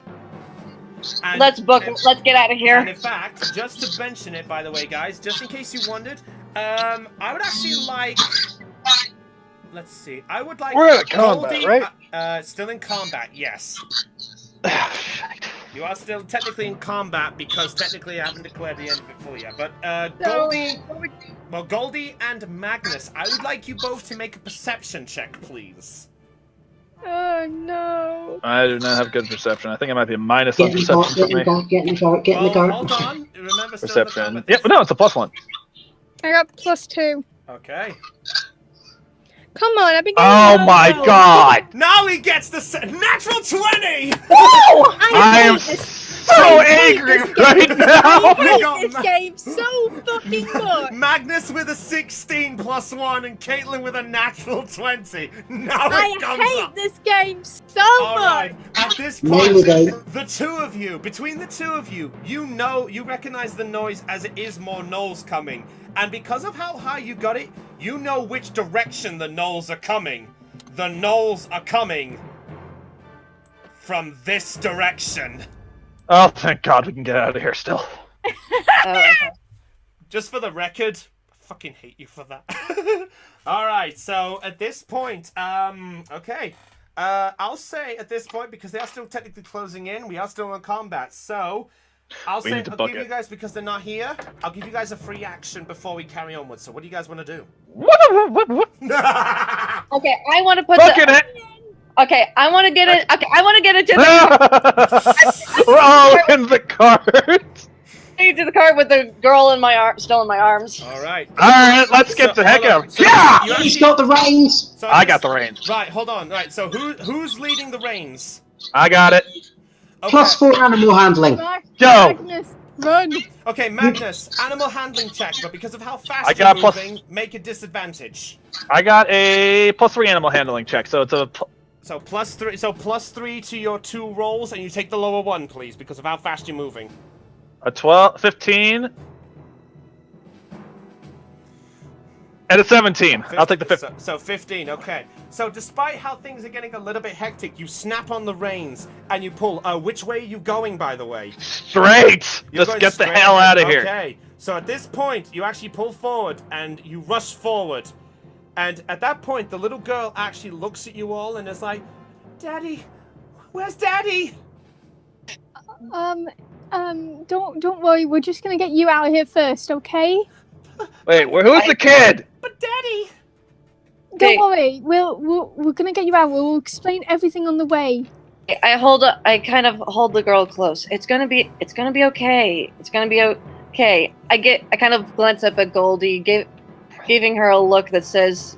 And, Let's get out of here. And in fact, just to mention it, by the way, guys, just in case you wondered, I would actually like. Let's see. I would like. We're in combat, Goldie, right? Still in combat, yes. You are still technically in combat because technically I haven't declared the end of it fully yet. But Goldie and Magnus, I would like you both to make a perception check, please. Oh no. I do not have good perception. I think it might be a minus Get on in the perception cart, for me. get in the cart, get in the cart. Hold on. Remember, still Perception. in the Yep, no, it's a +1. I got +2. Okay. Come on, I've been getting Oh low. my god! Now he gets the natural 20! I am so angry right now! I hate this game so fucking much. Magnus with a 16 + 1 and Caitlin with a natural 20. Now I it comes hate up. this game so Alright, much. at this No, point, you don't. the two of you, between the two of you, you recognize the noise as it is more gnolls coming. And because of how high you got it, you know which direction the gnolls are coming. The gnolls are coming from this direction. Oh, thank god we can get out of here still. Just for the record, I fucking hate you for that. Alright, so at this point, okay. I'll say at this point, because they are still technically closing in, we are still in combat, so I'll We say, need to I'll book give you it. guys, because they're not here, I'll give you guys a free action before we carry onward. So what do you guys want to do? Okay, I want to put Booking it! Okay, I want to get it. Okay, I want to get it to the We're all in the cart! to the car with the girl in my still in my arms. Alright. Alright, let's get the heck out of here! Yeah! you He's actually- got the reins. so I got the reins. Right, hold on. Right, so who's leading the reins? I got it. Okay. +4 animal handling. Go! Magnus, run. Okay, Magnus, animal handling check, but because of how fast I you're got plus- moving, make a disadvantage. I got a +3 animal handling check, so it's a. So +3. So +3 to your 2 rolls, and you take the lower one, please, because of how fast you're moving. A 12, 15, and a 17. I'll take the 15. So 15, okay. So despite how things are getting a little bit hectic, you snap on the reins and you pull. Which way are you going, by the way? Straight! You're Just going get the straight hell ahead. out of here. Okay. So at this point, you actually pull forward and you rush forward. And at that point, the little girl actually looks at you all and is like, "Daddy, where's Daddy?" Don't worry. We're just gonna get you out of here first, okay? Wait, who's the kid? But Daddy. Okay. Don't worry. We're gonna get you out. We'll explain everything on the way. I kind of hold the girl close. It's gonna be okay. It's gonna be okay. I kind of glance up at Goldie, giving her a look that says,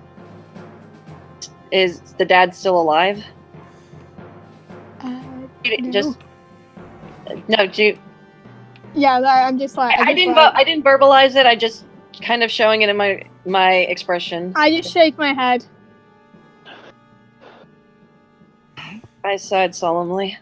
"Is the dad still alive?" Just no, do. Yeah, I'm just like I didn't verbalize it. I just kind of showing it in my expression. I just shake my head. I sighed solemnly.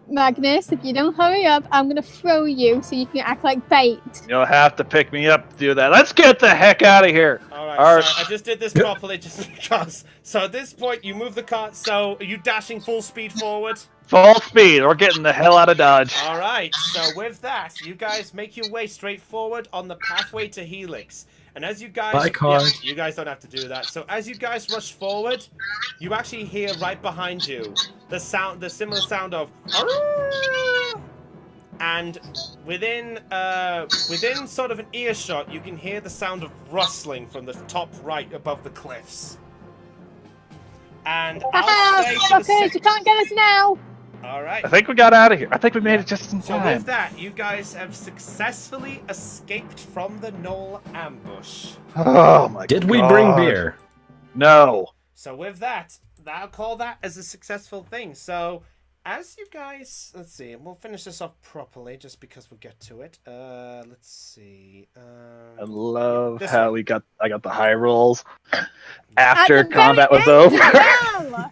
Magnus, if you don't hurry up, I'm gonna throw you so you can act like bait. You'll have to pick me up to do that. Let's get the heck out of here. Alright, so I just did this properly just because. So at this point, you move the cart, so are you dashing full speed forward? Full speed. We're getting the hell out of Dodge. Alright, so with that, you guys make your way straight forward on the pathway to Helix. And as you guys... Bye, card. you guys don't have to do that. So as you guys rush forward, you actually hear right behind you the similar sound of... And within sort of an earshot, you can hear the sound of rustling from the top right above the cliffs. And I'll say Okay, you can't get us now. all right. I think we got out of here. I think we made it just in So time. with that, you guys have successfully escaped from the Knoll ambush. Oh my god. Did we bring beer? No. So with that, I'll call that as a successful thing. So as you guys, let's see, and we'll finish this off properly just because we'll get to it. Let's see. I love this how one. I got the high rolls At after the combat very was end over. as well.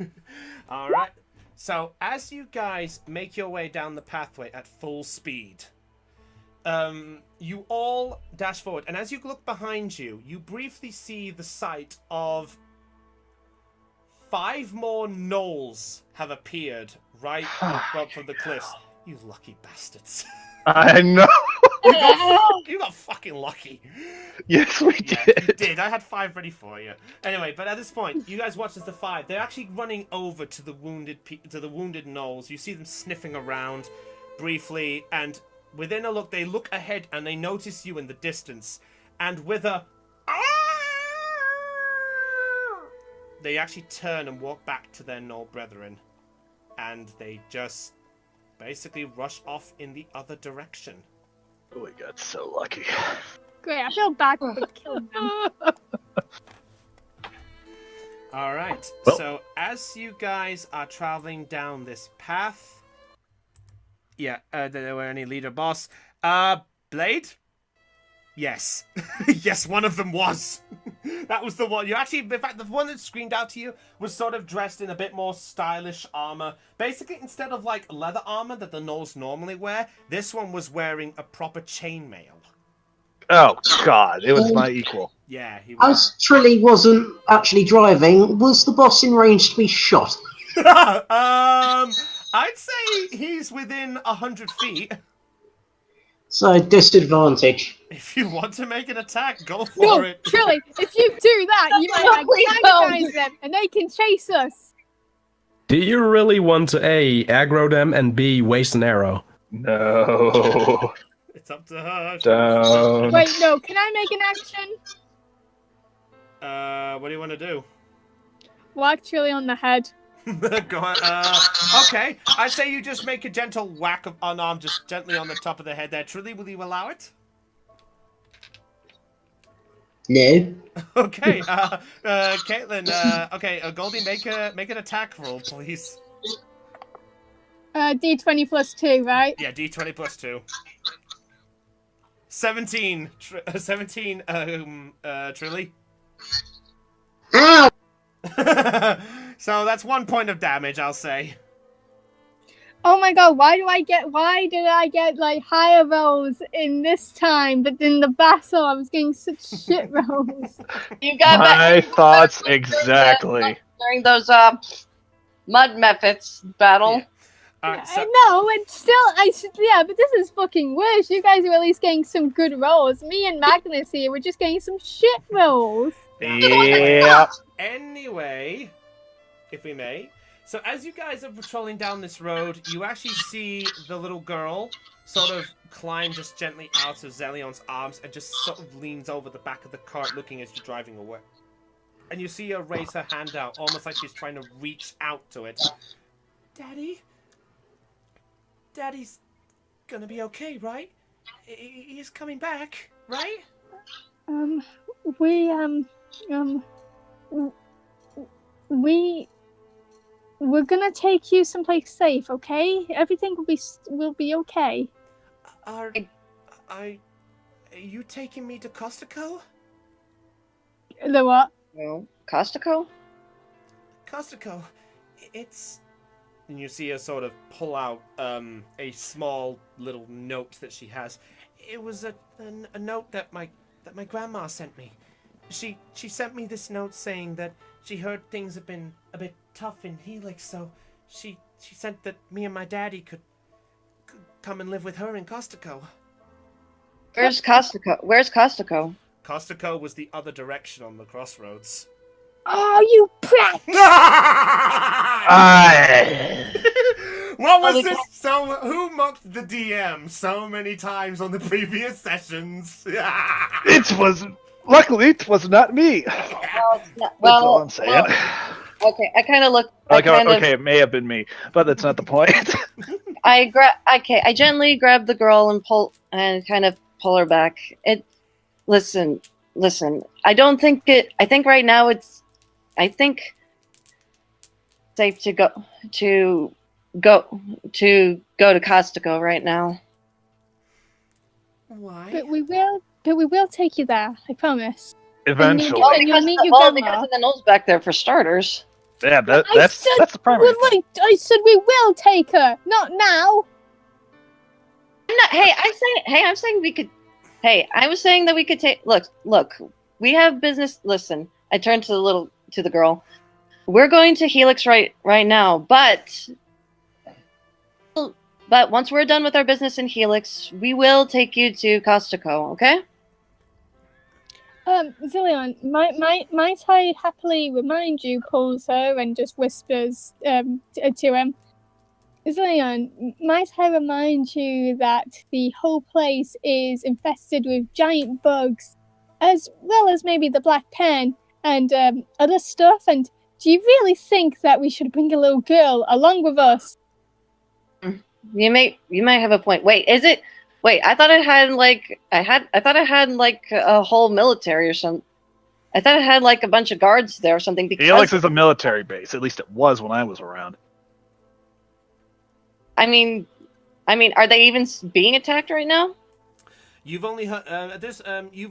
All right. So as you guys make your way down the pathway at full speed, you all dash forward, and as you look behind you, you briefly see the sight of 5 more gnolls have appeared right up from the cliffs. You lucky bastards. I know. You got fucking lucky. Yes, we Yeah, did. you did. I had 5 ready for you. Anyway, but at this point, you guys watch as the 5. They're actually running over to the wounded gnolls. You see them sniffing around briefly, and within a look, they look ahead and they notice you in the distance. And with a they actually turn and walk back to their gnoll brethren, and they just basically rush off in the other direction. Oh, we got so lucky. Great, I feel bad for killing them. All right. Well- So as you guys are traveling down this path, yeah, there were any leader boss. Blade? Yes. Yes, one of them was. That was the one. You actually, in fact, the one that screamed out to you was sort of dressed in a bit more stylish armor. Basically, instead of like leather armor that the gnolls normally wear, this one was wearing a proper chainmail. Oh god, it was my equal. Yeah, he was. As Trilly wasn't actually driving, was the boss in range to be shot? I'd say he's within 100 feet. So, disadvantage. If you want to make an attack, go for No, it. Trilly, if you do that, you might antagonize them and they can chase us. Do you really want to A, aggro them, and B, waste an arrow? No. It's up to her. Don't. Wait, no, can I make an action? What do you want to do? Whack Trilly on the head. Go on. Okay. I'd say you just make a gentle whack of unarmed, just gently on the top of the head there. Truly, will you allow it? No. Okay. Caitlin. Okay. Goldie, make an attack roll, please. D20 plus 2, right? Yeah, D20 plus 2. 17. 17. Truly. Ow! So that's 1 point of damage, I'll say. Oh my god, why did I get like higher rolls in this time, but in the battle I was getting such shit rolls? You got My thoughts exactly. during those mud methods battle. Yeah. Alright, so, I know, and still, but this is fucking worse. You guys are at least getting some good rolls. Me and Magnus here, we're just getting some shit rolls. Yeah. Anyway, if we may. So as you guys are patrolling down this road, you actually see the little girl sort of climb just gently out of Zelion's arms and just sort of leans over the back of the cart looking as you're driving away. And you see her raise her hand out, almost like she's trying to reach out to it. Daddy? Daddy's gonna be okay, right? He's coming back, right? We we're gonna take you someplace safe, okay? Everything will be okay. Are you taking me to Costico? The what? No. Costico? Costico, it's... And you see her sort of pull out a small little note that she has. It was a note that my grandma sent me. She sent me this note saying that she heard things have been a bit tough in Helix, so she sent that me and my daddy could come and live with her in Costico. Where's Costico? Where's Costico? Costico was the other direction on the crossroads. Oh, you brat! What was Oh, this? So, who mocked the DM so many times on the previous sessions? Luckily, it was not me. That's all I'm saying. Okay, I kind of look. Okay, it may have been me, but that's not the point. I gently grab the girl and kind of pull her back. Listen. I don't think it. I think right now it's. I think safe to go to Costico right now. Why? But we will take you there. I promise. Eventually. And you'll meet your because grandma. of the nose back there for starters. Yeah, that's the primary. I said we will take her. Not now. I'm saying we could. Hey, I was saying that we could take. Look. We have business. Listen, I turned to the girl. We're going to Helix right now, but once we're done with our business in Helix, we will take you to Costico. Okay? Zillion, might I happily remind you, pulls her and just whispers to him. Zillion, might I remind you that the whole place is infested with giant bugs, as well as maybe the black pen and other stuff, and do you really think that we should bring a little girl along with us? You might have a point. Wait, is it? Wait, I thought it had like a whole military or something. I thought it had like a bunch of guards there or something. Because Helix is a military base. At least it was when I was around. I mean, are they even being attacked right now? You've only heard you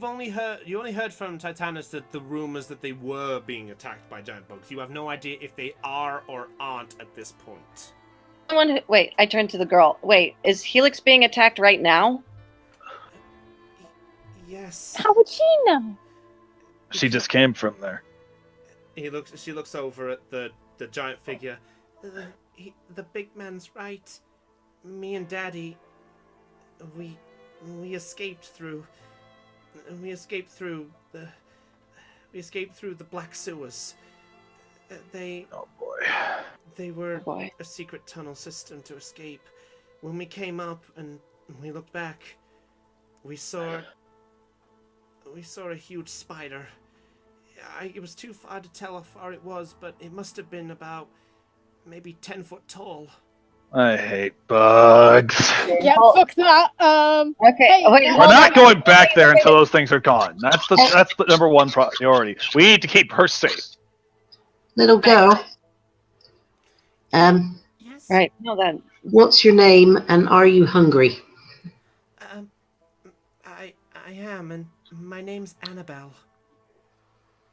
only heard from Titanus that the rumors that they were being attacked by giant bugs. You have no idea if they are or aren't at this point. Wait, I turned to the girl. Wait, is Helix being attacked right now? Yes. How would she know? She just came from there. She looks over at the giant figure. The big man's right. Me and Daddy, we escaped through the black sewers. Oh boy. They were a secret tunnel system to escape. When we came up and we looked back, we saw a huge spider. It was too far to tell how far it was, but it must have been about maybe 10 foot tall. I hate bugs. Yeah, fuck that. Okay, Hey, We're not going back there until those things are gone. That's the number one priority. We need to keep her safe. Little girl. Yes. Right. No, then. What's your name and are you hungry? I am, and my name's Annabelle.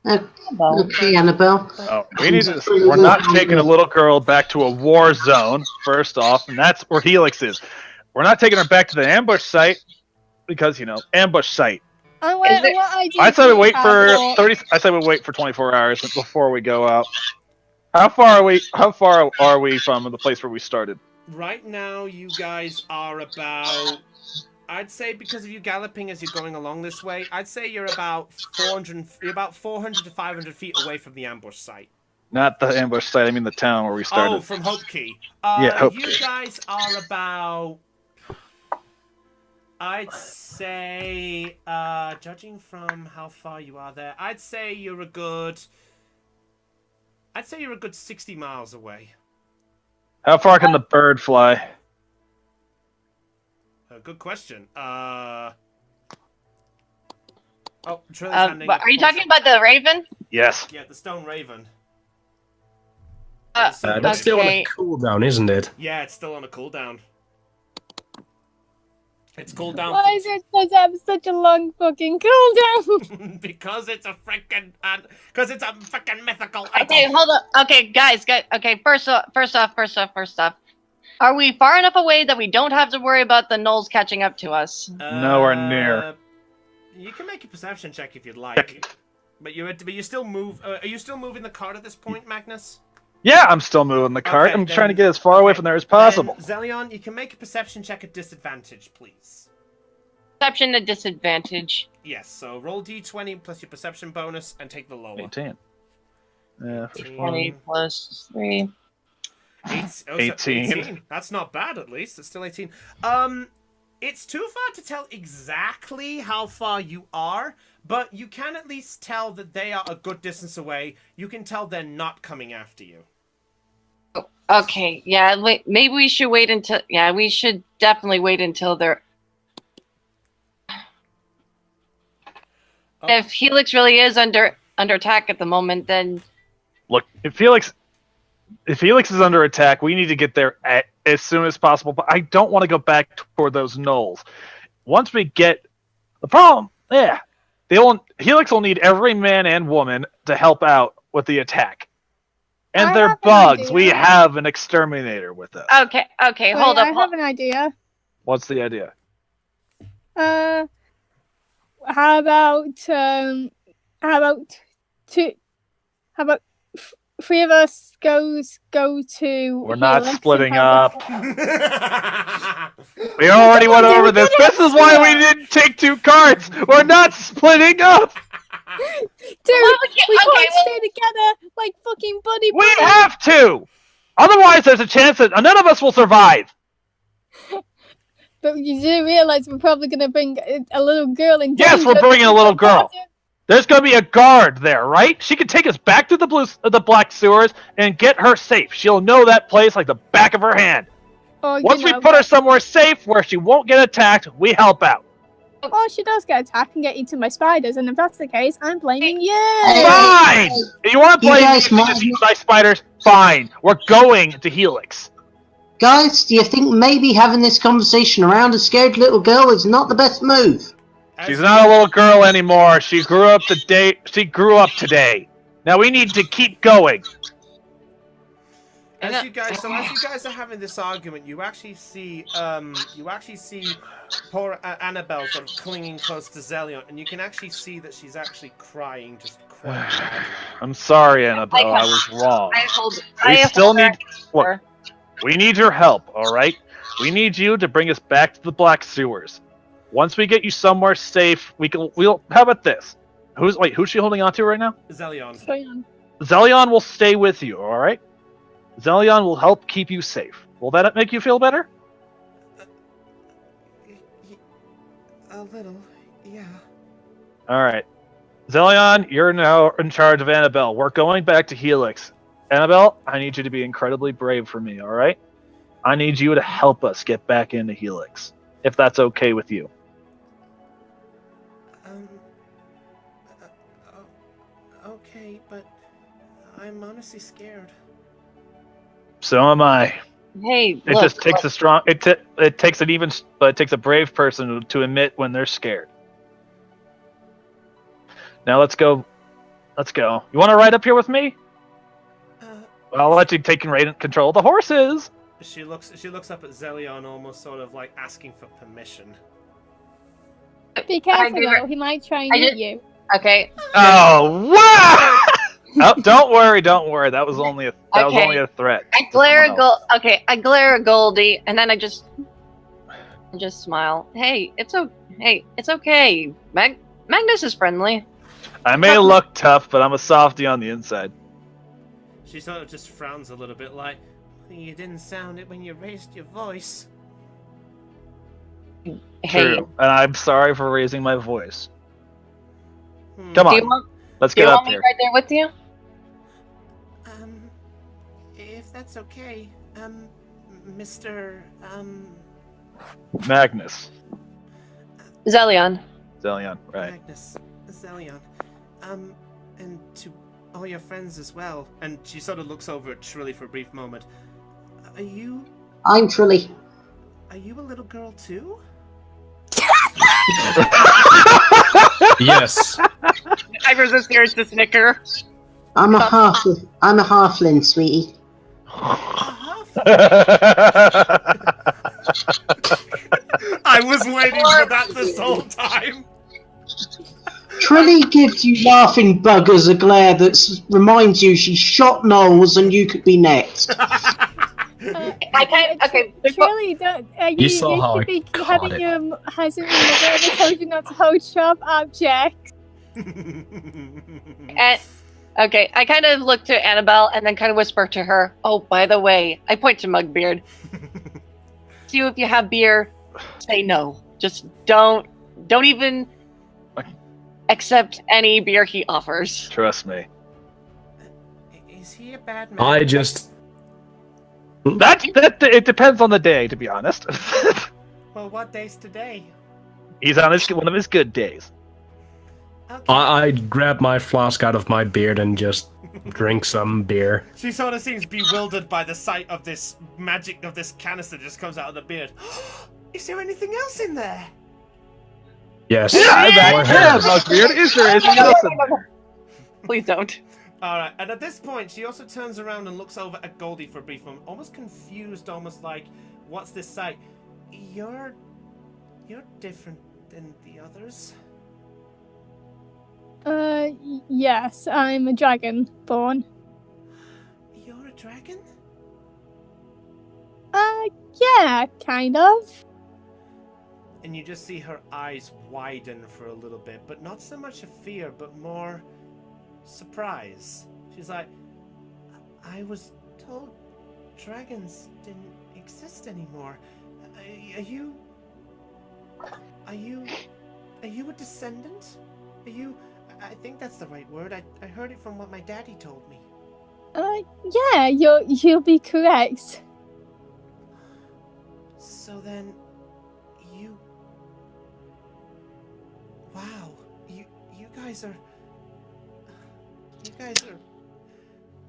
Okay, Annabelle. Oh, we're not taking a little girl back to a war zone, first off, and that's where Helix is. We're not taking her back to the ambush site because, ambush site. I said we wait for 30. I said we wait for 24 hours before we go out. How far are we from the place where we started? Right now, you guys are about... I'd say because of you galloping as you're going along this way, I'd say you're about 400 to 500 feet away from the ambush site. Not the ambush site, I mean the town where we started. Oh, from Hope Key. Yeah, Hope You Key. guys are about... I'd say, judging from how far you are there, I'd say you're a good 60 miles away. How far can the bird fly? Good question. Oh, Are you talking about the Raven? Yes. Yeah, the stone raven. That's still on a Okay. cooldown, isn't it? Yeah, it's still on a cooldown. It's cooldown. Why is it supposed to have such a long fucking cooldown? Because it's a freaking mythical item. Okay, hold up. Okay, guys. Okay, first off. Are we far enough away that we don't have to worry about the gnolls catching up to us? Nowhere near. You can make a perception check if you'd like, but you still move. Are you still moving the cart at this point, Magnus? Yeah, I'm still moving the cart. Okay, I'm then- trying to get as far away from there as possible. Then, Zelion, you can make a perception check at disadvantage, please. Perception at disadvantage. Yes. So roll d20 plus your perception bonus and take the lower. 18. Yeah, first 18. one. 20 plus 3. 18. That's not bad, at least. It's still 18. It's too far to tell exactly how far you are, but you can at least tell that they are a good distance away. You can tell they're not coming after you. Okay, yeah, wait, maybe we should wait until... Yeah, we should definitely wait until they're... Oh. If Helix really is under attack at the moment, then... Look, if Felix is under attack, we need to get there as soon as possible. But I don't want to go back toward those gnolls. Once we get the problem, Helix will need every man and woman to help out with the attack. And I they're have an bugs. idea. We have an exterminator with us. Okay, Wait, hold up. I have an idea. What's the idea? How about three of us go to. We're not Helix splitting and have up. We already went over this. This is why we didn't take 2 carts. We're not splitting up. Dude, Well, we okay, can't well- stay together like fucking buddy. We have to. Otherwise, there's a chance that none of us will survive. But you do realize we're probably going to bring a little girl in. Yes, we're danger. bringing a little girl. There's going to be a guard there, right? She can take us back to the black sewers and get her safe. She'll know that place like the back of her hand. Or, Once we put her somewhere safe where she won't get attacked, we help out. Well, she does get attacked and get eaten by spiders, and if that's the case, I'm blaming you. Fine! If you want to play guys might- by spiders, fine. We're going to Helix. Guys, do you think maybe having this conversation around a scared little girl is not the best move? She's not a little girl anymore. She grew up today. Now we need to keep going. As you guys are having this argument, you actually see poor Annabelle sort of clinging close to Zelion, and you can actually see that she's actually crying just quite badly. I'm sorry, Annabelle. I was wrong. We need your help, all right? We need you to bring us back to the black sewers. Once we get you somewhere safe, we'll. How about this? Who's she holding on to right now? Zelion. Zelion will stay with you, all right? Zelion will help keep you safe. Will that make you feel better? A little, yeah. All right. Zelion, you're now in charge of Annabelle. We're going back to Helix. Annabelle, I need you to be incredibly brave for me, all right? I need you to help us get back into Helix, if that's okay with you. Okay, but I'm honestly scared. So am I. Hey, It just takes a strong. It takes a brave person to admit when they're scared. Now let's go. You want to ride up here with me? I'll let you take control of the horses. She looks up at Zelion, almost sort of like asking for permission. Be careful, though. He might try and eat you. Okay. Oh wow! Oh, don't worry. That was only a threat. I glare at Goldie, and then I just smile. Hey, it's okay. Magnus is friendly. I may look tough, but I'm a softie on the inside. She sort of just frowns a little bit, like, you didn't sound it when you raised your voice. Hey, True, and I'm sorry for raising my voice. Come on, let's do get you up want me here. right there with you? If that's okay, Mr. Magnus. Zelion. Zelion, right. Magnus, Zelion, and to all your friends as well. And she sort of looks over at Trilly for a brief moment. Are you I'm Trilly. a little girl too? Yes. I resist the urge to snicker. I'm a halfling, sweetie. I was waiting for that this whole time. Trilly gives you laughing buggers a glare that reminds you she shot Knowles and you could be next. I can't. Okay. Truly, don't. You saw how should I be caught having it. your. Hasn't your mother ever told you not to hold sharp objects? And, okay, I kind of look to Annabelle and then kind of whisper to her, "Oh, by the way," I point to Mugbeard. See if you have beer. Say no. Just don't even accept any beer he offers. Trust me. Is he a bad man? I just. That it depends on the day, to be honest. Well, what day's today? He's on one of his good days. Okay. I grab my flask out of my beard and just drink some beer. She sort of seems bewildered by the sight of this magic of this canister that just comes out of the beard. Is there anything else in there? Yes. Mugbeard. Is there anything else in there? Please don't. Alright, and at this point, she also turns around and looks over at Goldie for a brief moment, almost confused, almost like, what's this sight? You're different than the others. Yes, I'm a dragon born. You're a dragon? Yeah, kind of. And you just see her eyes widen for a little bit, but not so much of fear, but more surprise. She's like, I was told dragons didn't exist anymore. Are you a descendant? Are you... I think that's the right word. I heard it from what my daddy told me. Yeah, you'll be correct. So then, you... Wow. You guys are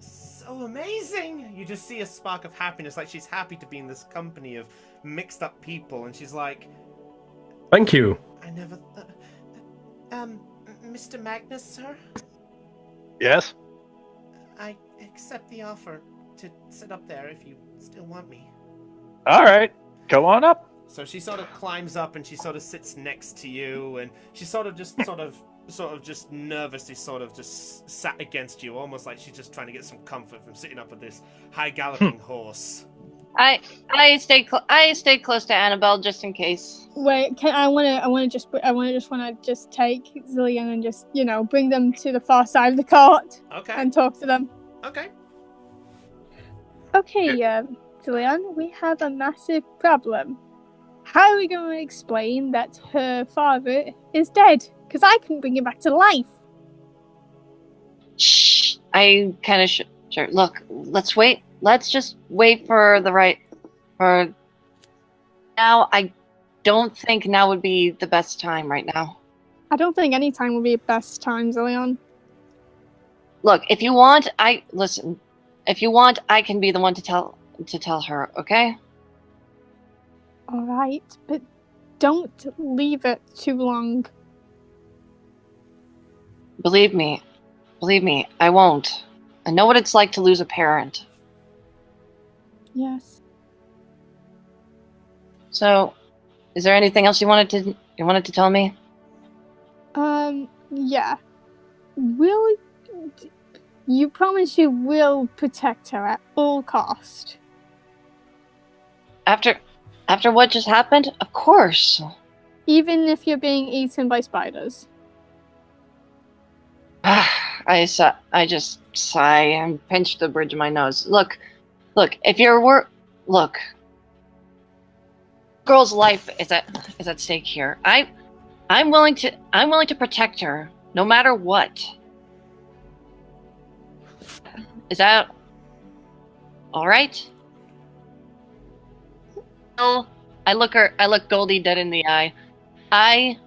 so amazing! You just see a spark of happiness, like she's happy to be in this company of mixed up people, and she's like... Thank you. I never... Mr. Magnus, sir? Yes. I accept the offer to sit up there if you still want me. All right. Come on up. So she sort of climbs up and she sort of sits next to you, and she sort of just just nervously just sat against you, almost like she's just trying to get some comfort from sitting up with this high galloping horse. I stay close to Annabelle just in case. Wait, I want to just take Zillion and just bring them to the far side of the court. Okay. And talk to them. Okay. Okay, Zillion, we have a massive problem. How are we going to explain that her father is dead? Because I couldn't bring him back to life. Shh. I kind of sure. Look, let's wait. Let's just wait for now. I don't think now would be the best time right now. I don't think any time would be the best time, Zillion. Look, if you want, If you want, I can be the one to tell her, okay? Alright, but don't leave it too long. Believe me, I won't. I know what it's like to lose a parent. Yes. So, is there anything else you wanted to tell me? Yeah. You promise you will protect her at all cost? After what just happened? Of course. Even if you're being eaten by spiders? I just sigh and pinch the bridge of my nose. Look, if look. Girl's life is at stake here. I'm willing to protect her, no matter what. Is that all right? No, I look Goldie dead in the eye. I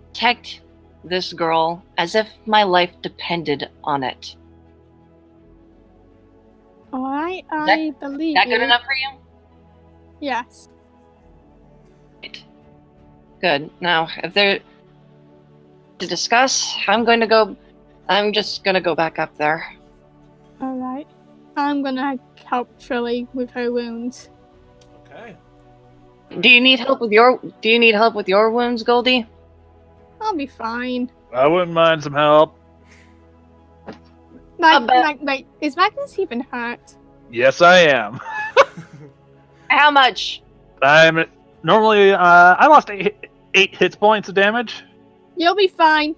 protect this girl as if my life depended on it. Alright, I believe That you. good enough for you? Yes. Right. Good. Now, if they're to discuss, I'm just gonna go back up there. Alright. I'm gonna help Trilly with her wounds. Okay. Do you need help with your wounds, Goldie? I'll be fine. I wouldn't mind some help. Wait, is Magnus even hurt? Yes, I am. How much? I'm normally I lost 8 hit points of damage. You'll be fine.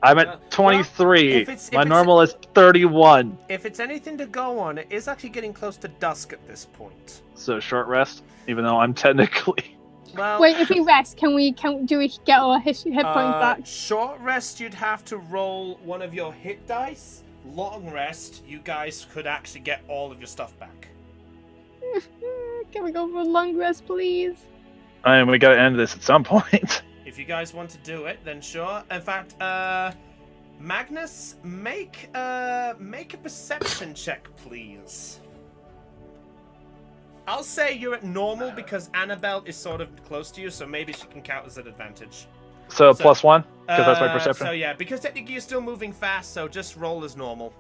I'm at 23. Well, My normal is 31. If it's anything to go on, it is actually getting close to dusk at this point. So short rest, even though I'm technically. Well, Wait, if we rest, do we get our hit points back? Short rest, you'd have to roll one of your hit dice. Long rest, you guys could actually get all of your stuff back. Can we go for a long rest, please? I mean, we gotta end this at some point. If you guys want to do it, then sure. In fact, Magnus, make a perception check, please. I'll say you're at normal because Annabelle is sort of close to you, so maybe she can count as an advantage. So +1, because that's my perception. So yeah, because technically you're still moving fast, so just roll as normal.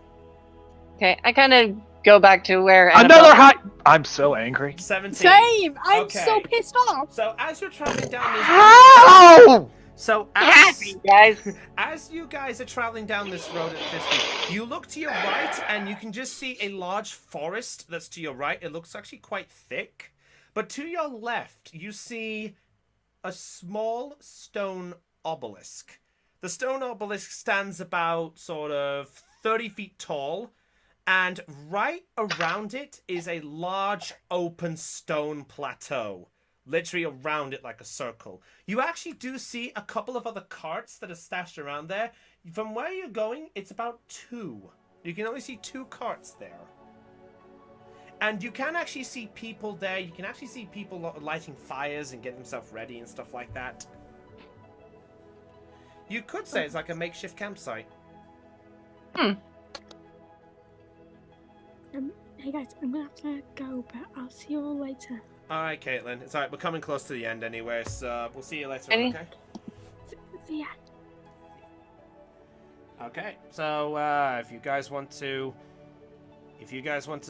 Okay, I kind of go back to where Annabelle... Another high. I'm so angry. 17. Same! I'm Okay. so pissed off! So as you're traveling down this... Ow! So Happy, guys. as you guys are traveling down this road at this speed, you look to your right and you can just see a large forest that's to your right. It looks actually quite thick. But to your left, you see a small stone obelisk. The stone obelisk stands about sort of 30 feet tall, and right around it is a large open stone plateau. Literally around it like a circle. You actually do see a couple of other carts that are stashed around there. From where you're going, it's about 2. You can only see 2 carts there. And you can actually see people there. You can actually see people lighting fires and getting themselves ready and stuff like that. You could say it's like a makeshift campsite. Hey guys, I'm gonna have to go, but I'll see you all later. Alright, Caitlin. It's alright, we're coming close to the end anyway, so we'll see you later, Ready? okay? See ya. Okay, so if you guys want to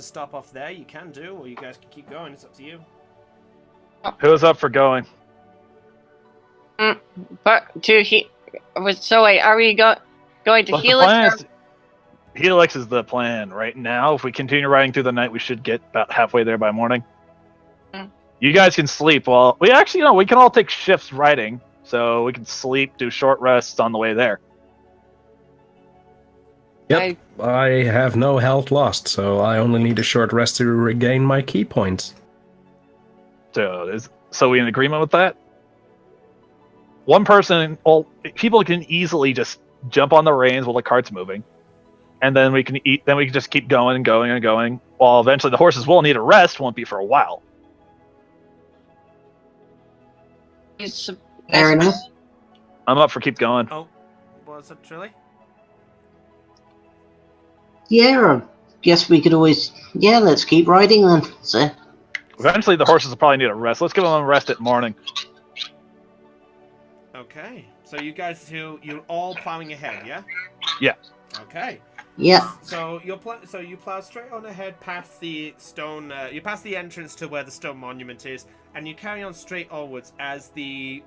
stop off there, you can do, or you guys can keep going. It's up to you. Who's up for going? But so wait, are we going to Well, the Helix? plan is- Helix is the plan right now. If we continue riding through the night, we should get about halfway there by morning. You guys can sleep while we actually, we can all take shifts riding, so we can sleep, do short rests on the way there. Yep, I have no health lost, so I only need a short rest to regain my key points. So we in agreement with that? One person, people can easily just jump on the reins while the cart's moving, and then we can eat. Then we can just keep going and going and going. While eventually the horses will need a rest. Won't be for a while. Fair enough. I'm up for keep going. Oh, was it Trilly? Yeah, I guess we could always... Yeah, let's keep riding then. So, Eventually the horses will probably need a rest. Let's give them a rest at morning. Okay, so you guys you're all plowing ahead, yeah? Yeah. Okay. yeah. So you plow straight on ahead past the stone. You pass the entrance to where the stone monument is, and you carry on straight onwards as the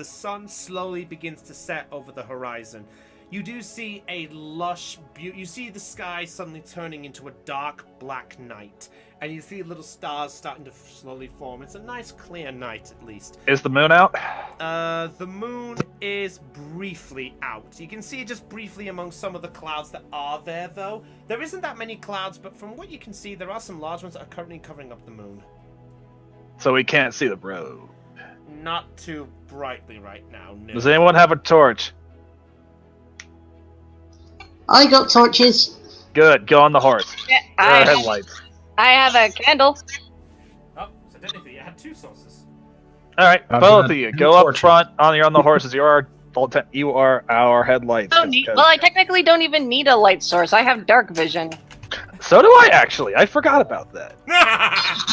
sun slowly begins to set over the horizon. You do see a lush you see the sky suddenly turning into a dark black night, and you see little stars starting to slowly form. It's a nice clear night, at least. Is the moon out? The moon is briefly out. You can see it just briefly among some of the clouds that are there, though. There isn't that many clouds, but from what you can see, there are some large ones that are currently covering up the moon. So we can't see the road. Not too brightly right now, no. Does anyone have a torch? I got torches. Good. Go on the horse. Yeah, There are headlights. I have a candle. Oh, so technically you had 2 sources. All right, I've both got of you, two go up torches. front. You're on the horses. You are You are our headlights. Well, I technically don't even need a light source. I have dark vision. So do I, actually. I forgot about that.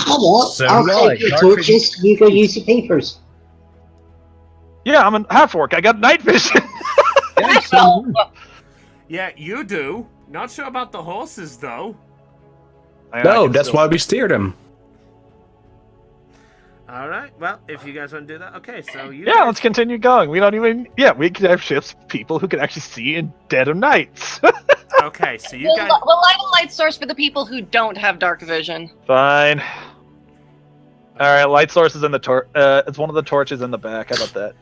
What? So I'll do I. take your Dark torches, vision. you go use your papers. Yeah, I'm a half-orc. I got night vision. Yeah, so do. Yeah, you do. Not sure about the horses, though. No, that's why we steered him. All right. Well, if you guys want to do that, okay. So you. Yeah, guys... let's continue going. We don't even... Yeah, we can have ships of people who can actually see in dead of nights. Okay, so you We'll guys. light a light source for the people who don't have dark vision. Fine. Alright, light source is in the it's one of the torches in the back. How about that?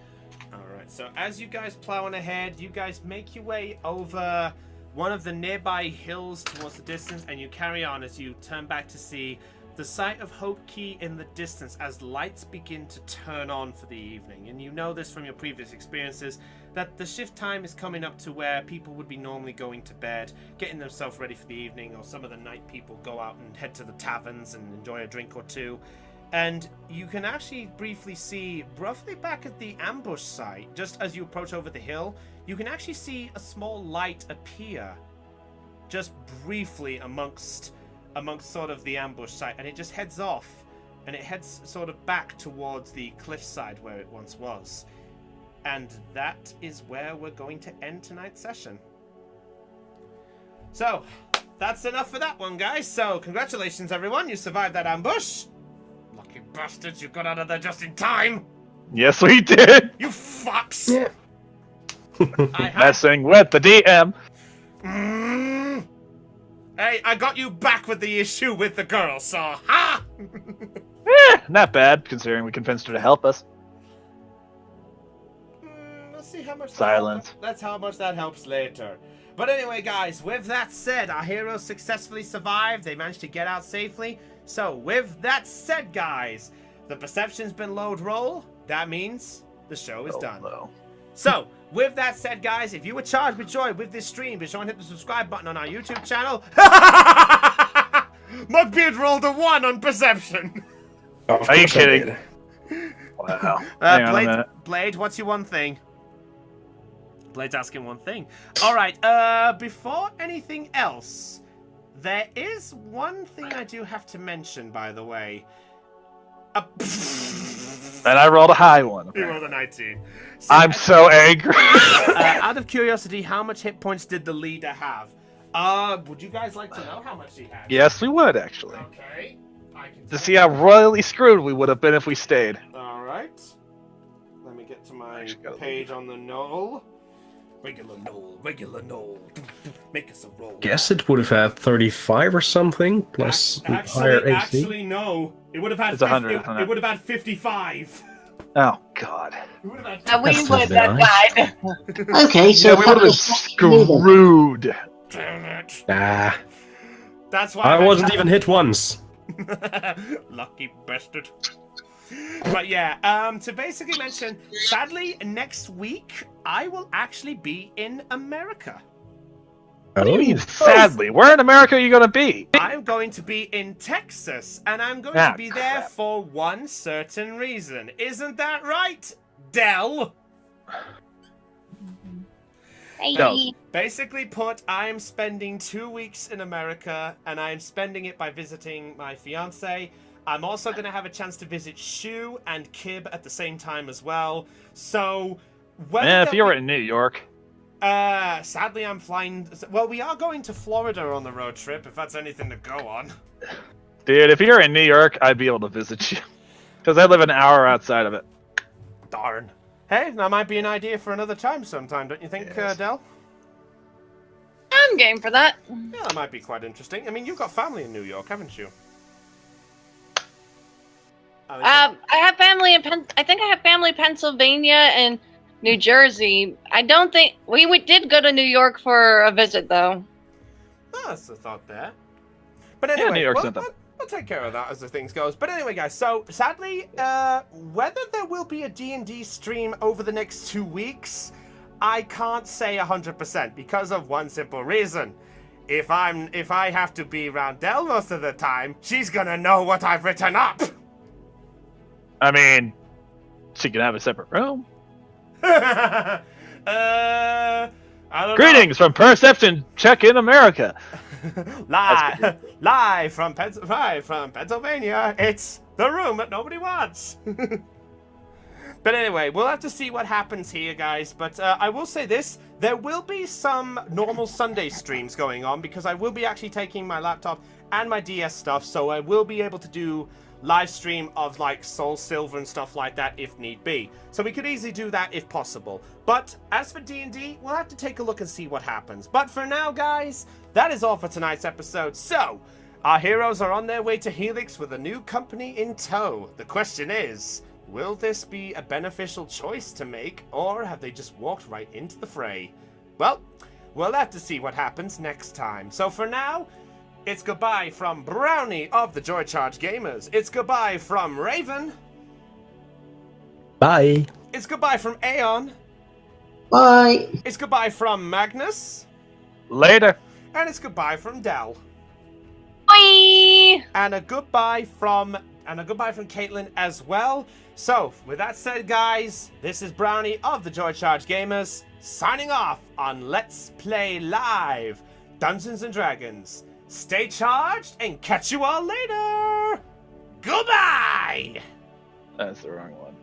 Alright, so as you guys plow on ahead, you guys make your way over one of the nearby hills towards the distance, and you carry on as you turn back to see the sight of Hope Key in the distance as lights begin to turn on for the evening. And you know this from your previous experiences, that the shift time is coming up to where people would be normally going to bed, getting themselves ready for the evening, or some of the night people go out and head to the taverns and enjoy a drink or two. And you can actually briefly see, roughly back at the ambush site, just as you approach over the hill, you can actually see a small light appear, just briefly amongst sort of the ambush site, and it just heads off, and it heads sort of back towards the cliffside where it once was. And that is where we're going to end tonight's session. So, that's enough for that one, guys. So, congratulations, everyone. You survived that ambush. Lucky bastards, you got out of there just in time. Yes, we did. You fucks. Yeah. Messing with the DM. Hey, I got you back with the issue with the girl, so ha! Not bad, considering we convinced her to help us. Let's see how much Silence. That's how much that helps later. But anyway, guys, with that said, our heroes successfully survived. They managed to get out safely. So, with that said, guys, the perception's been load roll. That means the show is done. Low. So, with that said, guys, if you were charged with joy with this stream, be sure and hit the subscribe button on our YouTube channel. Mugbeard rolled a 1 on perception. Of Are you course I kidding? did. Wow. Hang on a minute. Blade, what's your one thing? Blade's asking one thing. Alright, before anything else, there is one thing I do have to mention, by the way. And I rolled a high one. You rolled a 19. So, I'm so angry. out of curiosity, how much hit points did the leader have? Would you guys like to know how much he had? Yes, we would, actually. Okay. I can To see how royally screwed we would have been if we stayed. Alright. Let me get to my Actually gotta page on the knoll. Regular knoll. Make us a roll. Guess it would have had 35 or something, plus higher AC. Actually, no. It would have had It's 100, it would have had 55. Oh, God. It would have had And we That's would have died. Okay, so Yeah, we would have been screwed. Damn it. Nah, That's why I wasn't even hit once. Lucky bastard. But yeah, to basically mention, sadly, next week, I will actually be in America. What do you mean, sadly? Where in America are you going to be? I'm going to be in Texas, and I'm going to be there for one certain reason. Isn't that right, Dell? Hey. No. Basically put, I'm spending 2 weeks in America, and I'm spending it by visiting my fiance. I'm also going to have a chance to visit Shu and Kib at the same time as well. So, If you were in New York. sadly, I'm flying. Well, we are going to Florida on the road trip, if that's anything to go on. Dude, if you're in New York, I'd be able to visit you. Because I live an hour outside of it. Darn. Hey, that might be an idea for another time sometime, don't you think, Yes. Del? I'm game for that. Yeah, that might be quite interesting. I mean, you've got family in New York, haven't you? I have family in I think I have family in Pennsylvania and New Jersey. I don't think we did go to New York for a visit though. Oh, that's the thought there. But anyway, New York's not that we'll take care of that as the things goes. But anyway, guys, so sadly, whether there will be a D&D stream over the next 2 weeks, I can't say 100% because of one simple reason. If I have to be around Del most of the time, she's gonna know what I've written up. I mean, she can have a separate room. I don't Greetings from Perception Check in America. know. Live from Pennsylvania. It's the room that nobody wants. But anyway, we'll have to see what happens here, guys. But I will say this. There will be some normal Sunday streams going on because I will be actually taking my laptop and my DS stuff. So I will be able to do live stream of like Soul Silver and stuff like that if need be. So we could easily do that if possible. But as for D&D, we'll have to take a look and see what happens. But for now, guys, that is all for tonight's episode. So our heroes are on their way to Helix with a new company in tow. The question is, will this be a beneficial choice to make, or have they just walked right into the fray? Well, we'll have to see what happens next time. So for now, it's goodbye from Brownie of the Joy Charge Gamers. It's goodbye from Raven. Bye. It's goodbye from Aeon. Bye. It's goodbye from Magnus. Later. And it's goodbye from Dell. Bye! And a goodbye from Caitlin as well. So, with that said, guys, this is Brownie of the Joy Charge Gamers, signing off on Let's Play Live Dungeons and Dragons. Stay charged and catch you all later! Goodbye! That's the wrong one.